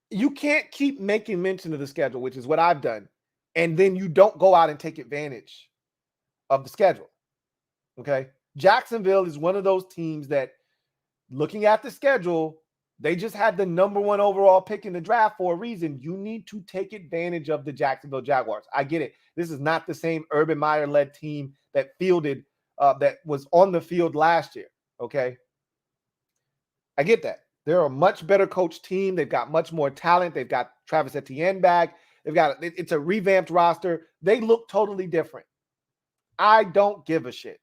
you can't keep making mention of the schedule, which is what I've done, and then you don't go out and take advantage of the schedule. Okay? Jacksonville is one of those teams that, looking at the schedule, they just had the number 1 overall pick in the draft for a reason. You need to take advantage of the Jacksonville Jaguars. I get it. This is not the same Urban Meyer-led team that that was on the field last year. Okay? I get that. They're a much better coached team. They've got much more talent. They've got Travis Etienne back. It's a revamped roster. They look totally different. I don't give a shit.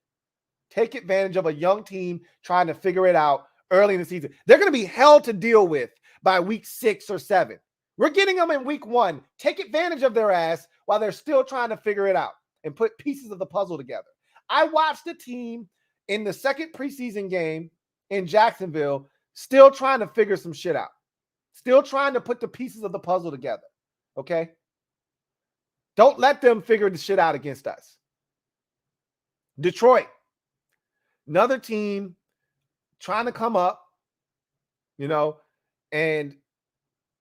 Take advantage of a young team trying to figure it out early in the season. They're going to be hell to deal with by week 6 or 7. We're getting them in week 1. Take advantage of their ass while they're still trying to figure it out and put pieces of the puzzle together. I watched the team in the second preseason game in Jacksonville still trying to figure some shit out. Still trying to put the pieces of the puzzle together. Okay? Don't let them figure the shit out against us. Detroit, another team trying to come up, and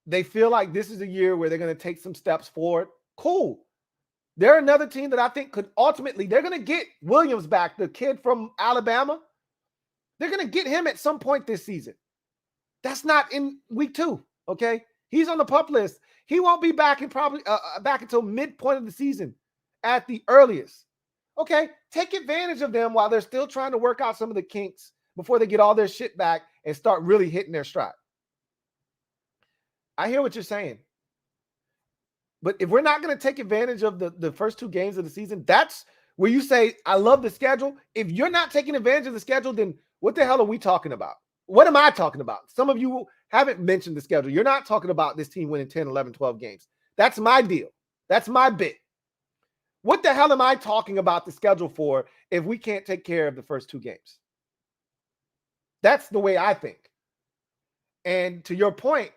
they feel like this is a year where they're going to take some steps forward. Cool. They're another team that I think could ultimately, they're going to get Williams back, the kid from Alabama. They're going to get him at some point this season. That's not in week 2, okay? He's on the PUP list. He won't be back back until midpoint of the season at the earliest. Okay, take advantage of them while they're still trying to work out some of the kinks before they get all their shit back and start really hitting their stride. I hear what you're saying. But if we're not going to take advantage of the first 2 games of the season, that's where you say, I love the schedule. If you're not taking advantage of the schedule, then what the hell are we talking about? What am I talking about? Some of you haven't mentioned the schedule. You're not talking about this team winning 10, 11, 12 games. That's my deal. That's my bit. What the hell am I talking about the schedule for if we can't take care of the first 2 games? That's the way I think. And to your point,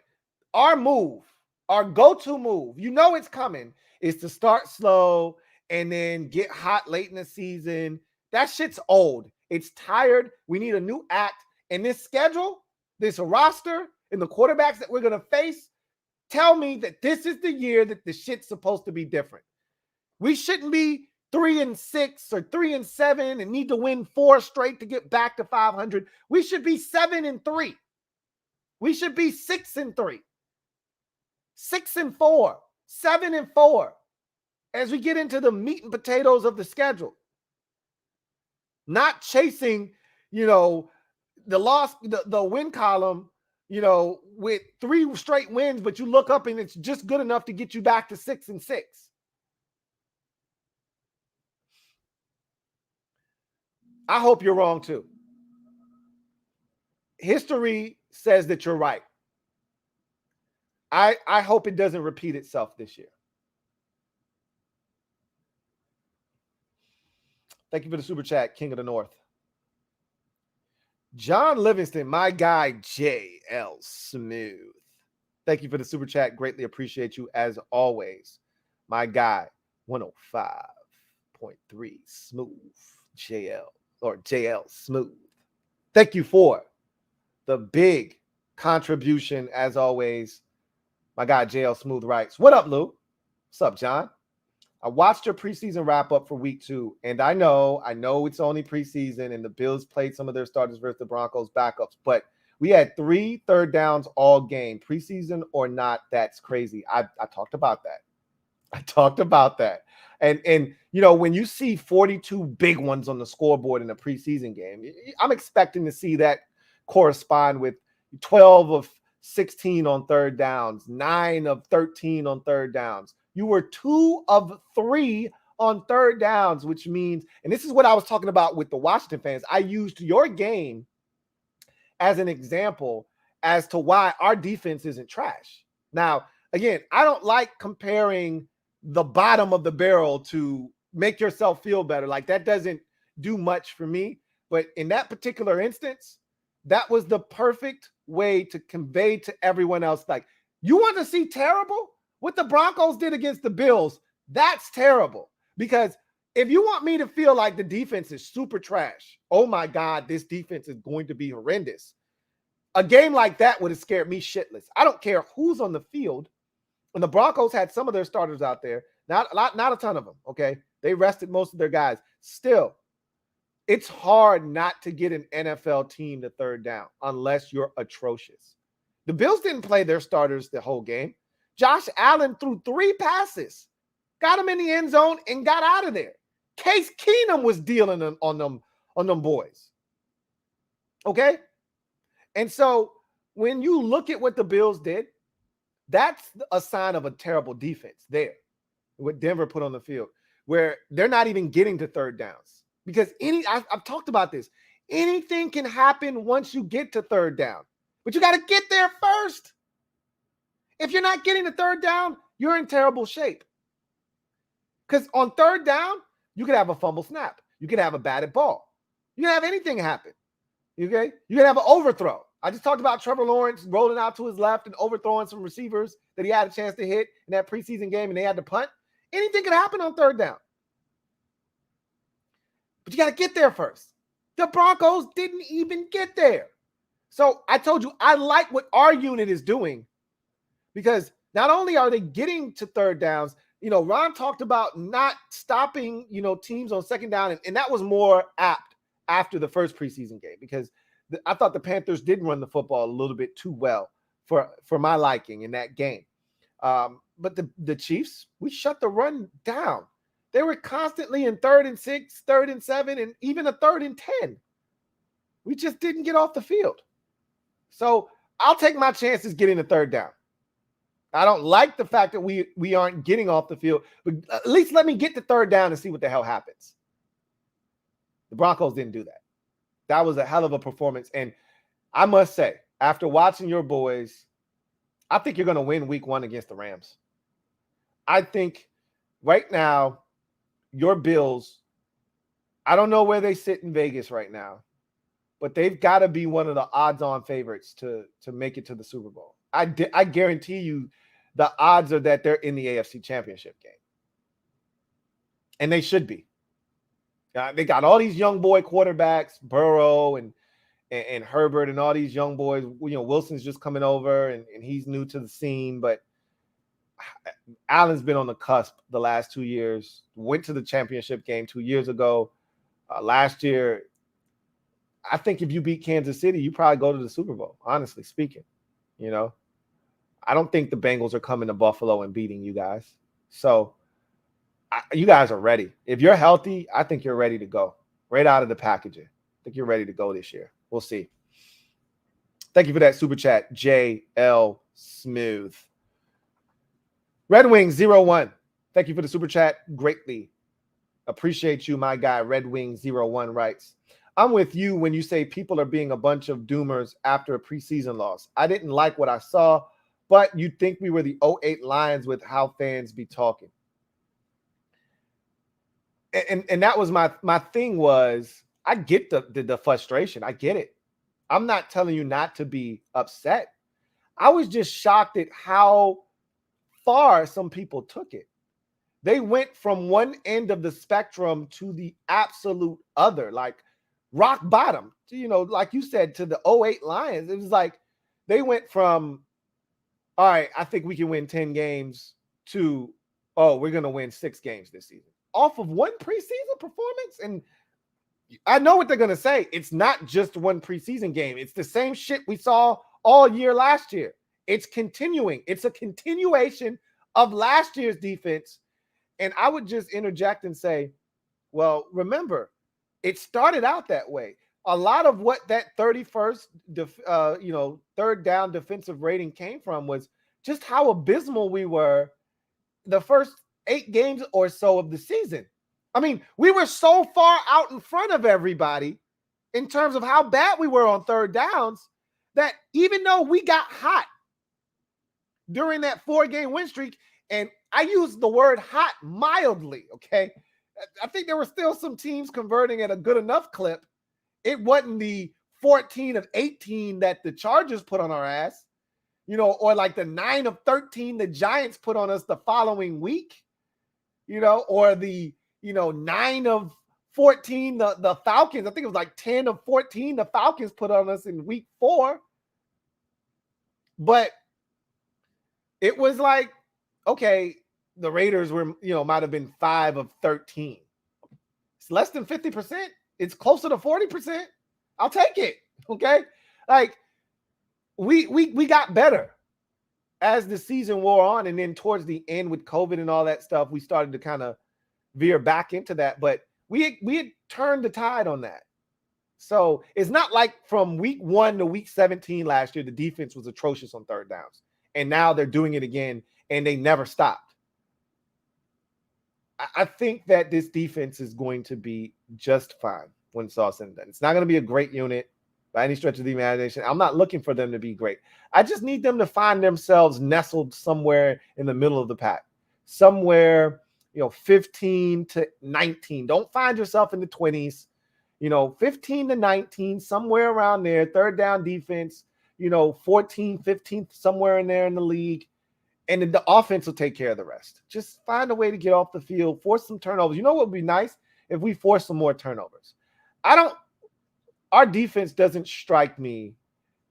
our move, our go-to move, you know it's coming, is to start slow and then get hot late in the season. That shit's old. It's tired. We need a new act. And this schedule, this roster, and the quarterbacks that we're going to face tell me that this is the year that the shit's supposed to be different. We shouldn't be 3-6 or 3-7 and need to win 4 straight to get back to 500. We should be 7-3. We should be 6-3. 6-4, 7-4, as we get into the meat and potatoes of the schedule. Not chasing, the win column, with 3 straight wins, but you look up and it's just good enough to get you back to 6-6. I hope you're wrong too. History says that you're right. I hope it doesn't repeat itself this year. Thank you for the super chat, King of the North. John Livingston, my guy, JL Smooth. Thank you for the super chat. Greatly appreciate you as always. My guy, 105.3 Smooth, JL Smooth. Thank you for the big contribution as always. My guy, JL Smooth writes, what up, Lou? What's up, John? I watched your preseason wrap up for week 2, and I know it's only preseason, and the Bills played some of their starters versus the Broncos backups, but we had 3 third downs all game, preseason or not. That's crazy. I talked about that. And when you see 42 big ones on the scoreboard in a preseason game, I'm expecting to see that correspond with 12 of 16 on third downs, 9 of 13 on third downs. You were 2 of 3 on third downs, which means, and this is what I was talking about with the Washington fans, I used your game as an example as to why our defense isn't trash. Now, again, I don't like comparing the bottom of the barrel to make yourself feel better. Like, that doesn't do much for me. But in that particular instance, that was the perfect way to convey to everyone else, like, you want to see terrible? What the Broncos did against the Bills, that's terrible. Because if you want me to feel like the defense is super trash, oh my God, this defense is going to be horrendous, a game like that would have scared me shitless. I don't care who's on the field. And the Broncos had some of their starters out there, not a ton of them, okay? They rested most of their guys. Still, it's hard not to get an NFL team to third down unless you're atrocious. The Bills didn't play their starters the whole game. Josh Allen threw 3 passes, got him in the end zone, and got out of there. Case Keenum was dealing on them boys. Okay? And so when you look at what the Bills did, that's a sign of a terrible defense there, what Denver put on the field, where they're not even getting to third downs. Because I've talked about this. Anything can happen once you get to third down, but you got to get there first. If you're not getting the third down, you're in terrible shape. Because on third down, you could have a fumble snap. You could have a batted ball. You can have anything happen. Okay? You can have an overthrow. I just talked about Trevor Lawrence rolling out to his left and overthrowing some receivers that he had a chance to hit in that preseason game, and they had to punt. Anything could happen on third down. But you got to get there first. The Broncos didn't even get there. So I told you, I like what our unit is doing, because not only are they getting to third downs, Ron talked about not stopping, teams on second down. And that was more apt after the first preseason game, because I thought the Panthers did run the football a little bit too well for my liking in that game. But the Chiefs, we shut the run down. They were constantly in 3rd and 6, 3rd and 7, and even a 3rd and 10. We just didn't get off the field. So I'll take my chances getting the 3rd down. I don't like the fact that we aren't getting off the field, but at least let me get the 3rd down and see what the hell happens. The Broncos didn't do that. That was a hell of a performance. And I must say, after watching your boys, I think you're going to win week 1 against the Rams. I think right now, your Bills, I don't know where they sit in Vegas right now, but they've got to be one of the odds-on favorites to make it to the Super Bowl. I guarantee you the odds are that they're in the AFC Championship game. And they should be. They got all these young boy quarterbacks, Burrow and Herbert and all these young boys. You know, Wilson's just coming over and he's new to the scene, but Allen's been on the cusp the last 2 years. Went to the championship game 2 years ago. Last year, I think if you beat Kansas City, you probably go to the Super Bowl, honestly speaking. You know, I don't think the Bengals are coming to Buffalo and beating you guys. So you guys are ready. If you're healthy, I think you're ready to go. Right out of the packaging. I think you're ready to go this year. We'll see. Thank you for that super chat, JL Smooth. Red Wing 01. Thank you for the super chat. Greatly appreciate you, my guy. Red Wing 01 writes, I'm with you when you say people are being a bunch of doomers after a preseason loss. I didn't like what I saw, but you'd think we were the 08 Lions with how fans be talking. And that was my thing was, I get the frustration. I get it. I'm not telling you not to be upset. I was just shocked at how far some people took it. They went from one end of the spectrum to the absolute other, like rock bottom, you know, like you said, to the 08 Lions. It was like they went from, all right, I think we can win 10 games to, oh, we're going to win 6 games this season off of one preseason performance. And I know what they're going to say. It's not just one preseason game. It's the same shit we saw all year last year. It's continuing. It's a continuation of last year's defense. And I would just interject and say, well, remember, it started out that way. A lot of what that 31st, 3rd down defensive rating came from was just how abysmal we were the first 8 games or so of the season. I mean, we were so far out in front of everybody in terms of how bad we were on 3rd downs that even though we got hot during that 4-game win streak, and I use the word hot mildly, okay? I think there were still some teams converting at a good enough clip. It wasn't the 14 of 18 that the Chargers put on our ass, you know, or like the 9 of 13 the Giants put on us the following week, you know, or the, 9 of 14 the Falcons. I think it was like 10 of 14 the Falcons put on us in week 4. But it was like, okay, the Raiders were, might have been 5 of 13. It's less than 50%. It's closer to 40%. I'll take it. Okay. Like we got better as the season wore on. And then towards the end with COVID and all that stuff, we started to kind of veer back into that, but we had turned the tide on that. So it's not like from week 1 to week 17 last year, the defense was atrocious on 3rd downs. And now they're doing it again and they never stopped. I think that this defense is going to be just fine when it's all said and done. It's not going to be a great unit by any stretch of the imagination. I'm not looking for them to be great. I just need them to find themselves nestled somewhere in the middle of the pack, somewhere, 15 to 19. Don't find yourself in the 20s, 15 to 19, somewhere around there. 3rd down defense, 14, 15, somewhere in there in the league. And then the offense will take care of the rest. Just find a way to get off the field, force some turnovers. You know what would be nice? If we force some more turnovers. Our defense doesn't strike me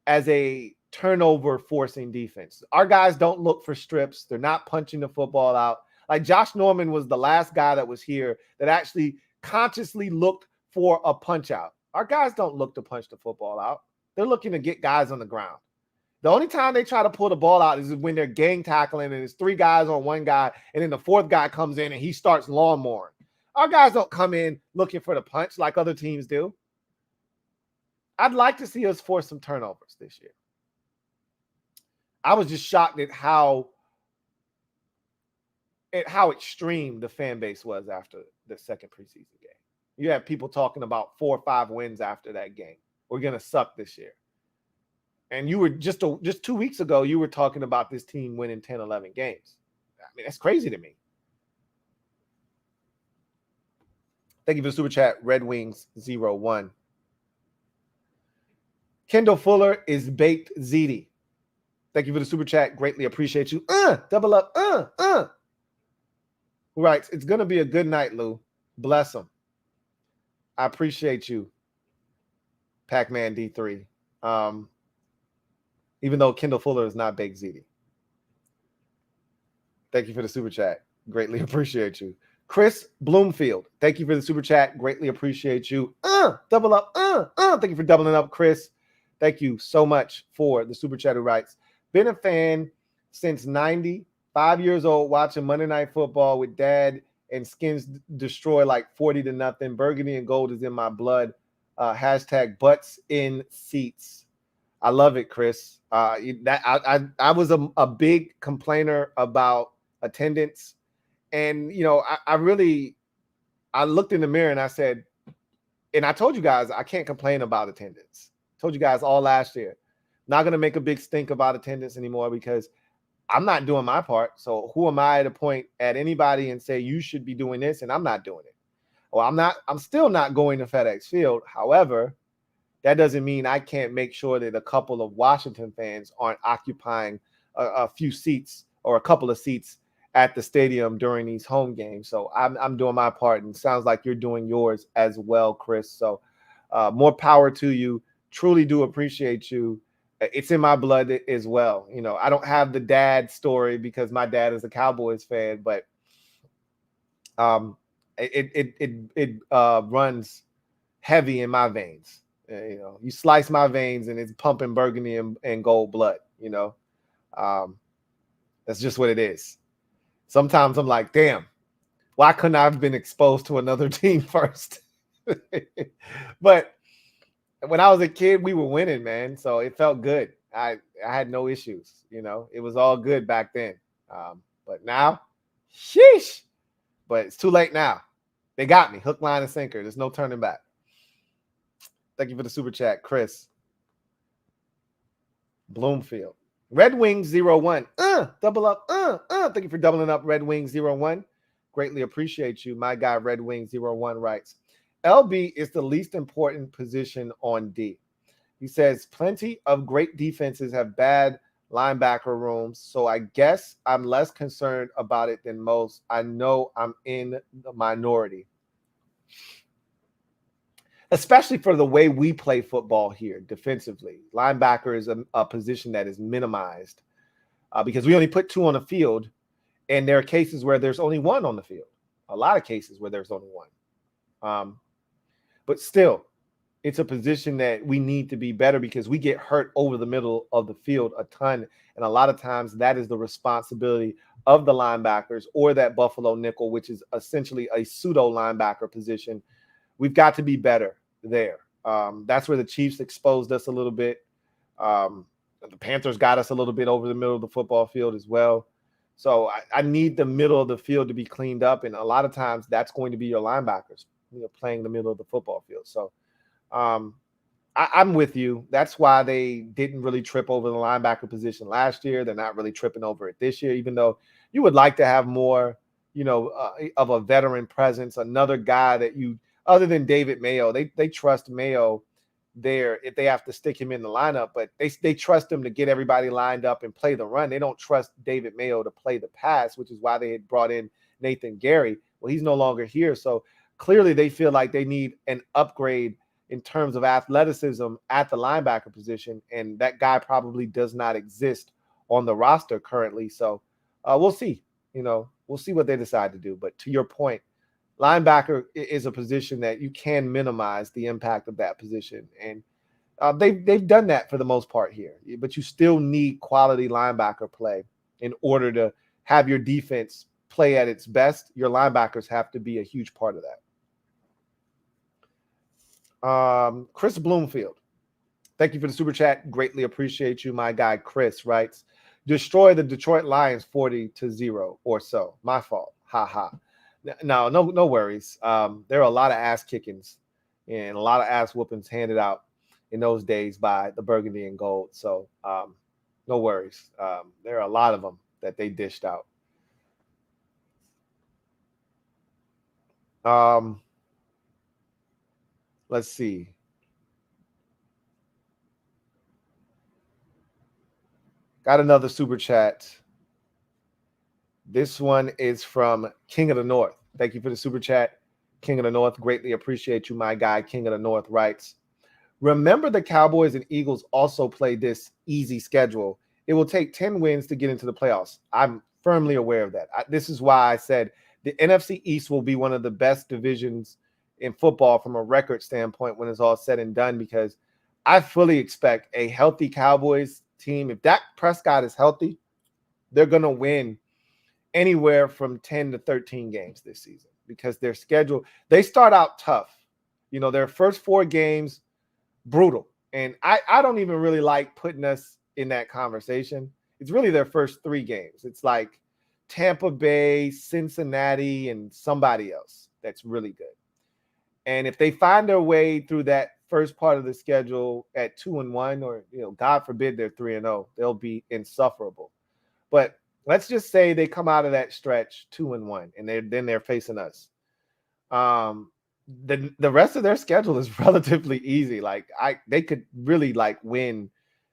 as a turnover forcing defense. Our guys don't look for strips. They're not punching the football out. Like Josh Norman was the last guy that was here that actually consciously looked for a punch out. Our guys don't look to punch the football out. They're looking to get guys on the ground. The only time they try to pull the ball out is when they're gang tackling and it's 3 guys on 1 guy, and then the 4th guy comes in and he starts lawnmowing. Our guys don't come in looking for the punch like other teams do. I'd like to see us force some turnovers this year. I was just shocked at how extreme the fan base was after the second preseason game. You have people talking about 4 or 5 wins after that game. We're going to suck this year. And you were just 2 weeks ago, you were talking about this team winning 10, 11 games. I mean, that's crazy to me. Thank you for the super chat, Red Wings 01. Kendall Fuller is baked ZD. Thank you for the super chat. Greatly appreciate you. Double up. Who writes, it's going to be a good night, Lou. Bless him. I appreciate you, Pac-Man D3. Even though Kendall Fuller is not baked ZD. Thank you for the super chat. Greatly appreciate you. Chris Bloomfield, thank you for the super chat. Greatly appreciate you. Double up. Thank you for doubling up, Chris. Thank you so much for the super chat who writes, been a fan since 90, 5 years old, watching Monday Night Football with dad and Skins destroy like 40-0. Burgundy and gold is in my blood. Hashtag butts in seats. I love it, Chris. I was a big complainer about attendance. And, you know, I looked in the mirror and I said, and I told you guys, I can't complain about attendance. Told you guys all last year. Not going to make a big stink about attendance anymore because I'm not doing my part. So who am I to point at anybody and say you should be doing this and I'm not doing it? Well, I'm still not going to FedEx Field. However, that doesn't mean I can't make sure that a couple of Washington fans aren't occupying a few seats or a couple of seats at the stadium during these home games. So I'm doing my part, and it sounds like you're doing yours as well, Chris. So more power to you. Truly do appreciate you. It's in my blood as well. You know, I don't have the dad story because my dad is a Cowboys fan, but it runs heavy in my veins. You know, you slice my veins and it's pumping burgundy and gold blood. You know, that's just what it is. Sometimes I'm like, damn, why couldn't I have been exposed to another team first? But when I was a kid, we were winning, man. So it felt good. I had no issues. You know, it was all good back then. But now, sheesh. But it's too late now. They got me. Hook, line, and sinker. There's no turning back. Thank you for the super chat, Chris Bloomfield. Red Wings 01. Double up. Thank you for doubling up, Red Wings 01. Greatly appreciate you. My guy, Red Wings 01 writes, LB is the least important position on D. He says, plenty of great defenses have bad linebacker rooms, so I guess I'm less concerned about it than most. I know I'm in the minority. Especially for the way we play football here defensively. Linebacker is a position that is minimized because we only put 2 on the field, and there are cases where there's only 1 on the field. A lot of cases where there's only 1. But still, it's a position that we need to be better because we get hurt over the middle of the field a ton, and a lot of times that is the responsibility of the linebackers or that Buffalo nickel, which is essentially a pseudo linebacker position. We've got to be better there. That's where the Chiefs exposed us a little bit. The Panthers got us a little bit over the middle of the football field as well. So I need the middle of the field to be cleaned up. And a lot of times that's going to be your linebackers, you know, playing the middle of the football field. So I'm with you. That's why they didn't really trip over the linebacker position last year. They're not really tripping over it this year, even though you would like to have more, you know, of a veteran presence, another guy that you, other than David Mayo, they trust Mayo there if they have to stick him in the lineup, but they trust him to get everybody lined up and play the run. They don't trust David Mayo to play the pass, which is why they had brought in Nathan Gary. Well, he's no longer here. So clearly they feel like they need an upgrade in terms of athleticism at the linebacker position, and that guy probably does not exist on the roster currently. So we'll see. You know, we'll see what they decide to do. But to your point, linebacker is a position that you can minimize the impact of that position. And They've done that for the most part here, but you still need quality linebacker play in order to have your defense play at its best. Your linebackers have to be a huge part of that. Chris Bloomfield, thank you for the super chat. Greatly appreciate you. My guy Chris writes, destroy the Detroit Lions 40-0 or so. My fault. Ha ha. No worries. There are a lot of ass kickings and a lot of ass whoopings handed out in those days by the Burgundy and Gold. So no worries. There are a lot of them that they dished out. Let's see. Got another super chat. This one is from King of the North. Thank you for the super chat, King of the North. Greatly appreciate you, my guy. King of the North writes, remember the Cowboys and Eagles also play this easy schedule. It will take 10 wins to get into the playoffs. I'm firmly aware of that. This is why I said the NFC East will be one of the best divisions in football from a record standpoint when it's all said and done, because I fully expect a healthy Cowboys team. If Dak Prescott is healthy, they're going to win anywhere from 10 to 13 games this season, because their schedule, they start out tough. You know, their first 4 games, brutal. And I don't even really like putting us in that conversation. It's really their first 3 games. It's like Tampa Bay, Cincinnati, and somebody else that's really good. And if they find their way through that first part of the schedule at 2-1, or, you know, God forbid they're 3-0, they'll be insufferable. But let's just say they come out of that stretch 2-1, and they're facing us. The rest of their schedule is relatively easy. Like they could really like win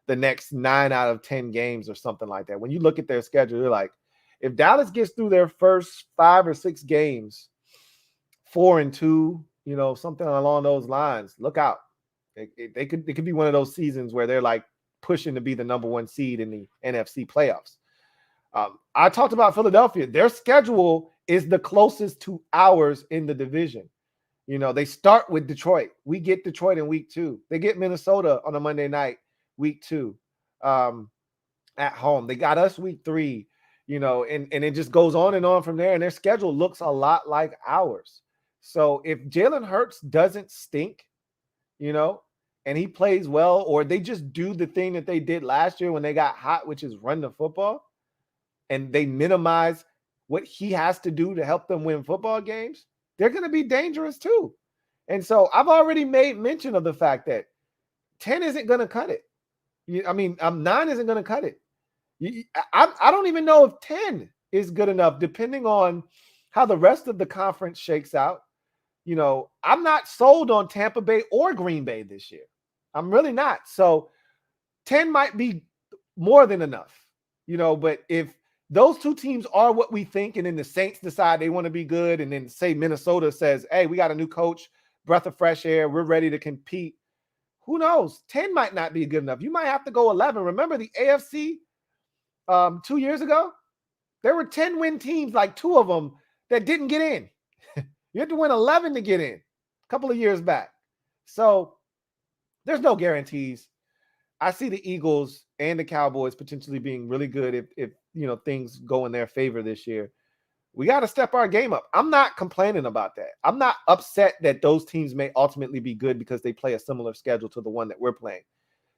the next 9 out of 10 games or something like that. When you look at their schedule, you're like, if Dallas gets through their first 5 or 6 games 4-2, you know, something along those lines, look out. It could be one of those seasons where they're like pushing to be the number 1 seed in the NFC playoffs. I talked about Philadelphia. Their schedule is the closest to ours in the division. You know, they start with Detroit. We get Detroit in week 2. They get Minnesota on a Monday night, week 2, at home. They got us week 3, you know, and it just goes on and on from there. And their schedule looks a lot like ours. So if Jalen Hurts doesn't stink, you know, and he plays well, or they just do the thing that they did last year when they got hot, which is run the football, and they minimize what he has to do to help them win football games, they're going to be dangerous too. And so I've already made mention of the fact that 10 isn't going to cut it. 9 isn't going to cut it. I don't even know if 10 is good enough, depending on how the rest of the conference shakes out. You know, I'm not sold on Tampa Bay or Green Bay this year. I'm really not. So 10 might be more than enough, you know, but if those 2 teams are what we think, and then the Saints decide they want to be good, and then say Minnesota says, hey, we got a new coach, breath of fresh air, we're ready to compete, who knows? 10 might not be good enough. You might have to go 11. Remember the AFC 2 years ago? There were 10-win teams, like 2 of them, that didn't get in. You had to win 11 to get in a couple of years back. So there's no guarantees. I see the Eagles and the Cowboys potentially being really good if you know, things go in their favor this year. We got to step our game up. I'm not complaining about that. I'm not upset that those teams may ultimately be good because they play a similar schedule to the one that we're playing.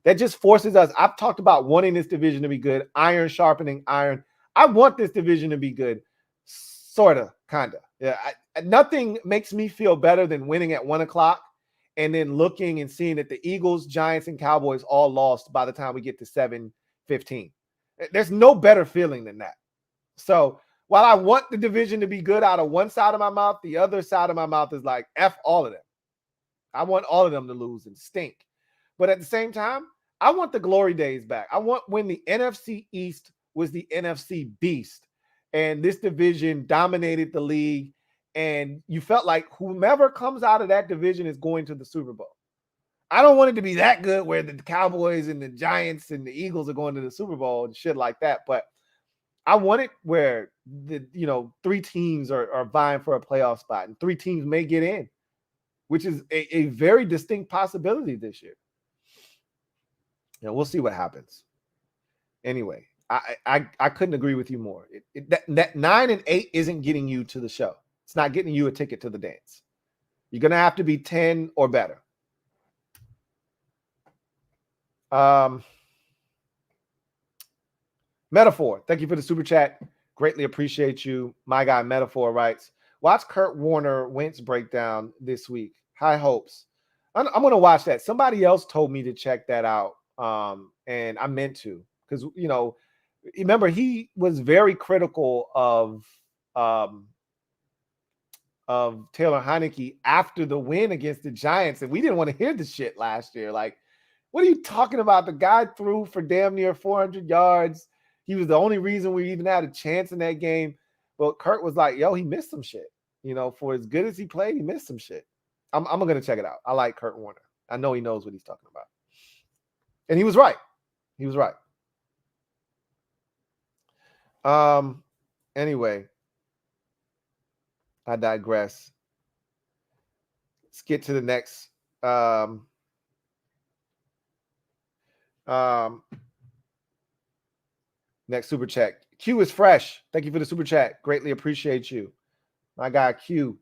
That just forces us. I've talked about wanting this division to be good, iron sharpening iron. I want this division to be good, sort of, kind of. Yeah, nothing makes me feel better than winning at 1 o'clock and then looking and seeing that the Eagles, Giants, and Cowboys all lost by the time we get to 7-15. There's no better feeling than that. So while I want the division to be good out of one side of my mouth, the other side of my mouth is like, F all of them. I want all of them to lose and stink. But at the same time, I want the glory days back. I want when the NFC East was the NFC beast and this division dominated the league, and you felt like whomever comes out of that division is going to the Super Bowl. I don't want it to be that good where the Cowboys and the Giants and the Eagles are going to the Super Bowl and shit like that. But I want it where the 3 teams are vying for a playoff spot, and 3 teams may get in, which is a very distinct possibility this year. We'll see what happens. Anyway, I couldn't agree with you more. That 9 and 8 isn't getting you to the show. It's not getting you a ticket to the dance. You're gonna have to be 10 or better. Metaphor, thank you for the super chat. Greatly appreciate you. My guy Metaphor writes, watch Kurt Warner Wentz breakdown this week. High hopes. I'm going to watch that. Somebody else told me to check that out, and I meant to, because, remember, he was very critical of Taylor Heineke after the win against the Giants, and we didn't want to hear the shit last year. Like, what are you talking about? The guy threw for damn near 400 yards. He was the only reason we even had a chance in that game. But Kurt was like, yo, he missed some shit. For as good as he played, he missed some shit. I'm going to check it out. I like Kurt Warner. I know he knows what he's talking about. And he was right. He was right. Anyway, I digress. Let's get to the next next super chat. Q is fresh. Thank you for the super chat. Greatly appreciate you. My guy Q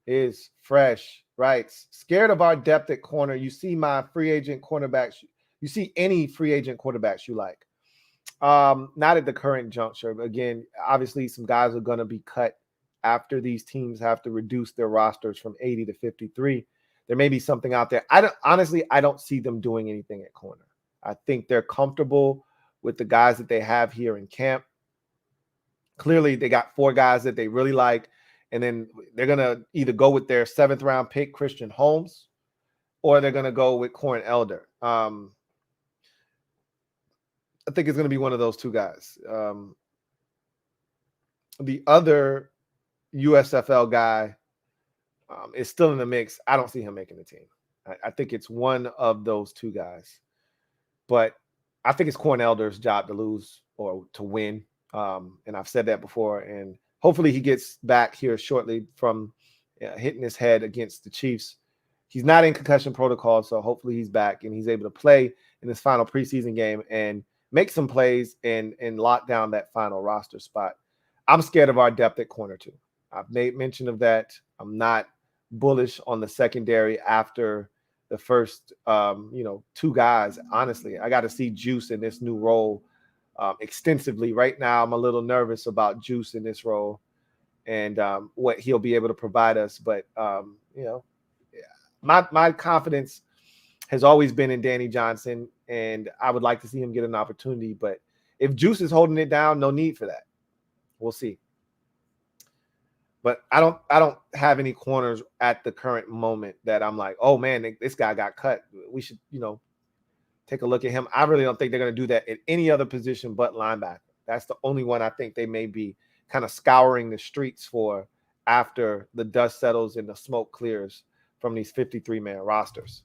is fresh. Writes, scared of our depth at corner. You see my free agent cornerbacks. You see any free agent quarterbacks you like? Not at the current juncture. But again, obviously some guys are going to be cut after these teams have to reduce their rosters from 80 to 53. There may be something out there. I don't see them doing anything at corner. I think they're comfortable with the guys that they have here in camp. Clearly, they got 4 guys that they really like, and then they're going to either go with their 7th round pick, Christian Holmes, or they're going to go with Corn Elder. I think it's going to be one of those 2 guys. The other USFL guy is still in the mix. I don't see him making the team. I think it's one of those 2 guys. But I think it's Corn Elder's job to lose or to win. And I've said that before. And hopefully he gets back here shortly from hitting his head against the Chiefs. He's not in concussion protocol, so hopefully he's back and he's able to play in this final preseason game and make some plays and lock down that final roster spot. I'm scared of our depth at corner too. I've made mention of that. I'm not bullish on the secondary after the first, 2 guys. Honestly, I got to see Juice in this new role extensively. Right now, I'm a little nervous about Juice in this role and what he'll be able to provide us. But, my confidence has always been in Danny Johnson, and I would like to see him get an opportunity. But if Juice is holding it down, no need for that. We'll see. But I don't have any corners at the current moment that I'm like, oh man, this guy got cut. We should, take a look at him. I really don't think they're going to do that at any other position but linebacker. That's the only one I think they may be kind of scouring the streets for after the dust settles and the smoke clears from these 53-man rosters.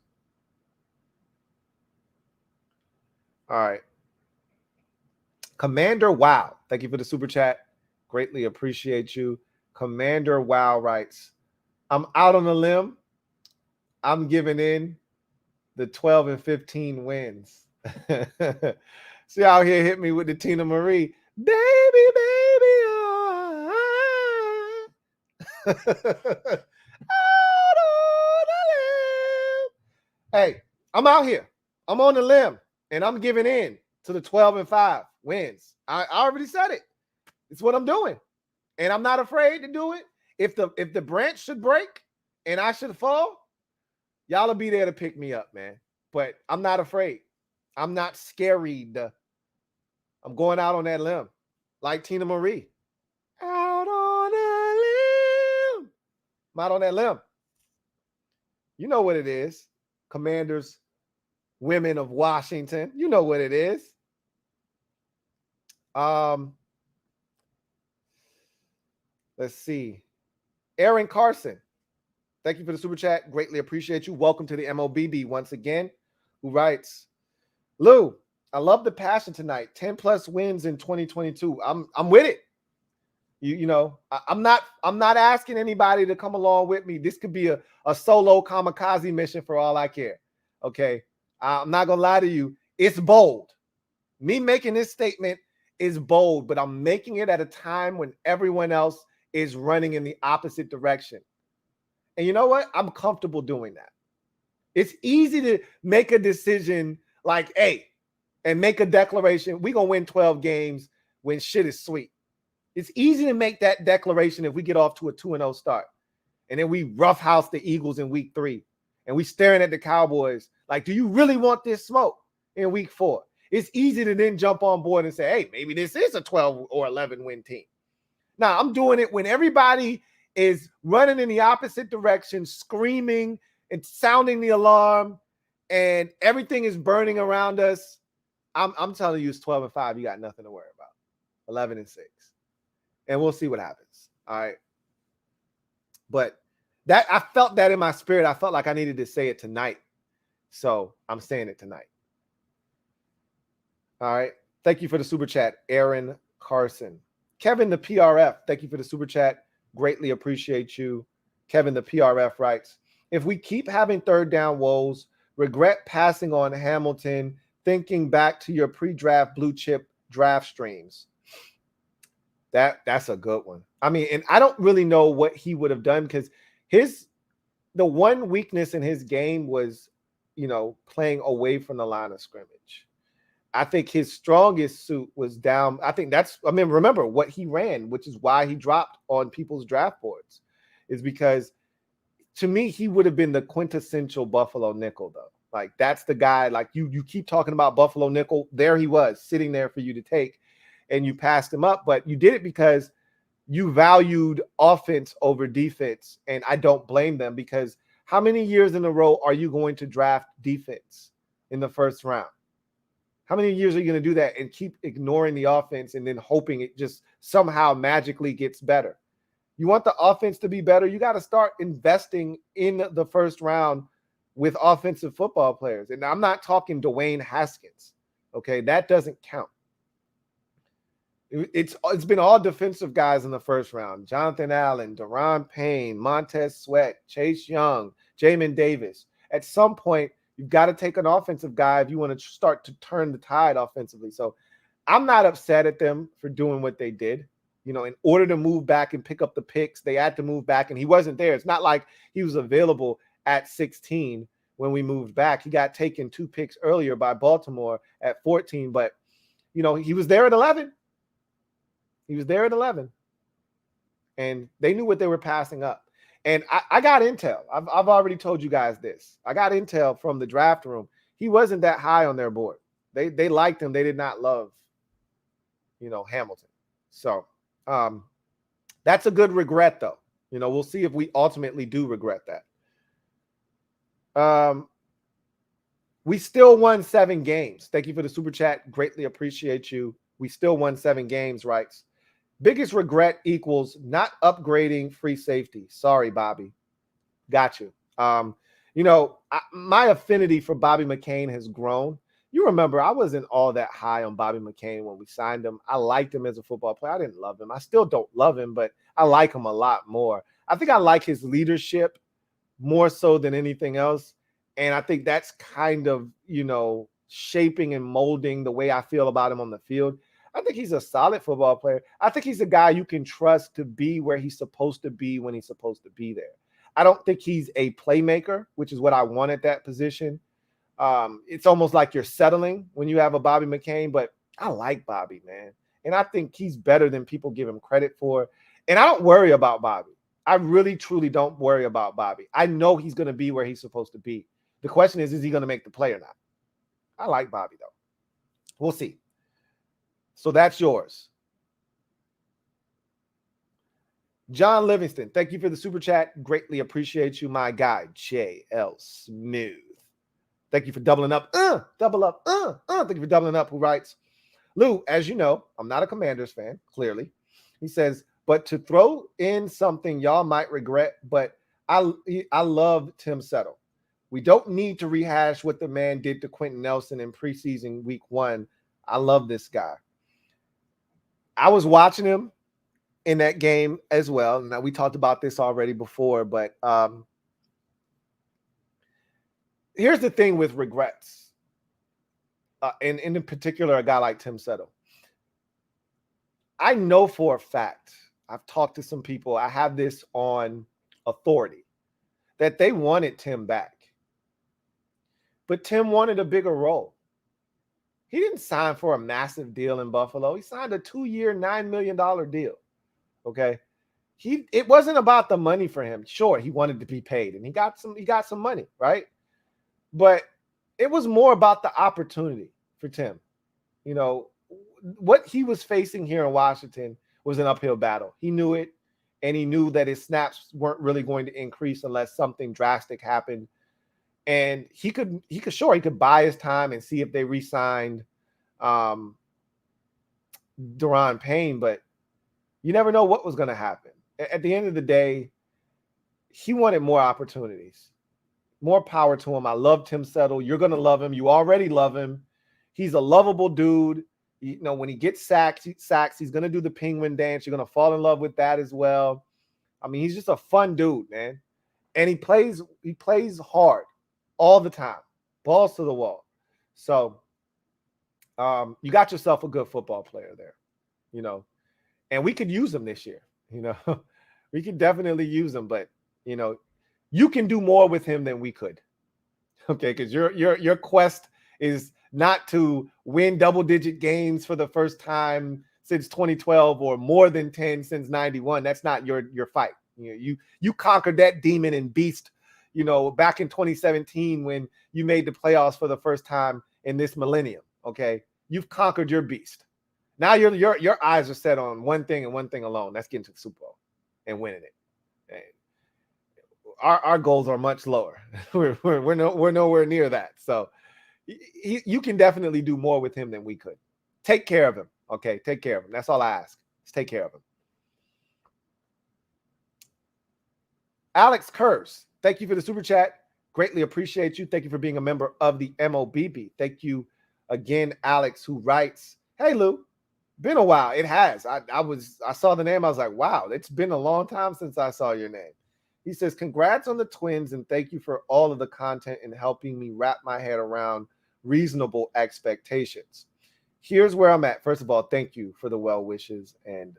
All right. Commander Wow, thank you for the super chat. Greatly appreciate you. Commander Wow writes, I'm out on a limb. I'm giving in the 12 and 15 wins. See out here hit me with the Tina Marie. Baby, oh, out on a limb. Hey, I'm out here. I'm on the limb, and I'm giving in to the 12 and 5 wins. I already said it. It's what I'm doing. And I'm not afraid to do it. If the branch should break and I should fall, y'all will be there to pick me up, man. But I'm not afraid. I'm not scared. I'm going out on that limb like Tina Marie. Out on a limb. I'm out on that limb. You know what it is. Commanders, women of Washington. You know what it is. Let's see. Aaron Carson. Thank you for the super chat. Greatly appreciate you. Welcome to the MOBB once again. Who writes, Lou, I love the passion tonight. 10 plus wins in 2022. I'm with it. I'm not asking anybody to come along with me. This could be a solo kamikaze mission for all I care. Okay. I'm not gonna lie to you. It's bold. Me making this statement is bold, but I'm making it at a time when everyone else is running in the opposite direction. And you know what? I'm comfortable doing that. It's easy to make a decision like, hey, and make a declaration. We're going to win 12 games when shit is sweet. It's easy to make that declaration if we get off to a 2-0 start. And then we roughhouse the Eagles in week 3. And we staring at the Cowboys like, do you really want this smoke in week 4? It's easy to then jump on board and say, hey, maybe this is a 12 or 11 win team. Now, I'm doing it when everybody is running in the opposite direction, screaming and sounding the alarm, and everything is burning around us. I'm telling you, it's 12-5. You got nothing to worry about. 11-6. And we'll see what happens. All right. But that I felt that in my spirit. I felt like I needed to say it tonight. So I'm saying it tonight. All right. Thank you for the super chat, Aaron Carson. Kevin, the PRF, thank you for the super chat. Greatly appreciate you. Kevin, the PRF writes, if we keep having third down woes, regret passing on Hamilton, thinking back to your pre-draft blue chip draft streams. That's a good one. I mean, and I don't really know what he would have done because the one weakness in his game was, playing away from the line of scrimmage. I think his strongest suit was down. Remember what he ran, which is why he dropped on people's draft boards, is because to me, he would have been the quintessential Buffalo nickel, though. Like, that's the guy, like you keep talking about Buffalo nickel. There he was sitting there for you to take, and you passed him up, but you did it because you valued offense over defense. And I don't blame them, because how many years in a row are you going to draft defense in the first round? How many years are you going to do that and keep ignoring the offense and then hoping it just somehow magically gets better? You want the offense to be better, you got to start investing in the first round with offensive football players. And I'm not talking Dwayne Haskins. Okay, that doesn't count. It's been all defensive guys in the first round. Jonathan Allen, Daron Payne, Montez Sweat, Chase Young, Jamin Davis. At some point, you've got to take an offensive guy if you want to start to turn the tide offensively. So I'm not upset at them for doing what they did. In order to move back and pick up the picks, they had to move back, and he wasn't there. It's not like he was available at 16 when we moved back. He got taken 2 picks earlier by Baltimore at 14, but, he was there at 11. He was there at 11, and they knew what they were passing up. And I got intel. I've already told you guys this. I got intel from the draft room. He wasn't that high on their board. They liked him. They did not love, Hamilton. So that's a good regret, though. We'll see if we ultimately do regret that. We still won 7 games. Thank you for the super chat. Greatly appreciate you. We still won 7 games, writes. Biggest regret equals not upgrading free safety. Sorry, Bobby. Got you. My affinity for Bobby McCain has grown. You remember, I wasn't all that high on Bobby McCain when we signed him. I liked him as a football player. I didn't love him. I still don't love him, but I like him a lot more. I think I like his leadership more so than anything else. And I think that's kind of, shaping and molding the way I feel about him on the field. I think he's a solid football player. I think he's a guy you can trust to be where he's supposed to be when he's supposed to be there. I don't think he's a playmaker, which is what I want at that position. It's almost like you're settling when you have a Bobby McCain, but I like Bobby, man. And I think he's better than people give him credit for. And I don't worry about Bobby. I really, truly don't worry about Bobby. I know he's going to be where he's supposed to be. The question is he going to make the play or not? I like Bobby, though. We'll see. So that's yours. John Livingston, thank you for the super chat. Greatly appreciate you, my guy, J.L. Smooth. Thank you for doubling up. Double up. Thank you for doubling up, who writes, Lou, as you know, I'm not a Commanders fan, clearly. He says, but to throw in something y'all might regret, but I love Tim Settle. We don't need to rehash what the man did to Quentin Nelson in preseason week 1. I love this guy. I was watching him in that game as well. Now, we talked about this already before, but here's the thing with regrets. and in particular, a guy like Tim Settle. I know for a fact, I've talked to some people, I have this on authority, that they wanted Tim back. But Tim wanted a bigger role. He didn't sign for a massive deal in Buffalo. He signed a 2-year, $9 million deal. Okay. It wasn't about the money for him. Sure, he wanted to be paid and he got some money, right? But it was more about the opportunity for Tim. You know, what he was facing here in Washington was an uphill battle. He knew it, and he knew that his snaps weren't really going to increase unless something drastic happened. And he could buy his time and see if they re-signed Daron Payne, but you never know what was going to happen. At the end of the day, he wanted more opportunities. More power to him. I love Tim Settle. You're going to love him. You already love him. He's a lovable dude. You know, when he gets sacks, he's going to do the penguin dance. You're going to fall in love with that as well. I mean, he's just a fun dude, man. And he plays hard all the time. Balls to the wall. So you got yourself a good football player there, you know. And we could use him this year, you know. We could definitely use him, but, you know, you can do more with him than we could. Okay, because your quest is not to win double-digit games for the first time since 2012 or more than 10 since 91. That's not your fight. You conquered that demon and beast, you know, back in 2017 when you made the playoffs for the first time in this millennium. Okay, you've conquered your beast. Now your eyes are set on one thing and one thing alone. That's getting to the Super Bowl and winning it. And our goals are much lower. We're nowhere near that. So you can definitely do more with him than we could. Take care of him. Okay, take care of him. That's all I ask. Just take care of him. Alex Kurz, thank you for the super chat. Greatly appreciate you. Thank you for being a member of the MOBB. Thank you again, Alex, who writes, "Hey Lou, been a while." It has. I saw the name. I was like, wow, it's been a long time since I saw your name. He says, "Congrats on the Twins and thank you for all of the content and helping me wrap my head around reasonable expectations. Here's where I'm at." First of all, thank you for the well wishes and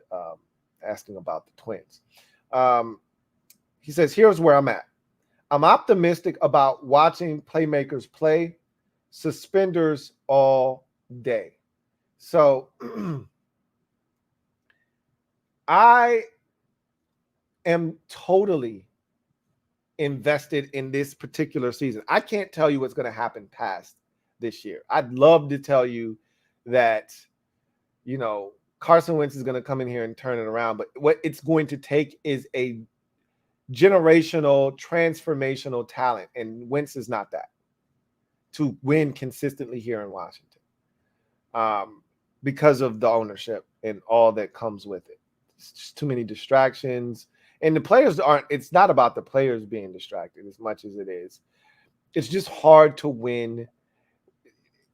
asking about the Twins. He says, "Here's where I'm at. I'm optimistic about watching playmakers play. Suspenders all day." So I am totally invested in this particular season. I can't tell you what's going to happen past this year. I'd love to tell you that, you know, Carson Wentz is going to come in here and turn it around, but what it's going to take is a generational, transformational talent, and Wentz is not that, to win consistently here in Washington, because of the ownership and all that comes with it. It's just too many distractions. And the players it's not about the players being distracted as much as it is. It's just hard to win.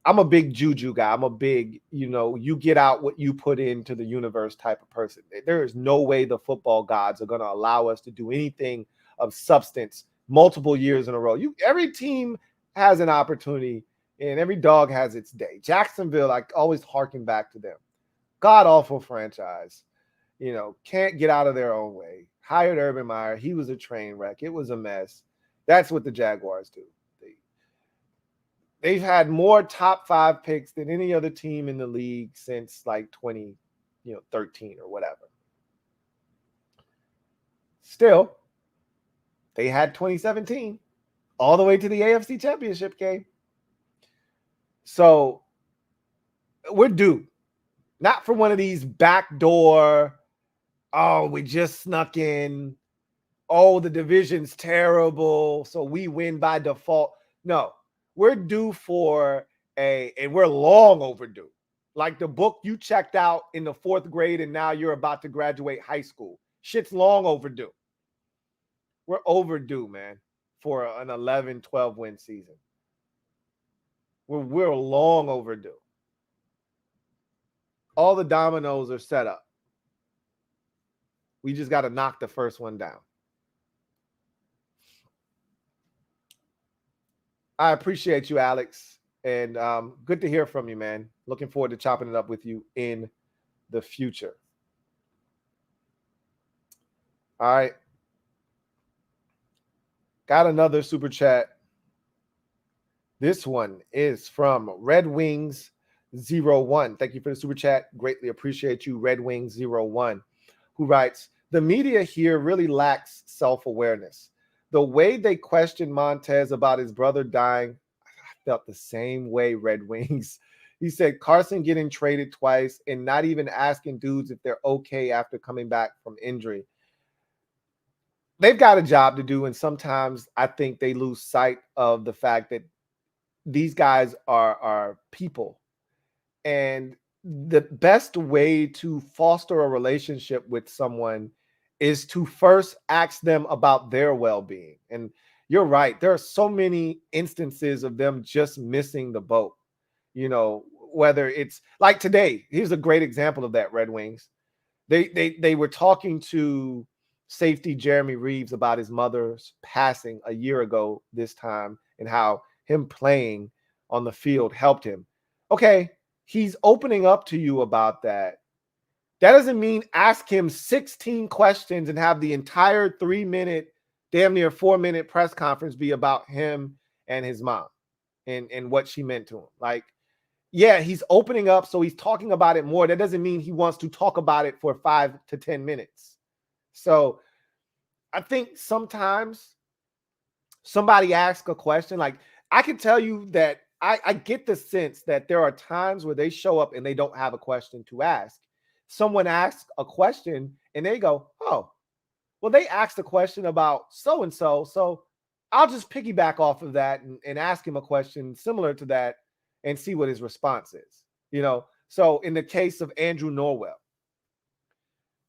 I'm a big juju guy. I'm a big, you get out what you put into the universe type of person. There is no way the football gods are going to allow us to do anything of substance multiple years in a row. Every team has an opportunity and every dog has its day. Jacksonville, I always harken back to them. God awful franchise. Can't get out of their own way. Hired Urban Meyer. He was a train wreck. It was a mess. That's what the Jaguars do. They've had more top 5 picks than any other team in the league since like 2013 or whatever. Still, they had 2017 all the way to the AFC Championship game. So we're due. Not for one of these backdoor, we just snuck in. The division's terrible, so we win by default. No, we're due for and we're long overdue. Like the book you checked out in the 4th grade and now you're about to graduate high school. Shit's long overdue. We're overdue, man, for an 11, 12 win season. We're long overdue. All the dominoes are set up. We just got to knock the first one down. I appreciate you, Alex. And good to hear from you, man. Looking forward to chopping it up with you in the future. All right. Got another super chat. This one is from Red Wings 01. Thank you for the super chat. Greatly appreciate you, Red Wings 01, who writes, the media here really lacks self-awareness. The way they questioned Montez about his brother dying, I felt the same way, Red Wings. He said Carson getting traded twice and not even asking dudes if they're okay after coming back from injury. They've got a job to do, and sometimes I think they lose sight of the fact that these guys are people. And the best way to foster a relationship with someone is to first ask them about their well-being. And you're right. There are so many instances of them just missing the boat. Whether it's like today, here's a great example of that, Red Wings. They were talking to safety Jeremy Reeves about his mother's passing a year ago this time and how him playing on the field helped him. Okay, he's opening up to you about that. That doesn't mean ask him 16 questions and have the entire 3-minute, damn near 4-minute press conference be about him and his mom and what she meant to him. Like, yeah, he's opening up, so he's talking about it more. That doesn't mean he wants to talk about it for 5 to 10 minutes. So I think sometimes somebody asks a question. Like, I can tell you that I get the sense that there are times where they show up and they don't have a question to ask. Someone asks a question and they go, oh, well, they asked a question about so-and-so, so I'll just piggyback off of that and ask him a question similar to that and see what his response is. So in the case of Andrew Norwell,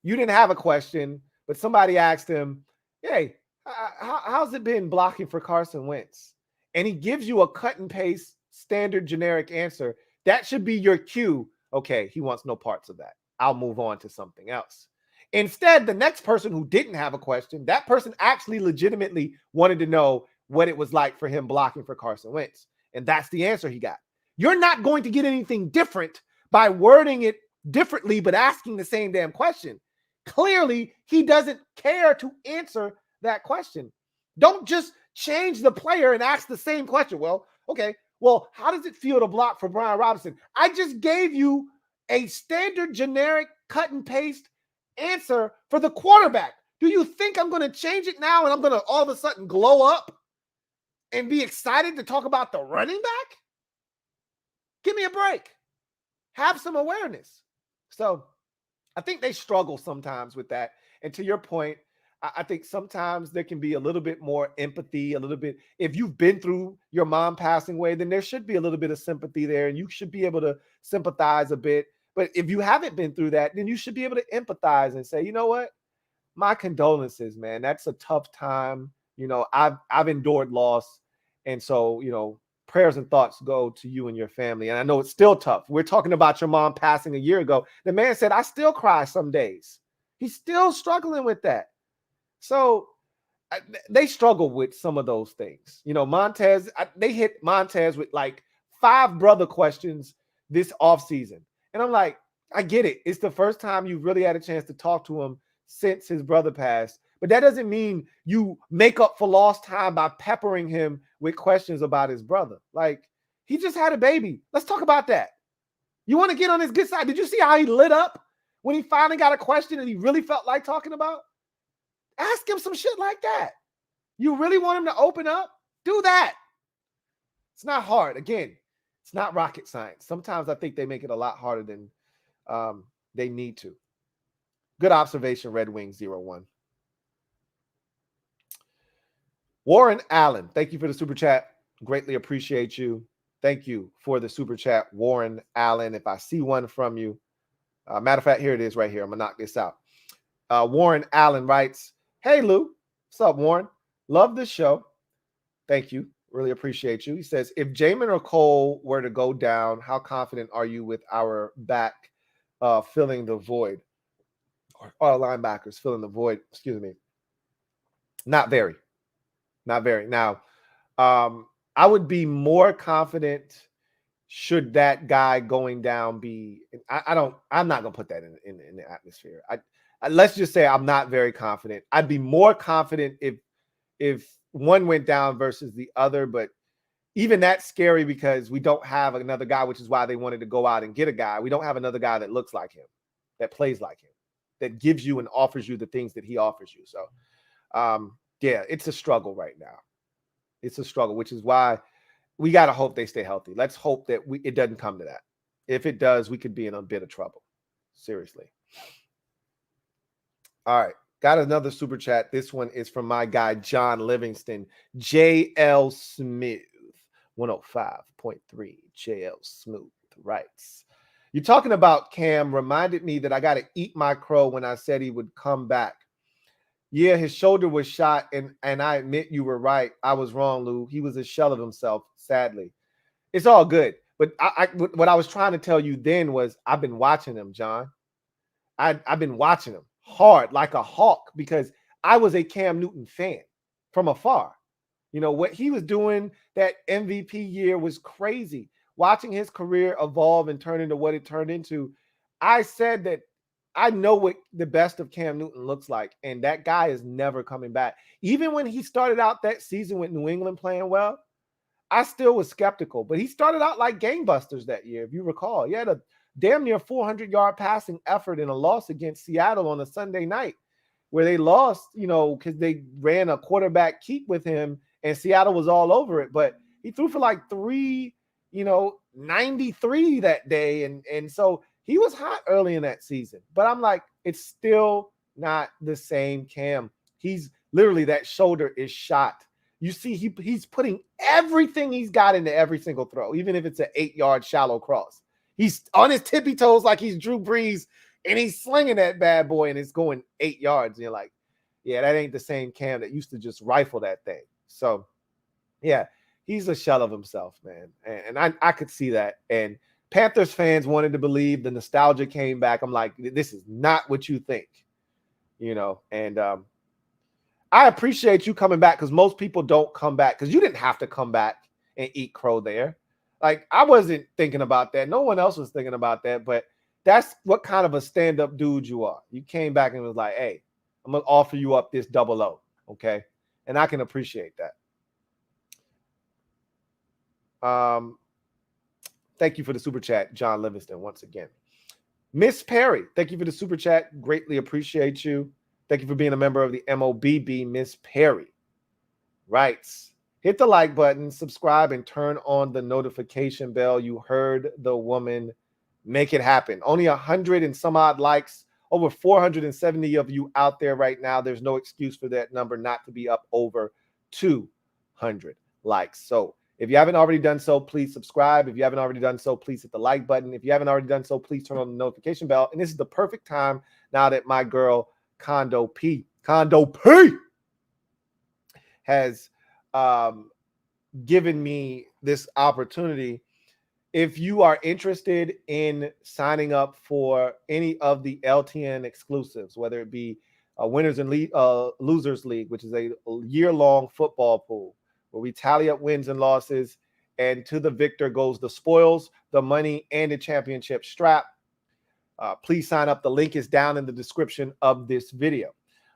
you didn't have a question, but somebody asked him, hey, how's it been blocking for Carson Wentz? And he gives you a cut and paste standard generic answer. That should be your cue. Okay, he wants no parts of that. I'll move on to something else. Instead, the next person who didn't have a question, that person actually legitimately wanted to know what it was like for him blocking for Carson Wentz. And that's the answer he got. You're not going to get anything different by wording it differently, but asking the same damn question. Clearly, he doesn't care to answer that question. Don't just change the player and ask the same question. Well, okay. Well, how does it feel to block for Brian Robinson? I just gave you a standard generic cut and paste answer for the quarterback. Do you think I'm going to change it now and I'm going to all of a sudden glow up and be excited to talk about the running back? Give me a break. Have some awareness. So I think they struggle sometimes with that. And to your point, I think sometimes there can be a little bit more empathy, a little bit. If you've been through your mom passing away, then there should be a little bit of sympathy there, and you should be able to sympathize a bit. But if you haven't been through that, then you should be able to empathize and say, you know what? My condolences, man. That's a tough time. I've endured loss. And so, prayers and thoughts go to you and your family. And I know it's still tough. We're talking about your mom passing a year ago. The man said, I still cry some days. He's still struggling with that. So they struggle with some of those things. Montez, they hit Montez with like 5 brother questions this offseason. And I'm like, I get it. It's the first time you really had a chance to talk to him since his brother passed. But that doesn't mean you make up for lost time by peppering him with questions about his brother. Like, he just had a baby. Let's talk about that. You want to get on his good side? Did you see how he lit up when he finally got a question that he really felt like talking about? Ask him some shit like that. You really want him to open up? Do that. It's not hard. Again, it's not rocket science. Sometimes I think they make it a lot harder than they need to. Good observation, Red Wings 01. Warren Allen, thank you for the super chat. Greatly appreciate you. Thank you for the super chat, Warren Allen. If I see one from you, matter of fact, here it is right here. I'm going to knock this out. Warren Allen writes, hey, Lou. What's up, Warren? Love this show. Thank you. Really appreciate you. He says, if Jamin or Cole were to go down, how confident are you with our back filling the void? Or our linebackers filling the void, excuse me. Not very. Now, I would be more confident should that guy going down be? I'm not gonna put that in the atmosphere. Let's just say I'm not very confident. I'd be more confident if one went down versus the other, but even that's scary because we don't have another guy, which is why they wanted to go out and get a guy. We don't have another guy that looks like him, that plays like him, that gives you and offers you the things that he offers you. So, yeah, it's a struggle right now. It's a struggle, which is why we got to hope they stay healthy. Let's hope that it doesn't come to that. If it does, we could be in a bit of trouble. Seriously. All right. Got another super chat. This one is from my guy, John Livingston, JL Smith, 105.3. JL Smooth writes, you're talking about Cam reminded me that I got to eat my crow when I said he would come back. Yeah, his shoulder was shot, and I admit you were right. I was wrong, Lou. He was a shell of himself, sadly. It's all good. But what I was trying to tell you then was I've been watching him, John. I've been watching him hard like a hawk because I was a Cam Newton fan from afar. You know, what he was doing that MVP year was crazy. Watching his career evolve and turn into what it turned into, I said that I know what the best of Cam Newton looks like, and that guy is never coming back. Even when he started out that season with New England playing well, I still was skeptical, but he started out like gangbusters that year, if you recall. He had a damn near 400-yard passing effort in a loss against Seattle on a Sunday night where they lost, you know, because they ran a quarterback keep with him, and Seattle was all over it. But he threw for like 93 that day, and so he was hot early in that season. But I'm like, it's still not the same Cam. He's literally, that shoulder is shot. You see, he's putting everything he's got into every single throw, even if it's an 8-yard shallow cross. He's on his tippy toes like he's Drew Brees, and he's slinging that bad boy, and it's going 8 yards. And you're like, yeah, that ain't the same Cam that used to just rifle that thing. So, yeah, he's a shell of himself, man. And I could see that. And Panthers fans wanted to believe, the nostalgia came back. I'm like, this is not what you think, you know. And I appreciate you coming back because most people don't come back because you didn't have to come back and eat crow there. Like, I wasn't thinking about that. No one else was thinking about that. But that's what kind of a stand-up dude you are. You came back and was like, hey, I'm going to offer you up this 00, okay? And I can appreciate that. Thank you for the super chat, John Livingston, once again. Miss Perry, thank you for the super chat. Greatly appreciate you. Thank you for being a member of the MOBB, Miss Perry. Writes, hit the like button, subscribe, and turn on the notification bell. You heard the woman. Make it happen. Only 100 and some odd likes. Over 470 of you out there right now. There's no excuse for that number not to be up over 200 likes. So if you haven't already done so, please subscribe. If you haven't already done so, please hit the like button. If you haven't already done so, please turn on the notification bell. And this is the perfect time now that my girl Condo P has given me this opportunity. If you are interested in signing up for any of the LTN exclusives, whether it be a Winners and Losers League, which is a year-long football pool where we tally up wins and losses, and to the victor goes the spoils, the money, and the championship strap, please sign up. The link is down in the description of this video.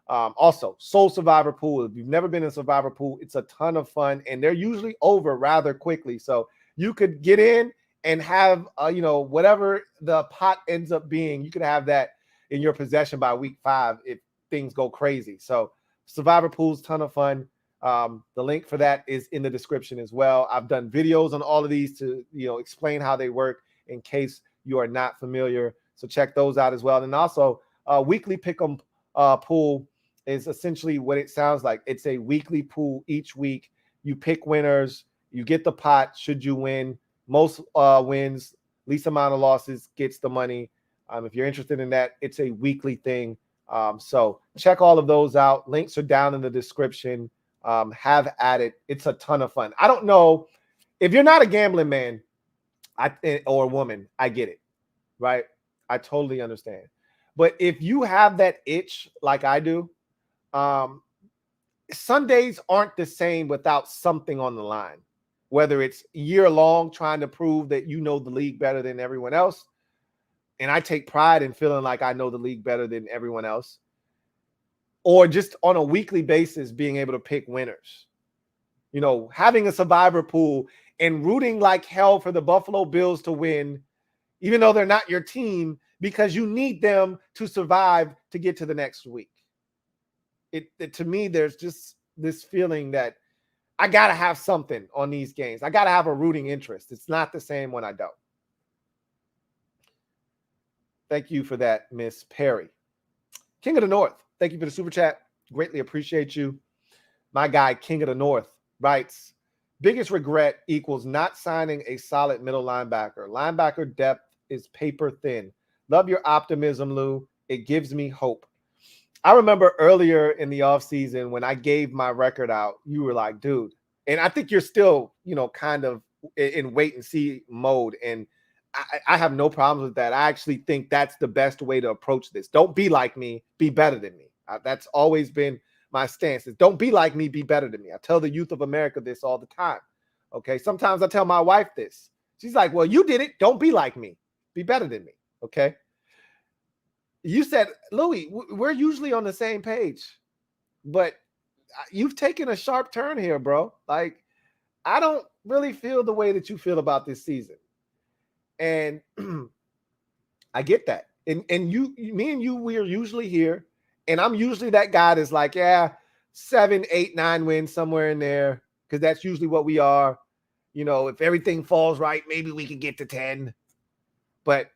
Also, Soul Survivor Pool. If you've never been in Survivor Pool, it's a ton of fun, and they're usually over rather quickly. So you could get in and have, whatever the pot ends up being, you could have that in your possession by week 5 if things go crazy. So Survivor Pool's ton of fun. The link for that is in the description as well. I've done videos on all of these to, explain how they work in case you are not familiar. So check those out as well. And also, weekly pick'em pool is essentially what it sounds like. It's a weekly pool each week. You pick winners, you get the pot should you win. Most wins, least amount of losses gets the money. If you're interested in that, it's a weekly thing. So check all of those out. Links are down in the description. Have at it. It's a ton of fun. I don't know if you're not a gambling man or a woman, I get it, right? I totally understand. But if you have that itch like I do, Sundays aren't the same without something on the line, whether it's year long trying to prove that you know the league better than everyone else. And I take pride in feeling like I know the league better than everyone else. Or just on a weekly basis, being able to pick winners. You know, having a survivor pool and rooting like hell for the Buffalo Bills to win, even though they're not your team, because you need them to survive to get to the next week. To me, there's just this feeling that I got to have something on these games. I got to have a rooting interest. It's not the same when I don't. Thank you for that, Miss Perry. King of the North, thank you for the super chat. Greatly appreciate you. My guy, King of the North, writes, biggest regret equals not signing a solid middle linebacker. Linebacker depth is paper thin. Love your optimism, Lou. It gives me hope. I remember earlier in the offseason when I gave my record out, you were like, dude, and I think you're still, you know, kind of in wait and see mode. And I have no problems with that. I actually think that's the best way to approach this. Don't be like me, be better than me. That's always been my stance. Is don't be like me, be better than me. I tell the youth of America this all the time. Okay. Sometimes I tell my wife this. She's like, well, you did it. Don't be like me. Be better than me. Okay. You said, Louie, we're usually on the same page, but you've taken a sharp turn here, bro. Like, I don't really feel the way that you feel about this season. And I get that. And me and you, we are usually here. And I'm usually that guy that's like, yeah, 7, 8, 9 wins, somewhere in there. Because that's usually what we are. You know, if everything falls right, maybe we can get to 10. But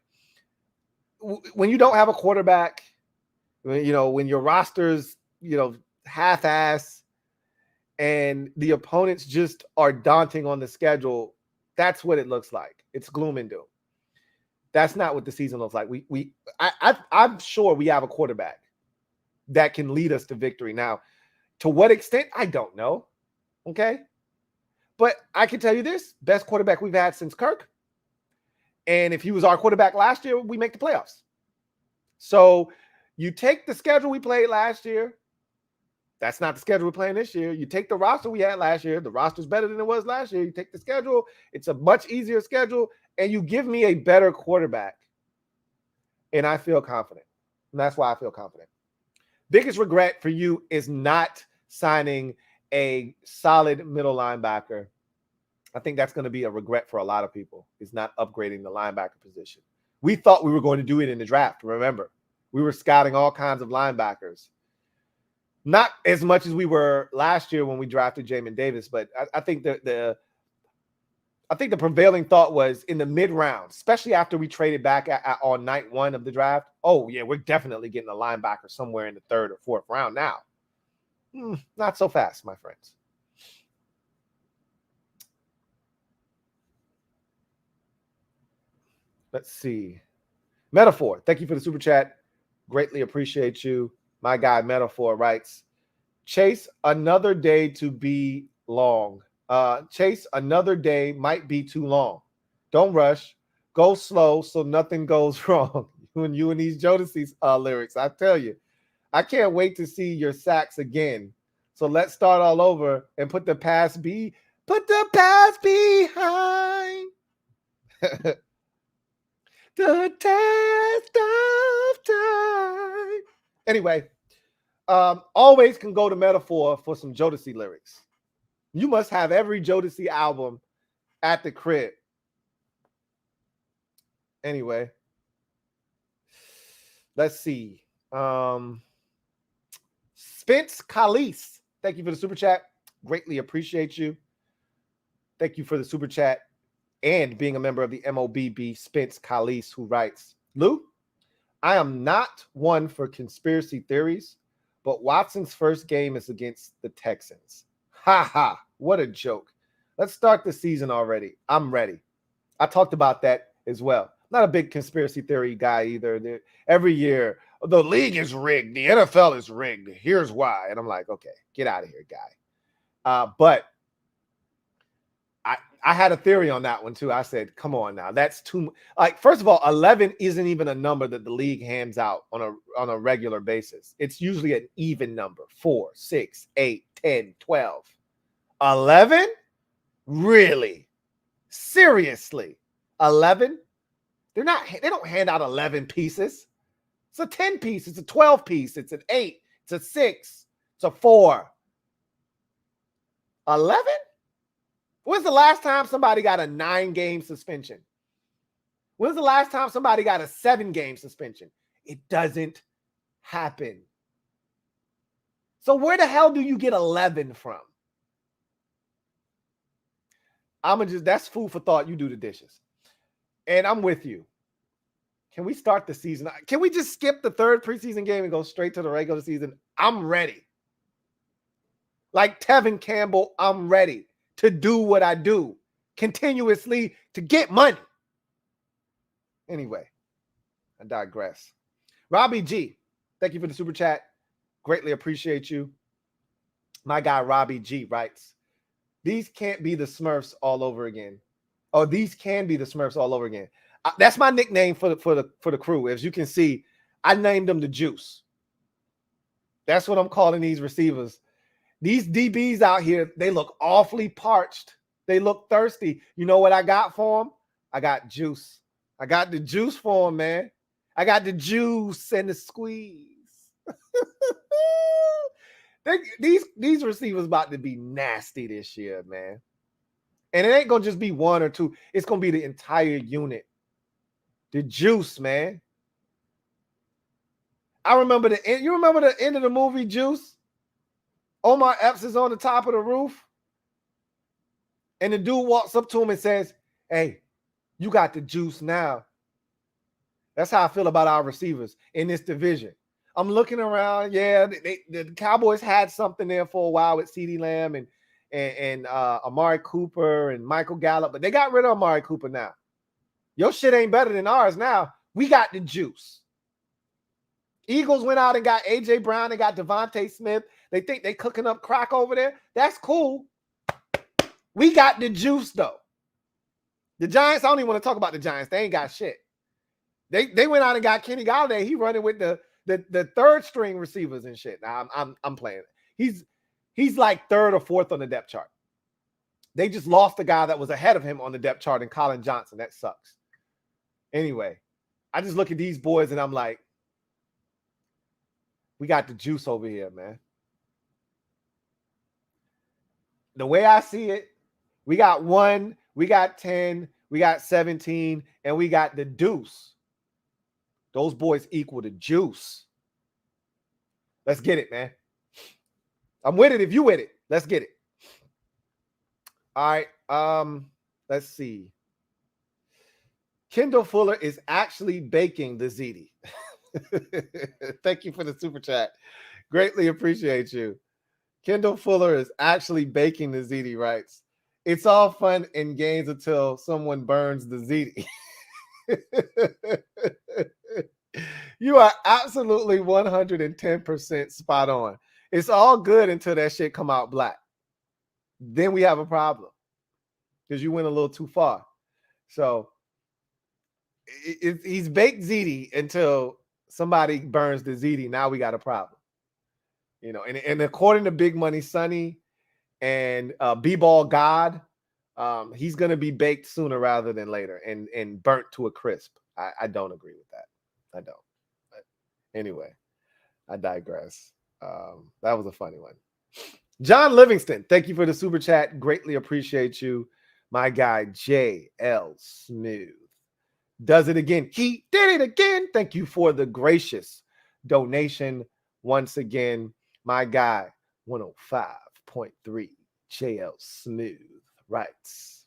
when you don't have a quarterback, you know, when your roster's, you know, half-ass and the opponents just are daunting on the schedule, that's what it looks like. It's gloom and doom. That's not what the season looks like. I'm sure we have a quarterback that can lead us to victory. Now, to what extent, I don't know. Okay. But I can tell you this, best quarterback we've had since Kirk. And if he was our quarterback last year, we make the playoffs. So you take the schedule we played last year. That's not the schedule we're playing this year. You take the roster we had last year. The roster's better than it was last year. You take the schedule. It's a much easier schedule. And you give me a better quarterback. And I feel confident. And that's why I feel confident. Biggest regret for you is not signing a solid middle linebacker. I think that's going to be a regret for a lot of people, is not upgrading the linebacker position. We thought we were going to do it in the draft. Remember, we were scouting all kinds of linebackers. Not as much as we were last year when we drafted Jamin Davis, but I think the prevailing thought was in the mid-round, especially after we traded back on night 1 of the draft. Oh, yeah, we're definitely getting a linebacker somewhere in the 3rd or 4th round now. Not so fast, my friends. Let's see. Metaphor, thank you for the super chat. Greatly appreciate you. My guy Metaphor writes, Chase, another day to be long. Chase, another day might be too long. Don't rush. Go slow so nothing goes wrong. You and these Jodeci's lyrics, I tell you. I can't wait to see your sacks again. So let's start all over and put the past behind. The test of time. Anyway, always can go to Metaphor for some Jodeci lyrics. You must have every Jodeci album at the crib. Anyway, let's see. Spence Kalis, thank you for the super chat. Greatly appreciate you. Thank you for the super chat and being a member of the MOBB, Spence Kalis, who writes, Lou, I am not one for conspiracy theories, but Watson's first game is against the Texans. Ha ha, what a joke. Let's start the season already. I'm ready. I talked about that as well. Not a big conspiracy theory guy either. Every year, the league is rigged. The NFL is rigged. Here's why. And I'm like, okay, get out of here, guy. But I had a theory on that one too. I said, come on now. That's too like, first of all, 11 isn't even a number that the league hands out on a regular basis. It's usually an even number. 4, 6, 8, 10, 12. 11? Really? Seriously? 11? They don't hand out 11 pieces. It's a 10 piece, it's a 12 piece, it's an 8, it's a 6, it's a 4. 11? When's the last time somebody got a 9-game suspension? When's the last time somebody got a 7-game suspension? It doesn't happen. So where the hell do you get 11 from? That's food for thought. You do the dishes. And I'm with you. Can we start the season? Can we just skip the third preseason game and go straight to the regular season? I'm ready. Like Tevin Campbell, I'm ready to do what I do continuously to get money. Anyway, I digress. Robbie G, thank you for the super chat. Greatly appreciate you. My guy Robbie G writes, these can't be the Smurfs all over again. Oh, these can be the Smurfs all over again. That's my nickname for the crew. As you can see, I named them the Juice. That's what I'm calling these receivers. These DBs out here, they look awfully parched. They look thirsty. You know what I got for them? I got juice. I got the juice for them, man. I got the juice and the squeeze. These receivers about to be nasty this year, man. And it ain't going to just be one or two. It's going to be the entire unit. The juice, man. I remember the end. You remember the end of the movie Juice? Omar Epps is on the top of the roof. And the dude walks up to him and says, hey, you got the juice now. That's how I feel about our receivers in this division. I'm looking around. Yeah, the Cowboys had something there for a while with CeeDee Lamb and Amari Cooper and Michael Gallup, but they got rid of Amari Cooper now. Your shit ain't better than ours now. We got the juice. Eagles went out and got A.J. Brown and got Devontae Smith. They think they cooking up crack over there. That's cool. We got the juice, though. The Giants, I don't even want to talk about the Giants. They ain't got shit. They went out and got Kenny Golladay. He running with the third string receivers and shit. Now I'm playing. He's like third or fourth on the depth chart. They just lost the guy that was ahead of him on the depth chart in Colin Johnson. That sucks. Anyway, I just look at these boys and I'm like, we got the juice over here, man. The way I see it, we got 1, we got 10, we got 17, and we got the deuce. Those boys equal the juice. Let's get it, man. I'm with it if you with it. Let's get it. All right. Let's see. Kendall Fuller is actually baking the ziti. Thank you for the super chat. Greatly appreciate you. Kendall Fuller is actually baking the ziti, writes. It's all fun and games until someone burns the ziti. You are absolutely 110% spot on. It's all good until that shit come out black. Then we have a problem because you went a little too far. So he's baked ziti until somebody burns the ziti. Now we got a problem. You know, and according to Big Money Sonny and B-Ball God, he's going to be baked sooner rather than later and burnt to a crisp. I don't agree with that. I don't. But anyway, I digress. That was a funny one. John Livingston, thank you for the super chat. Greatly appreciate you. My guy, J.L. Smooth. Does it again. He did it again. Thank you for the gracious donation once again. My guy, 105.3, J.L. Smooth writes.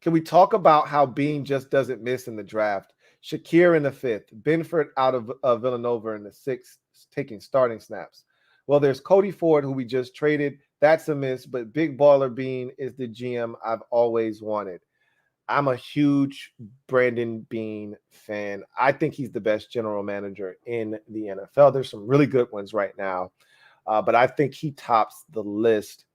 Can we talk about how Bean just doesn't miss in the draft? Shakir in the 5th, Benford out of Villanova in the 6th, taking starting snaps. Well, there's Cody Ford, who we just traded. That's a miss, but Big Baller Bean is the GM I've always wanted. I'm a huge Brandon Bean fan. I think he's the best general manager in the NFL. There's some really good ones right now, but I think he tops the list.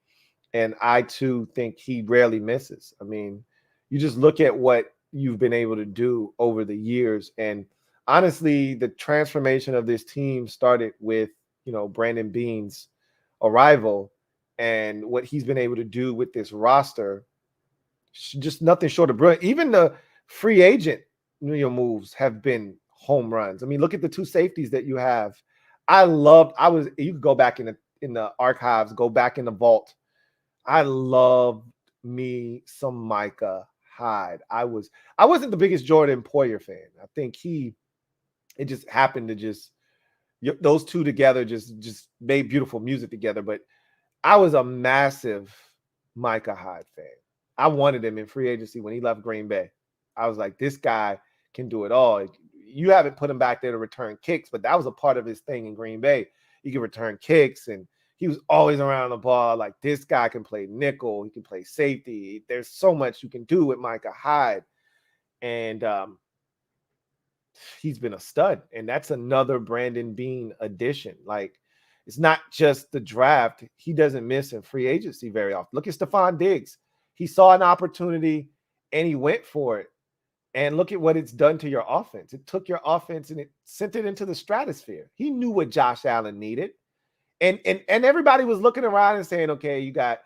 And I, too, think he rarely misses. I mean, you just look at what you've been able to do over the years. And honestly, the transformation of this team started with, Brandon Bean's arrival. and what he's been able to do with this roster, just nothing short of brilliant. Even the free agent moves have been home runs. I mean, look at the two safeties that you have. You could go back in the archives, go back in the vault. I loved me some Micah Hyde. I wasn't the biggest Jordan Poyer fan. I think it just happened to just those two together just made beautiful music together. But I was a massive Micah Hyde fan. I wanted him in free agency when he left Green Bay. I was like, this guy can do it all. You haven't put him back there to return kicks, but that was a part of his thing in Green Bay. He could return kicks, and he was always around the ball. Like, this guy can play nickel. He can play safety. There's so much you can do with Micah Hyde. And he's been a stud. And that's another Brandon Beane addition. Like, it's not just the draft. He doesn't miss in free agency very often. Look at Stephon Diggs. He saw an opportunity, and he went for it. And look at what it's done to your offense. It took your offense and it sent it into the stratosphere. He knew what Josh Allen needed. And everybody was looking around and saying, okay, you got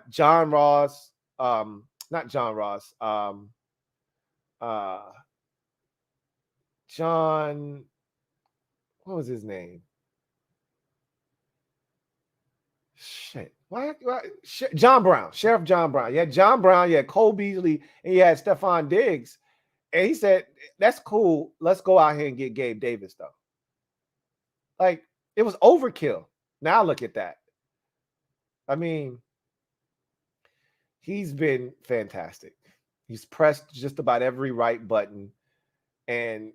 John Ross, not John Ross, John, what was his name? Shit. Why? John Brown, Sheriff John Brown. You had John Brown, you had Cole Beasley, and you had Stephon Diggs. And he said, that's cool. Let's go out here and get Gabe Davis, though. Like, it was overkill. Now look at that. I mean, he's been fantastic. He's pressed just about every right button. And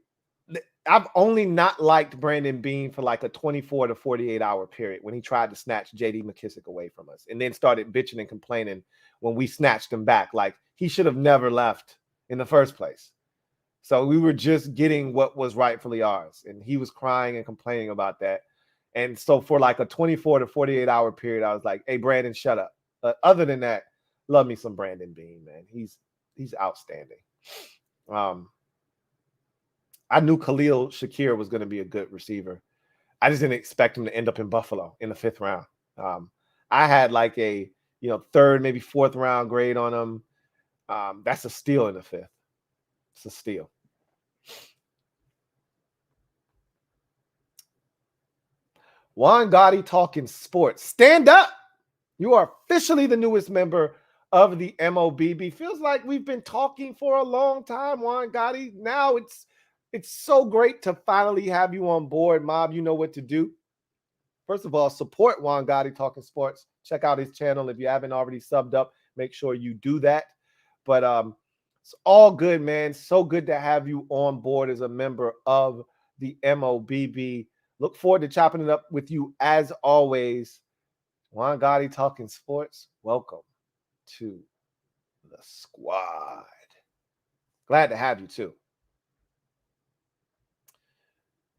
I've only not liked Brandon Beane for like a 24 to 48 hour period when he tried to snatch J.D. McKissic away from us and then started bitching and complaining when we snatched him back. Like, he should have never left in the first place. So we were just getting what was rightfully ours. And he was crying and complaining about that. And so for like a 24 to 48 hour period, I was like, hey, Brandon, shut up. Other than that, love me some Brandon Beane, man. He's outstanding. I knew Khalil Shakir was going to be a good receiver. I just didn't expect him to end up in Buffalo in the 5th round. I had like a 3rd, maybe 4th round grade on him. That's a steal in the 5th. It's a steal. Juan Gotti talking sports. Stand up. You are officially the newest member of the MOBB. Feels like we've been talking for a long time, Juan Gotti. Now it's so great to finally have you on board, Mob. You know what to do. First of all, support Juan Gotti talking sports. Check out his channel. If you haven't already subbed up, make sure you do that. But it's all good, man. So good to have you on board as a member of the MOBB. Look forward to chopping it up with you as always. Juan Gotti talking sports. Welcome to the squad. Glad to have you too.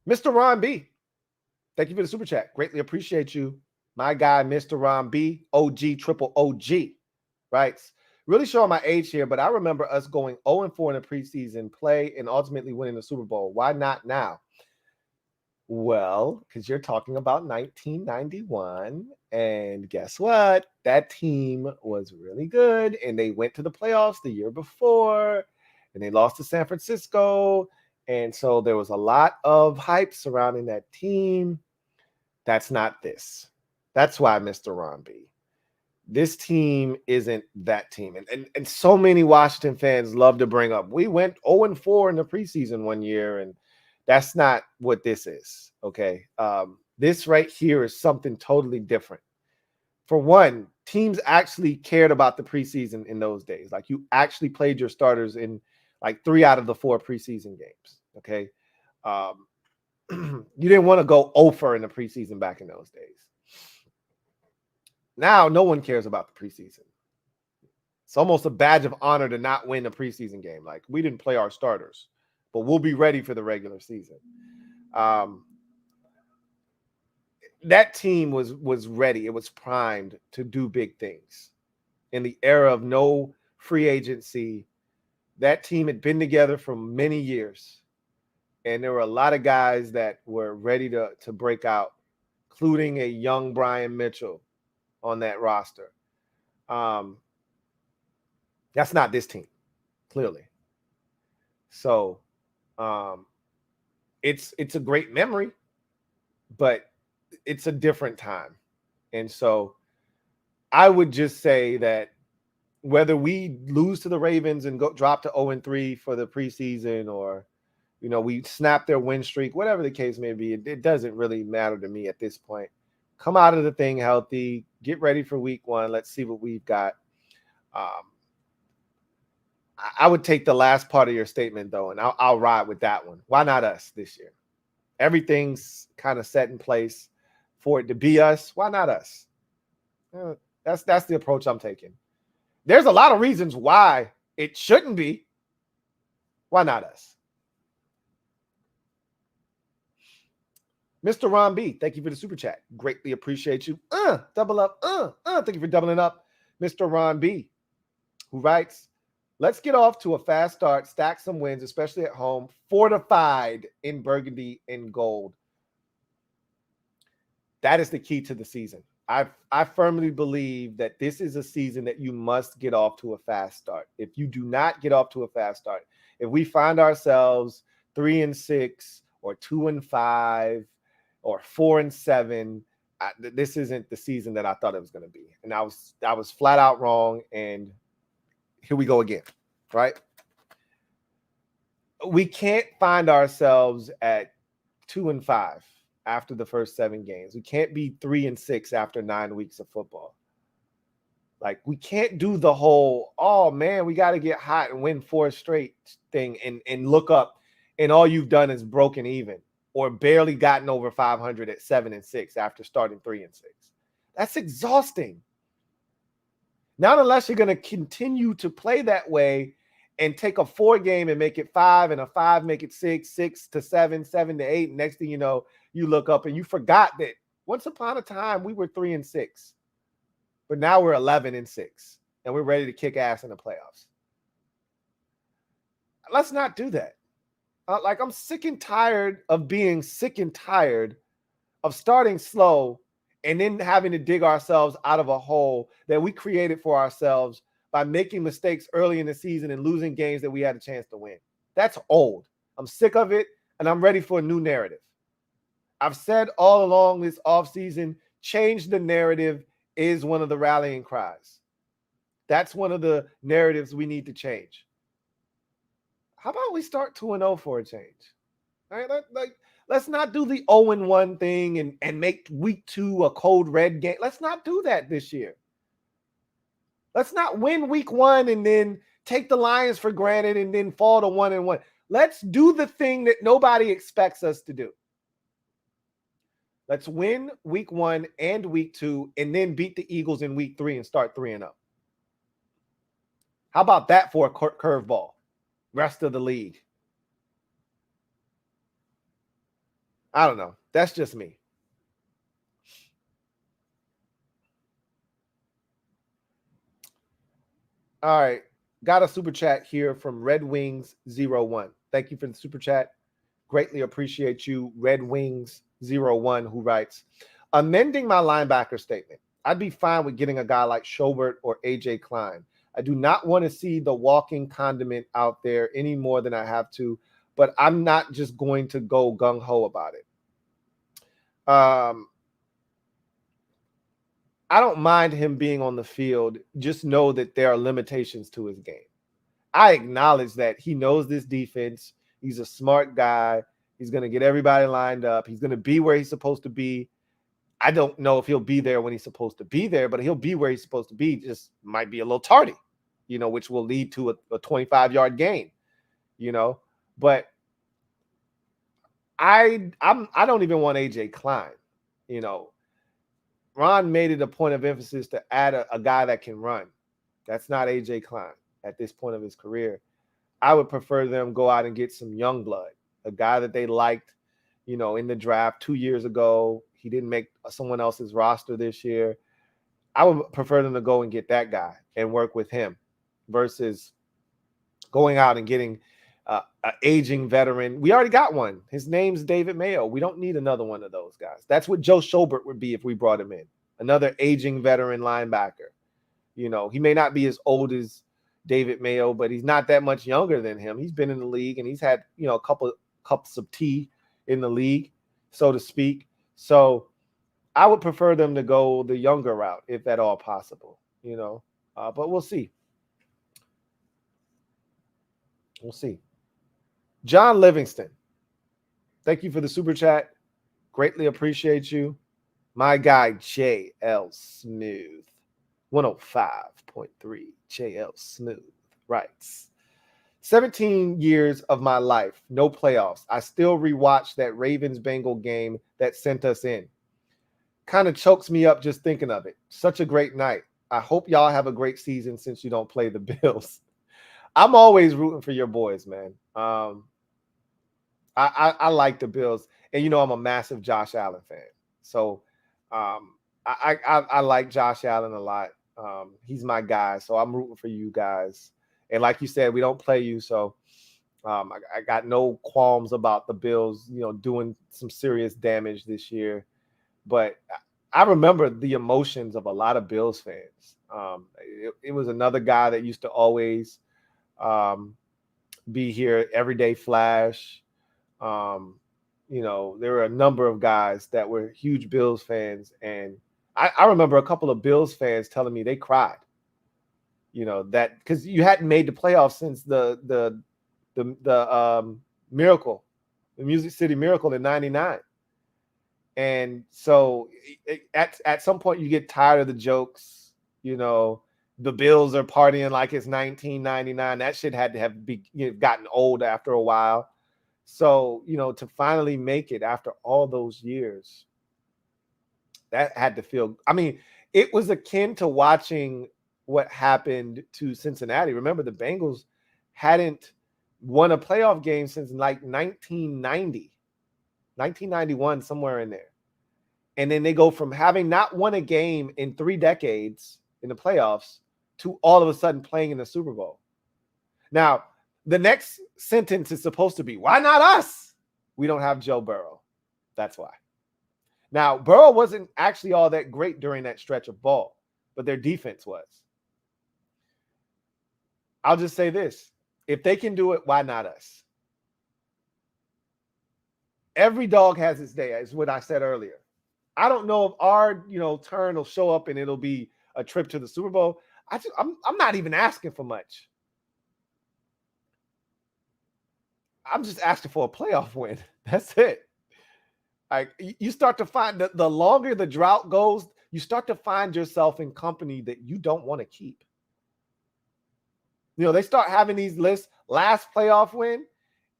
Mr. Ron B, thank you for the super chat. Greatly appreciate you. My guy, Mr. Ron B, OG, triple OG, writes, really showing my age here, but I remember us going 0-4 in the preseason play and ultimately winning the Super Bowl. Why not now? Well, because you're talking about 1991, and guess what? That team was really good, and they went to the playoffs the year before, and they lost to San Francisco, and so there was a lot of hype surrounding that team. That's not this. That's why, Mr. Ron B, this team isn't that team. And so many Washington fans love to bring up, we went 0-4 in the preseason one year, and that's not what this is, okay? This right here is something totally different. For one, teams actually cared about the preseason in those days. Like, you actually played your starters in like 3 out of the 4 preseason games, okay? You didn't want to go 0-4 in the preseason back in those days. Now, no one cares about the preseason. It's almost a badge of honor to not win a preseason game. Like, we didn't play our starters, but we'll be ready for the regular season. That team was ready. It was primed to do big things. In the era of no free agency, that team had been together for many years. And there were a lot of guys that were ready to break out, including a young Brian Mitchell, on that roster. That's not this team, clearly. So it's a great memory, but it's a different time. And so I would just say that whether we lose to the Ravens and go drop to 0-3 for the preseason, or we snap their win streak, whatever the case may be, it doesn't really matter to me at this point. Come out of the thing healthy, get ready for week 1. Let's see what we've got. I would take the last part of your statement, though, and I'll ride with that one. Why not us this year? Everything's kind of set in place for it to be us. Why not us? That's the approach I'm taking. There's a lot of reasons why it shouldn't be. Why not us? Mr. Ron B, thank you for the super chat. Greatly appreciate you. Double up. Thank you for doubling up. Mr. Ron B, who writes, let's get off to a fast start, stack some wins, especially at home, fortified in burgundy and gold. That is the key to the season. I firmly believe that this is a season that you must get off to a fast start. If you do not get off to a fast start, if we find ourselves 3-6 or 2-5 or 4-7, this isn't the season that I thought it was going to be. And I was flat out wrong. And here we go again, right? We can't find ourselves at 2-5 after the first 7 games. We can't be 3-6 after 9 weeks of football. Like, we can't do the whole, oh man, we got to get hot and win 4 straight thing and look up and all you've done is broken even or barely gotten over 500 at 7-6 after starting 3-6. That's exhausting. Not unless you're going to continue to play that way and take a 4 game and make it 5, and a 5 make it 6, 6 to 7, 7 to 8. Next thing you know, you look up and you forgot that once upon a time we were 3-6, but now we're 11-6, and we're ready to kick ass in the playoffs. Let's not do that. I'm sick and tired of being sick and tired of starting slow and then having to dig ourselves out of a hole that we created for ourselves by making mistakes early in the season and losing games that we had a chance to win. That's old. I'm sick of it, and I'm ready for a new narrative. I've said all along this offseason, change the narrative is one of the rallying cries. That's one of the narratives we need to change. How about we start 2-0 for a change? All right, let's not do the 0-1 thing and make week 2 a code red game. Let's not do that this year. Let's not win week 1 and then take the Lions for granted and then fall to 1-1. Let's do the thing that nobody expects us to do. Let's win week 1 and week 2 and then beat the Eagles in week 3 and start 3-0. How about that for a curveball? Rest of the league. I don't know. That's just me. All right. Got a super chat here from Red Wings 01. Thank you for the super chat. Greatly appreciate you, Red Wings 01, who writes, amending my linebacker statement. I'd be fine with getting a guy like Schobert or AJ Klein. I do not want to see the walking condiment out there any more than I have to, but I'm not just going to go gung-ho about it. I don't mind him being on the field. Just know that there are limitations to his game. I acknowledge that he knows this defense. He's a smart guy. He's going to get everybody lined up. He's going to be where he's supposed to be. I don't know if he'll be there when he's supposed to be there, but he'll be where he's supposed to be. Just might be a little tardy, which will lead to a 25-yard gain, But I don't even want AJ Klein. Ron made it a point of emphasis to add a guy that can run. That's not AJ Klein at this point of his career. I would prefer them go out and get some young blood, a guy that they liked, in the draft 2 years ago. He didn't make someone else's roster this year. I would prefer them to go and get that guy and work with him versus going out and getting an aging veteran. We already got one. His name's David Mayo. We don't need another one of those guys. That's what Joe Schobert would be if we brought him in. another aging veteran linebacker. He may not be as old as David Mayo, but he's not that much younger than him. He's been in the league and he's had, a couple cups of tea in the league, so to speak. So I would prefer them to go the younger route, if at all possible, but we'll see. We'll see. John Livingston, thank you for the super chat. Greatly appreciate you. My guy, JL Smooth, 105.3, JL Smooth writes, 17 years of my life, no playoffs. I still rewatch that Ravens-Bengal game that sent us in. Kind of chokes me up just thinking of it. Such a great night. I hope y'all have a great season since you don't play the Bills. I'm always rooting for your boys, man. I like the Bills, and I'm a massive Josh Allen fan. So I like Josh Allen a lot. He's my guy, so I'm rooting for you guys. And like you said, we don't play you, so I got no qualms about the Bills, doing some serious damage this year. But I remember the emotions of a lot of Bills fans. It was another guy that used to always be here, Everyday Flash. There were a number of guys that were huge Bills fans, and I remember a couple of Bills fans telling me they cried. That because you hadn't made the playoffs since the Miracle, the Music City Miracle in '99. And so at some point you get tired of the jokes, the Bills are partying like it's 1999. That shit had to have gotten old after a while. So, to finally make it after all those years, that had to feel, it was akin to watching what happened to Cincinnati. Remember, the Bengals hadn't won a playoff game since like 1990, 1991, somewhere in there. And then they go from having not won a game in 3 decades in the playoffs to all of a sudden playing in the Super Bowl. Now, the next sentence is supposed to be, why not us? We don't have Joe Burrow. That's why. Now, Burrow wasn't actually all that great during that stretch of ball, but their defense was. I'll just say this. If they can do it, why not us? Every dog has its day, is what I said earlier. I don't know if our, turn will show up and it'll be a trip to the Super Bowl. I'm not even asking for much. I'm just asking for a playoff win. That's it. Like, you start to find that the longer the drought goes, you start to find yourself in company that you don't want to keep. They start having these lists, last playoff win,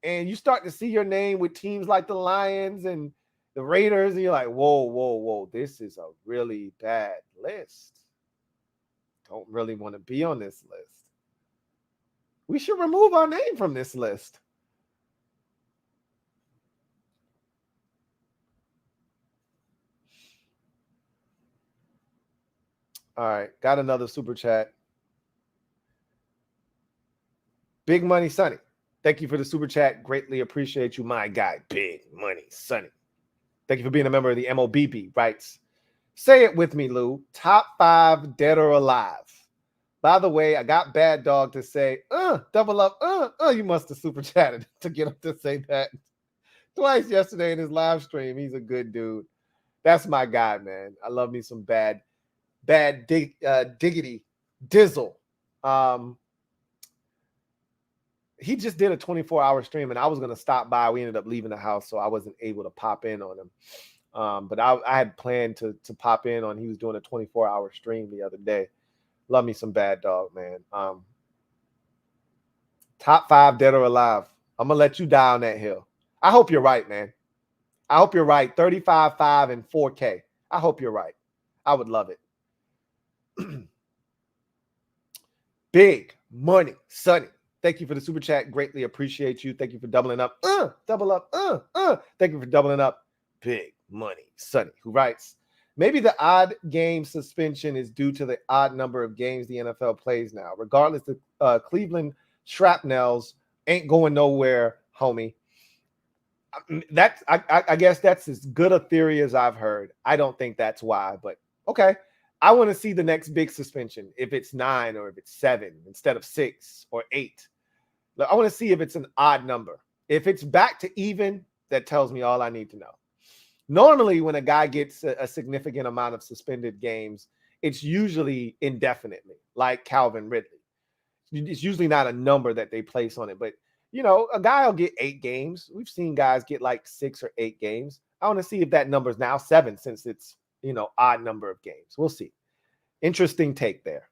and you start to see your name with teams like the Lions and the Raiders, and you're like, whoa, this is a really bad list. Don't really want to be on this list. We should remove our name from this list. All right, got another super chat. Big Money Sonny, thank you for the super chat. Greatly appreciate you, my guy, Big Money Sonny. Thank you for being a member of the MOBB. Writes, say it with me, Lou. Top 5 dead or alive. By the way, I got Bad Dog to say, double up, you must have super chatted to get him to say that twice yesterday in his live stream. He's a good dude. That's my guy, man. I love me some bad diggity dizzle. He just did a 24-hour stream, and I was going to stop by. We ended up leaving the house, so I wasn't able to pop in on him. But I had planned to pop in on. He was doing a 24-hour stream the other day. Love me some Bad Dog, man. Top 5 dead or alive. I'm going to let you die on that hill. I hope you're right, man. I hope you're right. 35.5 and 4K. I hope you're right. I would love it. Big Money Sonny, thank you for the super chat. Greatly appreciate you. Thank you for doubling up. Double up. Thank you for doubling up. Big Money Sonny, who writes, maybe the odd game suspension is due to the odd number of games the NFL plays now. Regardless, the Cleveland shrapnels ain't going nowhere, homie. I guess that's as good a theory as I've heard. I don't think that's why, but Okay. I want to see the next big suspension, if it's 9 or if it's 7 instead of 6 or 8. I want to see if it's an odd number. If it's back to even, that tells me all I need to know. Normally, when a guy gets a significant amount of suspended games, it's usually indefinitely, like Calvin Ridley. It's usually not a number that they place on it, but a guy will get 8 games. We've seen guys get like 6 or 8 games. I want to see if that number is now 7 since it's, odd number of games. We'll see. Interesting take there.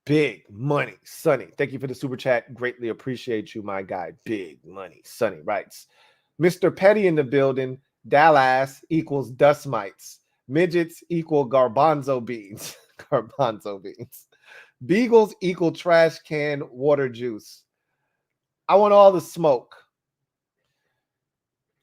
Big Money Sonny. Thank you for the super chat. Greatly appreciate you, my guy. Big Money Sonny writes, Mr. Petty in the building. Dallas equals dust mites. Midgets equal garbanzo beans. Garbanzo beans. Beagles equal trash can water juice. I want all the smoke.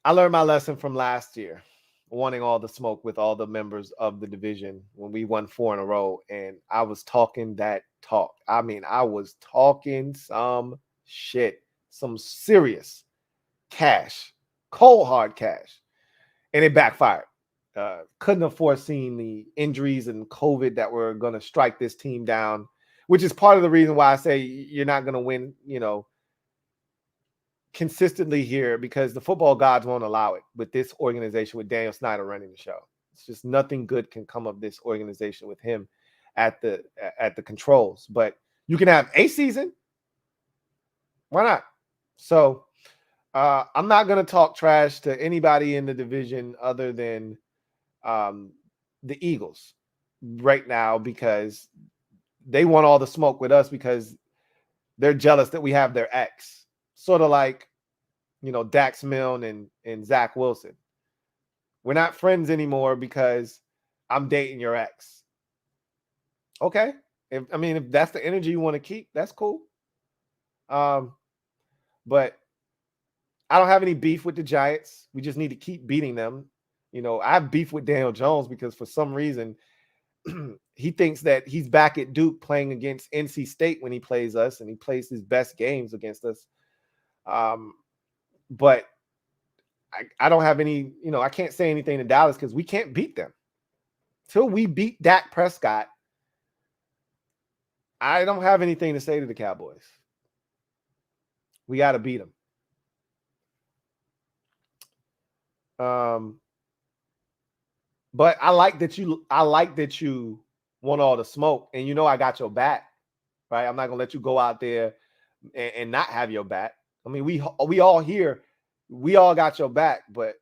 I learned my lesson from last year, wanting all the smoke with all the members of the division when we won 4 in a row. And I was talking that talk. I mean, I was talking some shit, some serious cash, cold hard cash. And it backfired. Couldn't have foreseen the injuries and COVID that were going to strike this team down, which is part of the reason why I say you're not going to win, consistently here, because the football gods won't allow it with this organization, with Daniel Snyder running the show. It's just nothing good can come of this organization with him at the controls. But you can have a season. Why not? So I'm not going to talk trash to anybody in the division other than the Eagles right now, because they want all the smoke with us because they're jealous that we have their ex. Sort of like, Dax Milne and Zach Wilson. We're not friends anymore because I'm dating your ex. Okay. If that's the energy you want to keep, that's cool. But I don't have any beef with the Giants. We just need to keep beating them. I have beef with Daniel Jones because for some reason he thinks that he's back at Duke playing against NC State when he plays us, and he plays his best games against us. But I don't have any, I can't say anything to Dallas because we can't beat them. Till we beat Dak Prescott, I don't have anything to say to the Cowboys. We got to beat them. But I like that you want all the smoke, and I got your back, right? I'm not gonna let you go out there and not have your back. I mean, we all here, we all got your back, but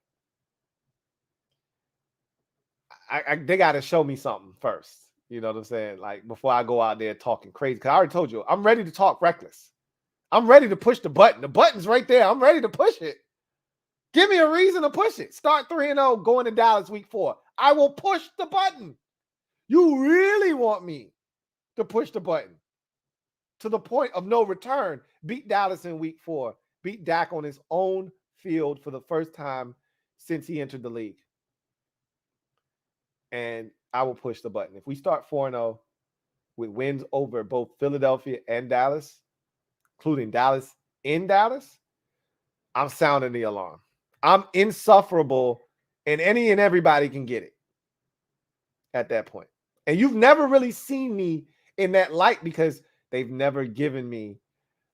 they got to show me something first. You know what I'm saying? Like, before I go out there talking crazy, because I already told you, I'm ready to talk reckless. I'm ready to push the button. The button's right there. I'm ready to push it. Give me a reason to push it. Start 3-0 going to Dallas week 4. I will push the button. You really want me to push the button to the point of no return? Beat Dallas in week 4. Beat Dak on his own field for the first time since he entered the league. And I will push the button. If we start 4-0 with wins over both Philadelphia and Dallas, including Dallas in Dallas, I'm sounding the alarm. I'm insufferable, and any and everybody can get it at that point. And you've never really seen me in that light because they've never given me,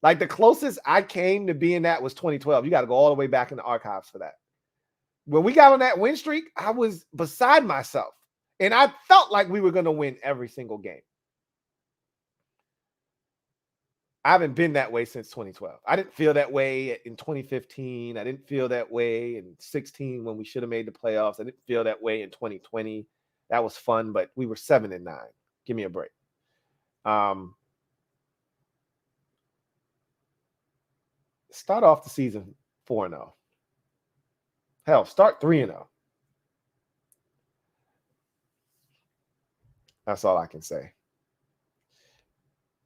like, the closest I came to being that was 2012. You got to go all the way back in the archives for that. When we got on that win streak, I was beside myself, and I felt like we were going to win every single game. I haven't been that way since 2012. I didn't feel that way in 2015. I didn't feel that way in 16 when we should have made the playoffs. I didn't feel that way in 2020. That was fun, but we were 7-9. Give me a break. Start off the season 4-0. Hell, start 3-0. That's all I can say.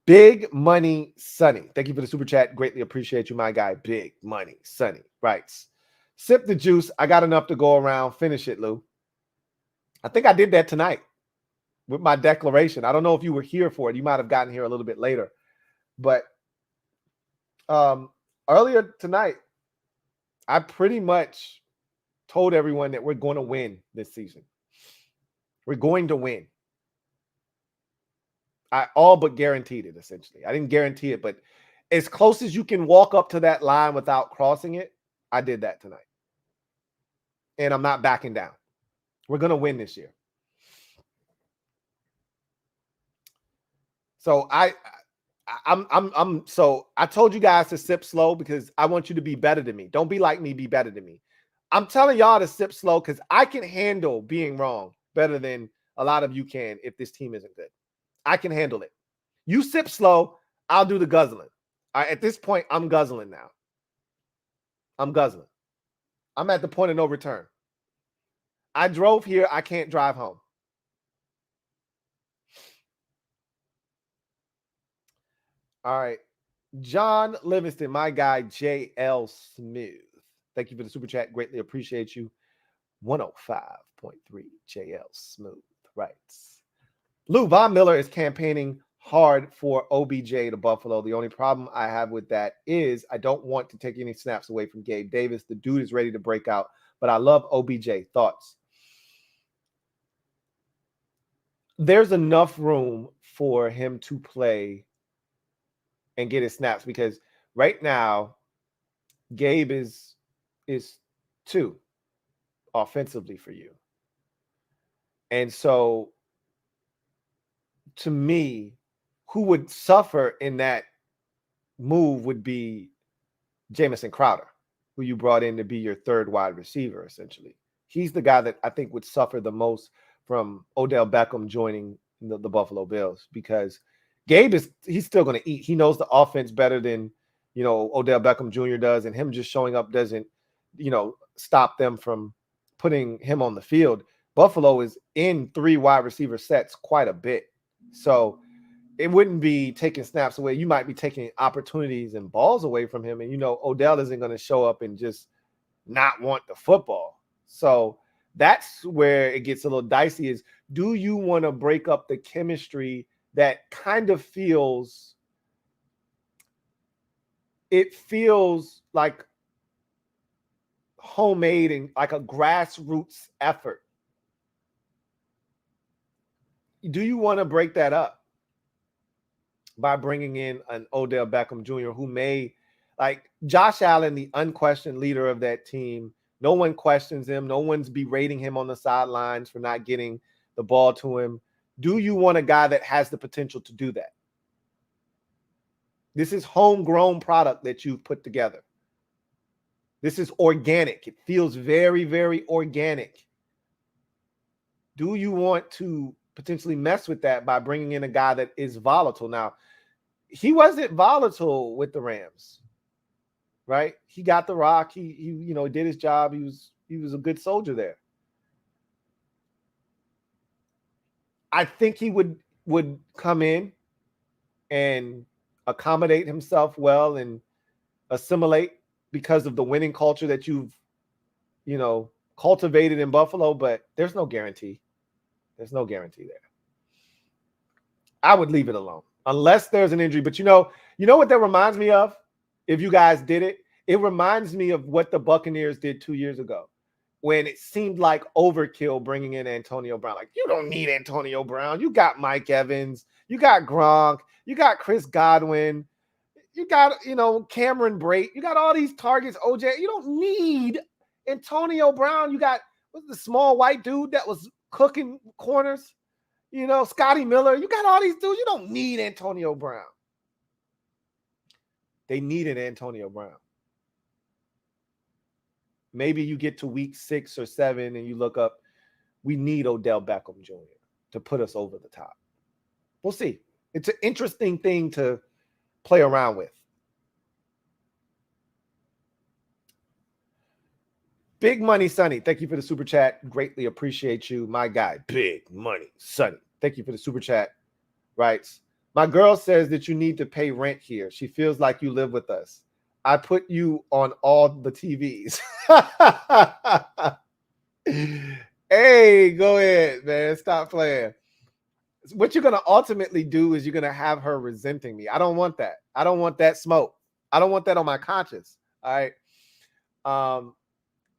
Big Money Sonny. Thank you for the super chat. Greatly appreciate you, my guy. Big Money Sonny writes, sip the juice. I got enough to go around. Finish it, Lou. I think I did that tonight with my declaration. I don't know if you were here for it. You might have gotten here a little bit later. But earlier tonight, I pretty much told everyone that we're going to win this season. We're going to win. I all but guaranteed it, essentially. I didn't guarantee it, but as close as you can walk up to that line without crossing it, I did that tonight. And I'm not backing down. We're going to win this year. So so I told you guys to sip slow because I want you to be better than me. Don't be like me, be better than me. I'm telling y'all to sip slow because I can handle being wrong better than a lot of you can if this team isn't good. I can handle it. You sip slow, I'll do the guzzling. At this point, I'm guzzling now. I'm guzzling. I'm at the point of no return. I drove here. I can't drive home. All right. John Livingston, my guy, JL Smooth. Thank you for the super chat. Greatly appreciate you. 105.3 JL Smooth writes. Lou, Von Miller is campaigning hard for OBJ to Buffalo. The only problem I have with that is I don't want to take any snaps away from Gabe Davis. The dude is ready to break out, but I love OBJ. Thoughts? There's enough room for him to play and get his snaps because right now Gabe is 2 offensively for you. And so to me, who would suffer in that move would be Jamison Crowder, who you brought in to be your third wide receiver, essentially. He's the guy that I think would suffer the most from Odell Beckham joining the Buffalo Bills because Gabe he's still going to eat. He knows the offense better than, Odell Beckham Jr. does, and him just showing up doesn't, stop them from putting him on the field. Buffalo is in 3 wide receiver sets quite a bit. So it wouldn't be taking snaps away. You might be taking opportunities and balls away from him. And, Odell isn't going to show up and just not want the football. So that's where it gets a little dicey is, do you want to break up the chemistry that kind of feels like homemade and like a grassroots effort? Do you want to break that up by bringing in an Odell Beckham Jr. who may, like Josh Allen, the unquestioned leader of that team? No one questions him. No one's berating him on the sidelines for not getting the ball to him. Do you want a guy that has the potential to do that? This is homegrown product that you've put together. This is organic. It feels very, very organic. Do you want to potentially mess with that by bringing in a guy that is volatile? Now, he wasn't volatile with the Rams, right? He got the rock. He did his job. He was a good soldier there. I think he would come in and accommodate himself well and assimilate because of the winning culture that you've, cultivated in Buffalo, but there's no guarantee. There's no guarantee there. I would leave it alone unless there's an injury. But you know what that reminds me of? If you guys did it, it reminds me of what the Buccaneers did 2 years ago when it seemed like overkill bringing in Antonio Brown. Like, you don't need Antonio Brown. You got Mike Evans. You got Gronk. You got Chris Godwin. You got, Cameron Brate. You got all these targets, OJ. You don't need Antonio Brown. You got the small white dude that was cooking corners, Scotty Miller. You got all these dudes. You don't need Antonio Brown. They needed Antonio Brown. Maybe you get to week 6 or 7 and you look up, we need Odell Beckham Jr. to put us over the top. We'll see. It's an interesting thing to play around with. Big Money Sonny, thank you for the super chat. Greatly appreciate you, my guy. Big Money Sonny, thank you for the super chat. Writes, my girl says that you need to pay rent here. She feels like you live with us. I put you on all the TVs. Hey, go ahead, man. Stop playing. What you're going to ultimately do is you're going to have her resenting me. I don't want that. I don't want that smoke. I don't want that on my conscience. All right.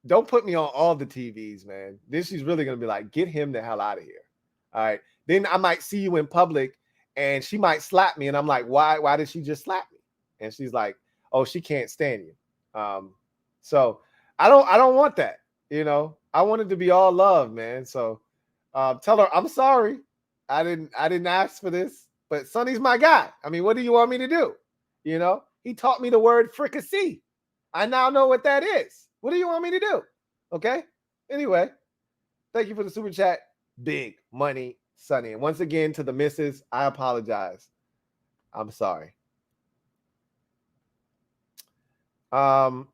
Don't put me on all the TVs, man. Then she's really going to be like, get him the hell out of here. All right. Then I might see you in public and she might slap me. And I'm like, why did she just slap me? And she's like, oh, she can't stand you. So I don't want that. I want it to be all love, man. So tell her, I'm sorry. I didn't ask for this, but Sonny's my guy. I mean, what do you want me to do? He taught me the word fricassee. I now know what that is. What do you want me to do? Okay. Anyway, thank you for the super chat. Big money, Sonny. And once again, to the missus, I apologize. I'm sorry. Carlton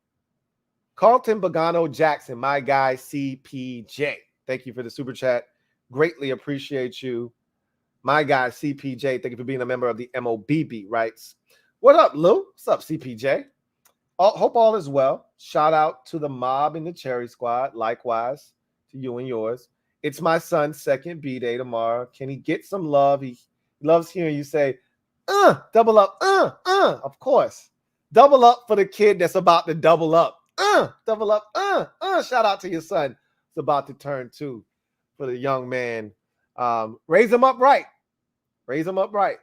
Bagano Jackson, my guy, CPJ. Thank you for the super chat. Greatly appreciate you. My guy, CPJ. Thank you for being a member of the MOBB, writes. What up, Lou? What's up, CPJ? Hope all is well. Shout out to the mob in the Cherry Squad. Likewise to you and yours. It's my son's second B-day tomorrow. Can he get some love? He loves hearing you say, double up, of course. Double up for the kid that's about to double up. Double up, Shout out to your son. It's about to turn 2 for the young man. Raise him up right. Raise him up right.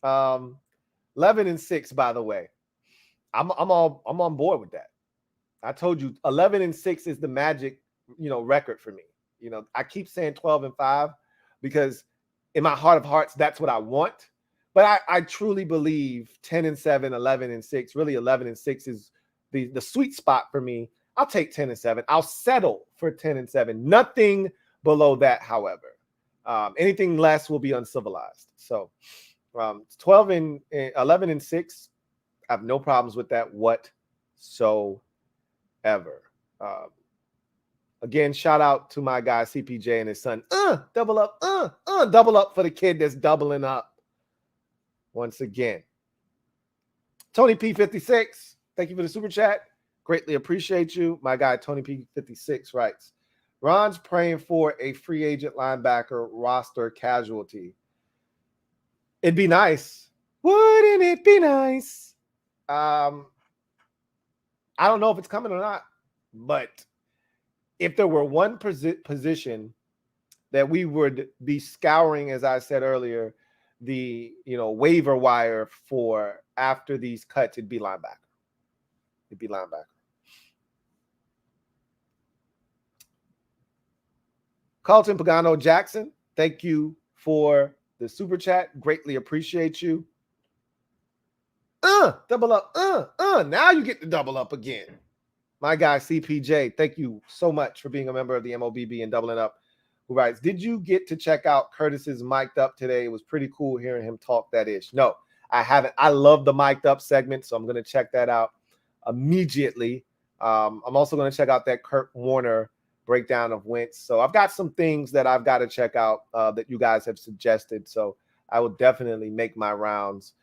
11-6, by the way. I'm on board with that. I told you 11-6 is the magic, record for me. I keep saying 12-5 because in my heart of hearts, that's what I want. But I truly believe 10-7, 11-6, really 11-6 is the sweet spot for me. I'll take 10-7. I'll settle for 10-7. Nothing below that, however. Anything less will be uncivilized. So 11-6. I have no problems with that whatsoever. Again, shout out to my guy CPJ and his son. Double up, double up for the kid that's doubling up. Once again. Tony P56, thank you for the super chat. Greatly appreciate you. My guy Tony P56 writes, Ron's praying for a free agent linebacker roster casualty. It'd be nice. Wouldn't it be nice? I don't know if it's coming or not, but if there were one position that we would be scouring, as I said earlier, the waiver wire for after these cuts, it'd be linebacker. It'd be linebacker. Carlton Pagano Jackson, thank you for the super chat. Greatly appreciate you. Double up, now you get to double up again. My guy CPJ, thank you so much for being a member of the MOBB and doubling up. Who writes, did you get to check out Curtis's mic'd up today? It was pretty cool hearing him talk that ish. No, I haven't. I love the mic'd up segment, so I'm going to check that out immediately. I'm also going to check out that Kurt Warner breakdown of Wentz. So I've got some things that I've got to check out that you guys have suggested. So I will definitely make my rounds.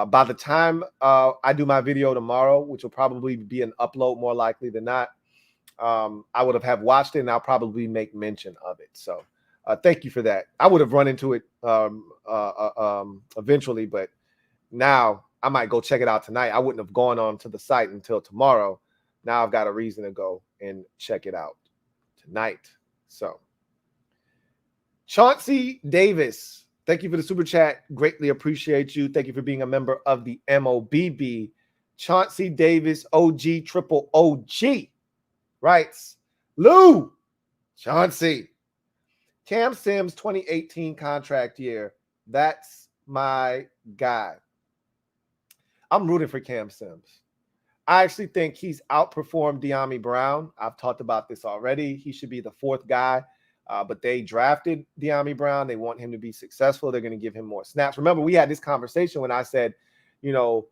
By the time I do my video tomorrow, which will probably be an upload more likely than not, I would have watched it and I'll probably make mention of it. So thank you for that. I would have run into it eventually, but now I might go check it out tonight. I wouldn't have gone on to the site until tomorrow. Now I've got a reason to go and check it out tonight. So Chauncey Davis, thank you for the super chat. Greatly appreciate you. Thank you for being a member of the MOBB. Chauncey Davis, OG, triple OG, writes, Lou, Chauncey, Cam Sims 2018 contract year. That's my guy. I'm rooting for Cam Sims. I actually think he's outperformed De'Ami Brown. I've talked about this already. He should be the fourth guy. But they drafted De'Ami Brown. They want him to be successful. They're going to give him more snaps. Remember, we had this conversation when I said, who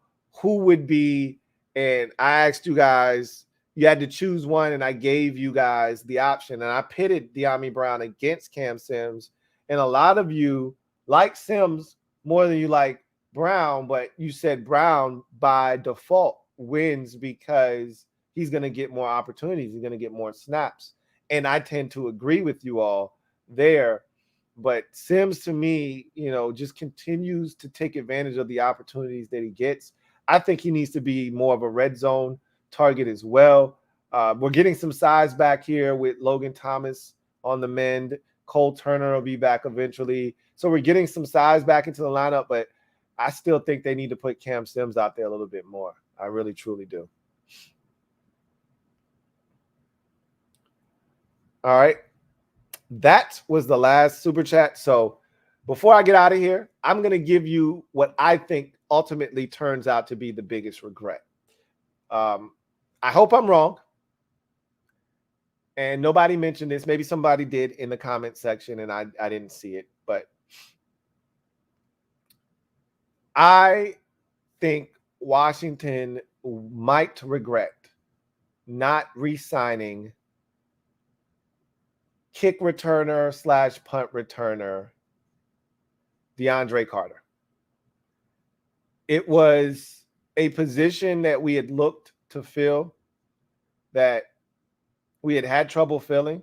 would be, and I asked you guys, you had to choose one, and I gave you guys the option. And I pitted De'Ami Brown against Cam Sims. And a lot of you like Sims more than you like Brown, but you said Brown by default wins because he's going to get more opportunities. He's going to get more snaps. And I tend to agree with you all there. But Sims, to me, just continues to take advantage of the opportunities that he gets. I think he needs to be more of a red zone target as well. We're getting some size back here with Logan Thomas on the mend. Cole Turner will be back eventually. So we're getting some size back into the lineup, but I still think they need to put Cam Sims out there a little bit more. I really, truly do. All right. That was the last super chat. So before I get out of here, I'm going to give you what I think ultimately turns out to be the biggest regret. I hope I'm wrong. And nobody mentioned this. Maybe somebody did in the comment section and I didn't see it. But I think Washington might regret not re-signing kick returner / punt returner DeAndre Carter. It was a position that we had looked to fill, that we had trouble filling.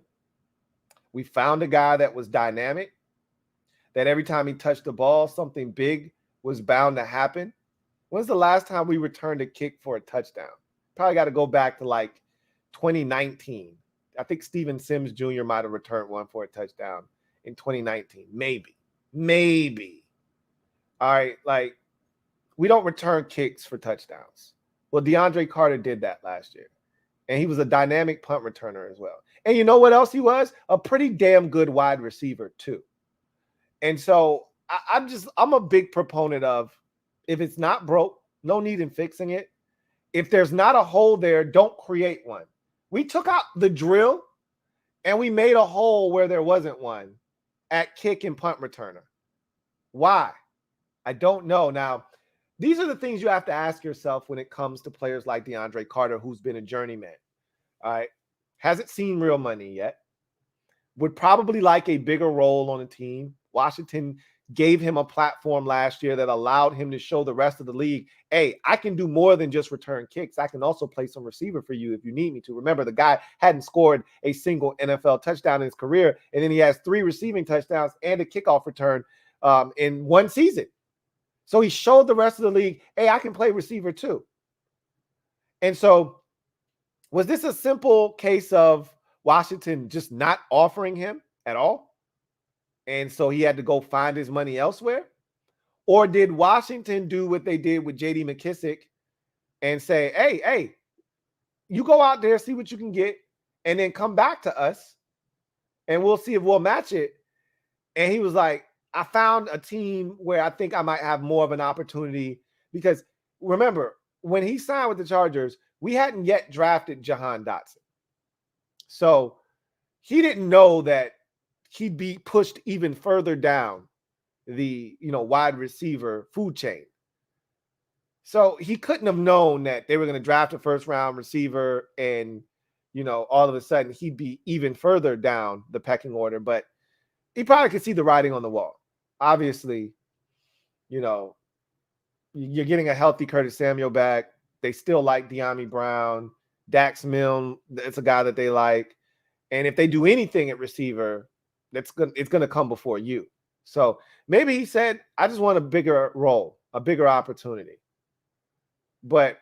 We found a guy that was dynamic, that every time he touched the ball, something big was bound to happen. When's the last time we returned a kick for a touchdown? Probably got to go back to like 2019. I think Steven Sims Jr. might have returned one for a touchdown in 2019. Maybe. All right, like, we don't return kicks for touchdowns. Well, DeAndre Carter did that last year. And he was a dynamic punt returner as well. And you know what else he was? A pretty damn good wide receiver too. And so I'm a big proponent of, if it's not broke, no need in fixing it. If there's not a hole there, don't create one. We took out the drill and we made a hole where there wasn't one at kick and punt returner. Why? I don't know. Now, these are the things you have to ask yourself when it comes to players like DeAndre Carter, who's been a journeyman. All right. Hasn't seen real money yet. Would probably like a bigger role on a team. Washington gave him a platform last year that allowed him to show the rest of the league, hey, I can do more than just return kicks. I can also play some receiver for you if you need me to. Remember, the guy hadn't scored a single NFL touchdown in his career, and then he has 3 receiving touchdowns and a kickoff return in one season. So he showed the rest of the league, hey, I can play receiver too. And so was this a simple case of Washington just not offering him at all? And so he had to go find his money elsewhere? Or did Washington do what they did with J.D. McKissic and say, hey, you go out there, see what you can get, and then come back to us, and we'll see if we'll match it. And he was like, I found a team where I think I might have more of an opportunity, because remember, when he signed with the Chargers, we hadn't yet drafted Jahan Dotson. So he didn't know that he'd be pushed even further down the, wide receiver food chain. So he couldn't have known that they were going to draft a first-round receiver and, all of a sudden he'd be even further down the pecking order. But he probably could see the writing on the wall. Obviously, you're getting a healthy Curtis Samuel back. They still like De'Ami Brown. Dax Milne, it's a guy that they like. And if they do anything at receiver, it's going to come before you. So maybe he said, I just want a bigger role, a bigger opportunity. But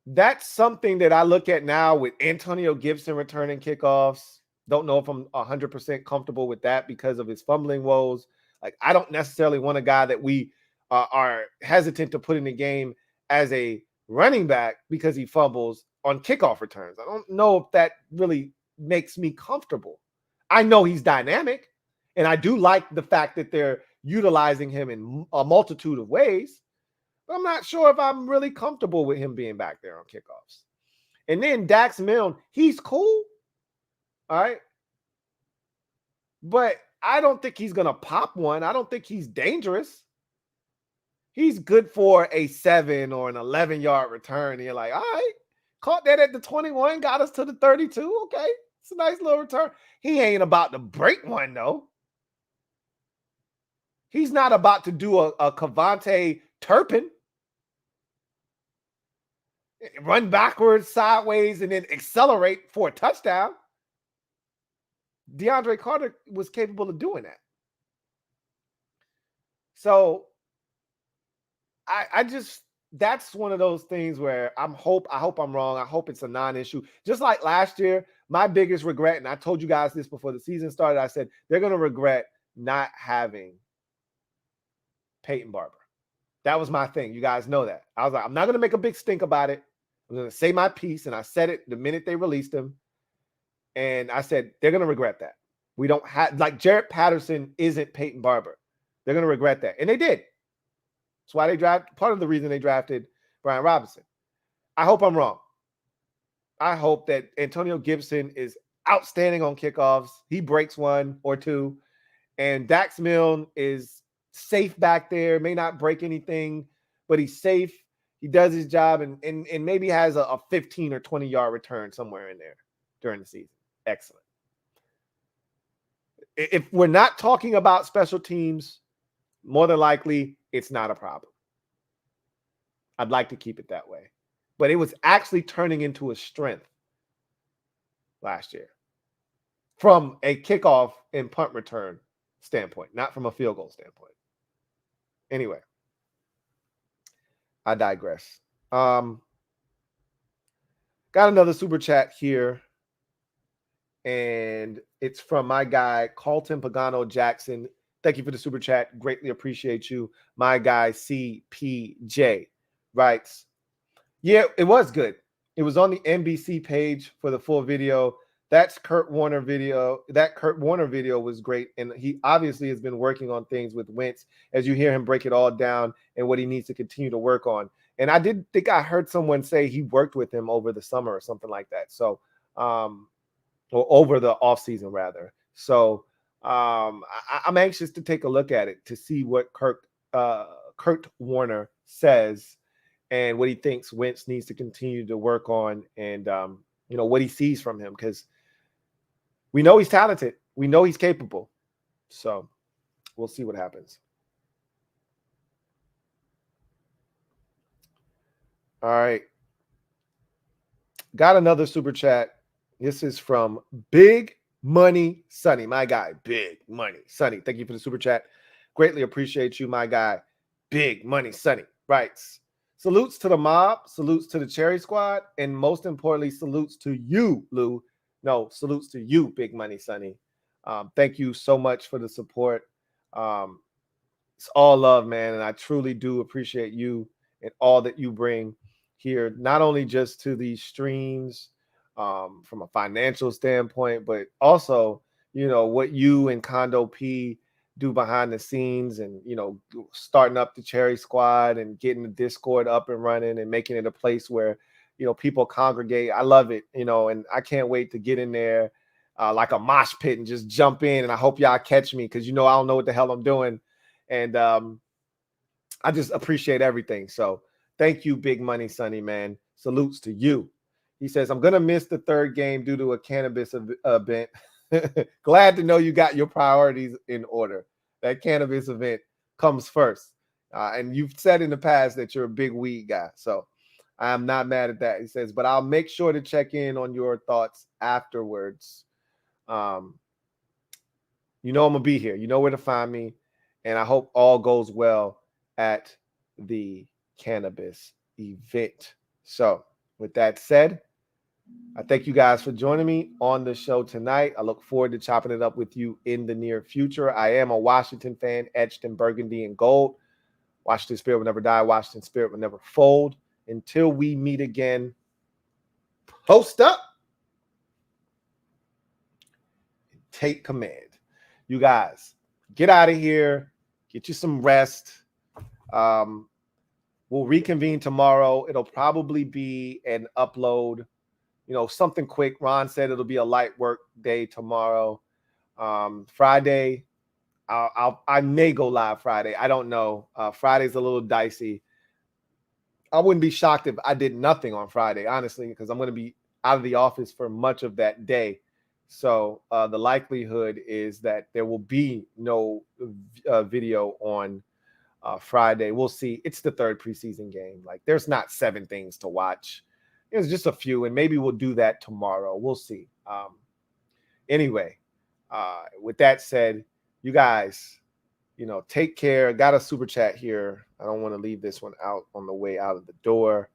that's something that I look at now with Antonio Gibson returning kickoffs. Don't know if I'm 100% comfortable with that because of his fumbling woes. Like, I don't necessarily want a guy that we are hesitant to put in the game as a running back because he fumbles on kickoff returns. I don't know if that really makes me comfortable. I know he's dynamic, and I do like the fact that they're utilizing him in a multitude of ways, but I'm not sure if I'm really comfortable with him being back there on kickoffs. And then Dax Milne, he's cool. All right. But I don't think he's going to pop one. I don't think he's dangerous. He's good for a 7 or an 11-yard return. And you're like, all right, caught that at the 21, got us to the 32. Okay, it's a nice little return. He ain't about to break one, though. He's not about to do a Cavante Turpin. Run backwards, sideways, and then accelerate for a touchdown. DeAndre Carter was capable of doing that. So I just that's one of those things where I hope I'm wrong. I hope it's a non-issue. Just like last year, my biggest regret, and I told you guys this before the season started, I said they're going to regret not having Peyton Barber. That was my thing. You guys know that. I was like, I'm not going to make a big stink about it. I'm going to say my piece, and I said it the minute they released him. And I said, they're going to regret that. We don't have, like, Jarrett Patterson isn't Peyton Barber. They're going to regret that. And they did. That's why they drafted, part of the reason they drafted Brian Robinson. I hope I'm wrong. I hope that Antonio Gibson is outstanding on kickoffs. He breaks one or two. And Dax Milne is safe back there, may not break anything, but he's safe. He does his job and maybe has a 15 or 20-yard return somewhere in there during the season. Excellent. If we're not talking about special teams, more than likely, it's not a problem. I'd like to keep it that way. But it was actually turning into a strength last year from a kickoff and punt return standpoint, not from a field goal standpoint. Anyway, I digress. Got another super chat here, and it's from my guy, Carlton Pagano Jackson. Thank you for the super chat. Greatly appreciate you. My guy, CPJ, writes, yeah, it was good. It was on the NBC page for the full video. That Kurt Warner video was great. And he obviously has been working on things with Wentz as you hear him break it all down and what he needs to continue to work on. And I did think I heard someone say he worked with him over the summer or something like that. So, or over the offseason rather. So I'm anxious to take a look at it to see what Kurt Warner says and what he thinks Wentz needs to continue to work on and, what he sees from him, because we know he's talented. We know he's capable. So we'll see what happens. All right. Got another super chat. This is from Big Money Sonny, my guy. Big Money Sonny. Thank you for the super chat. Greatly appreciate you, my guy. Big Money Sonny writes, salutes to the mob, salutes to the Cherry Squad, and most importantly, salutes to you, Lou. No, salutes to you, Big Money Sonny. Thank you so much for the support. It's all love, man, and I truly do appreciate you and all that you bring here, not only just to these streams from a financial standpoint, but also, what you and Condo P do behind the scenes and, starting up the Cherry Squad and getting the Discord up and running and making it a place where, people congregate. I love it, and I can't wait to get in there like a mosh pit and just jump in. And I hope y'all catch me because, I don't know what the hell I'm doing. And I just appreciate everything. So thank you, Big Money Sonny, man. Salutes to you. He says, I'm going to miss the third game due to a cannabis event. Glad to know you got your priorities in order. That cannabis event comes first. And you've said in the past that you're a big weed guy. So I'm not mad at that. He says, but I'll make sure to check in on your thoughts afterwards. I'm going to be here. You know where to find me. And I hope all goes well at the cannabis event. So with that said, I thank you guys for joining me on the show tonight. I look forward to chopping it up with you in the near future. I am a Washington fan, etched in burgundy and gold. Washington Spirit will never die. Washington Spirit will never fold. Until we meet again, post up and take command. You guys, get out of here. Get you some rest. We'll reconvene tomorrow. It'll probably be an upload, something quick. Ron said it'll be a light work day tomorrow. Friday, I may go live Friday. I don't know. Friday's a little dicey. I wouldn't be shocked if I did nothing on Friday, honestly, because I'm going to be out of the office for much of that day. So the likelihood is that there will be no video on Friday. We'll see. It's the third preseason game. Like, there's not 7 things to watch. There's just a few, and maybe we'll do that tomorrow. We'll see. Anyway, with that said, you guys take care. Got a super chat here. I don't want to leave this one out on the way out of the door.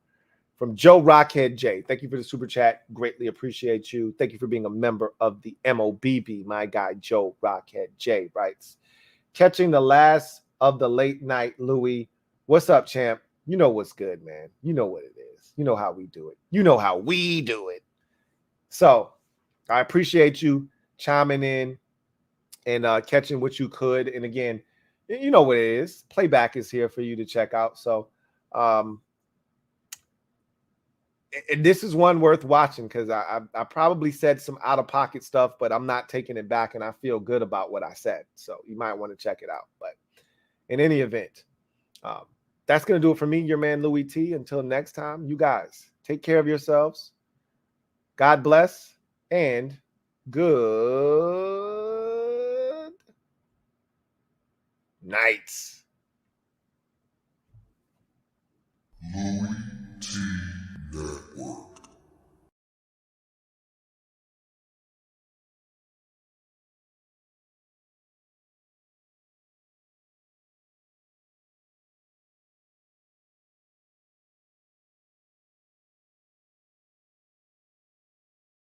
From Joe Rockhead J. Thank you for the super chat. Greatly appreciate you. Thank you for being a member of the MOBB. My guy, Joe Rockhead J, writes, catching the last of the late night, Louie. What's up, champ? You know what's good, man. You know what it is. You know how we do it. You know how we do it. So I appreciate you chiming in and catching what you could. And again, you know what it is. Playback is here for you to check out. So and this is one worth watching because I probably said some out-of-pocket stuff, but I'm not taking it back, and I feel good about what I said. So you might want to check it out. But in any event, that's going to do it for me, your man Louie T. Until next time, you guys take care of yourselves. God bless, and good night.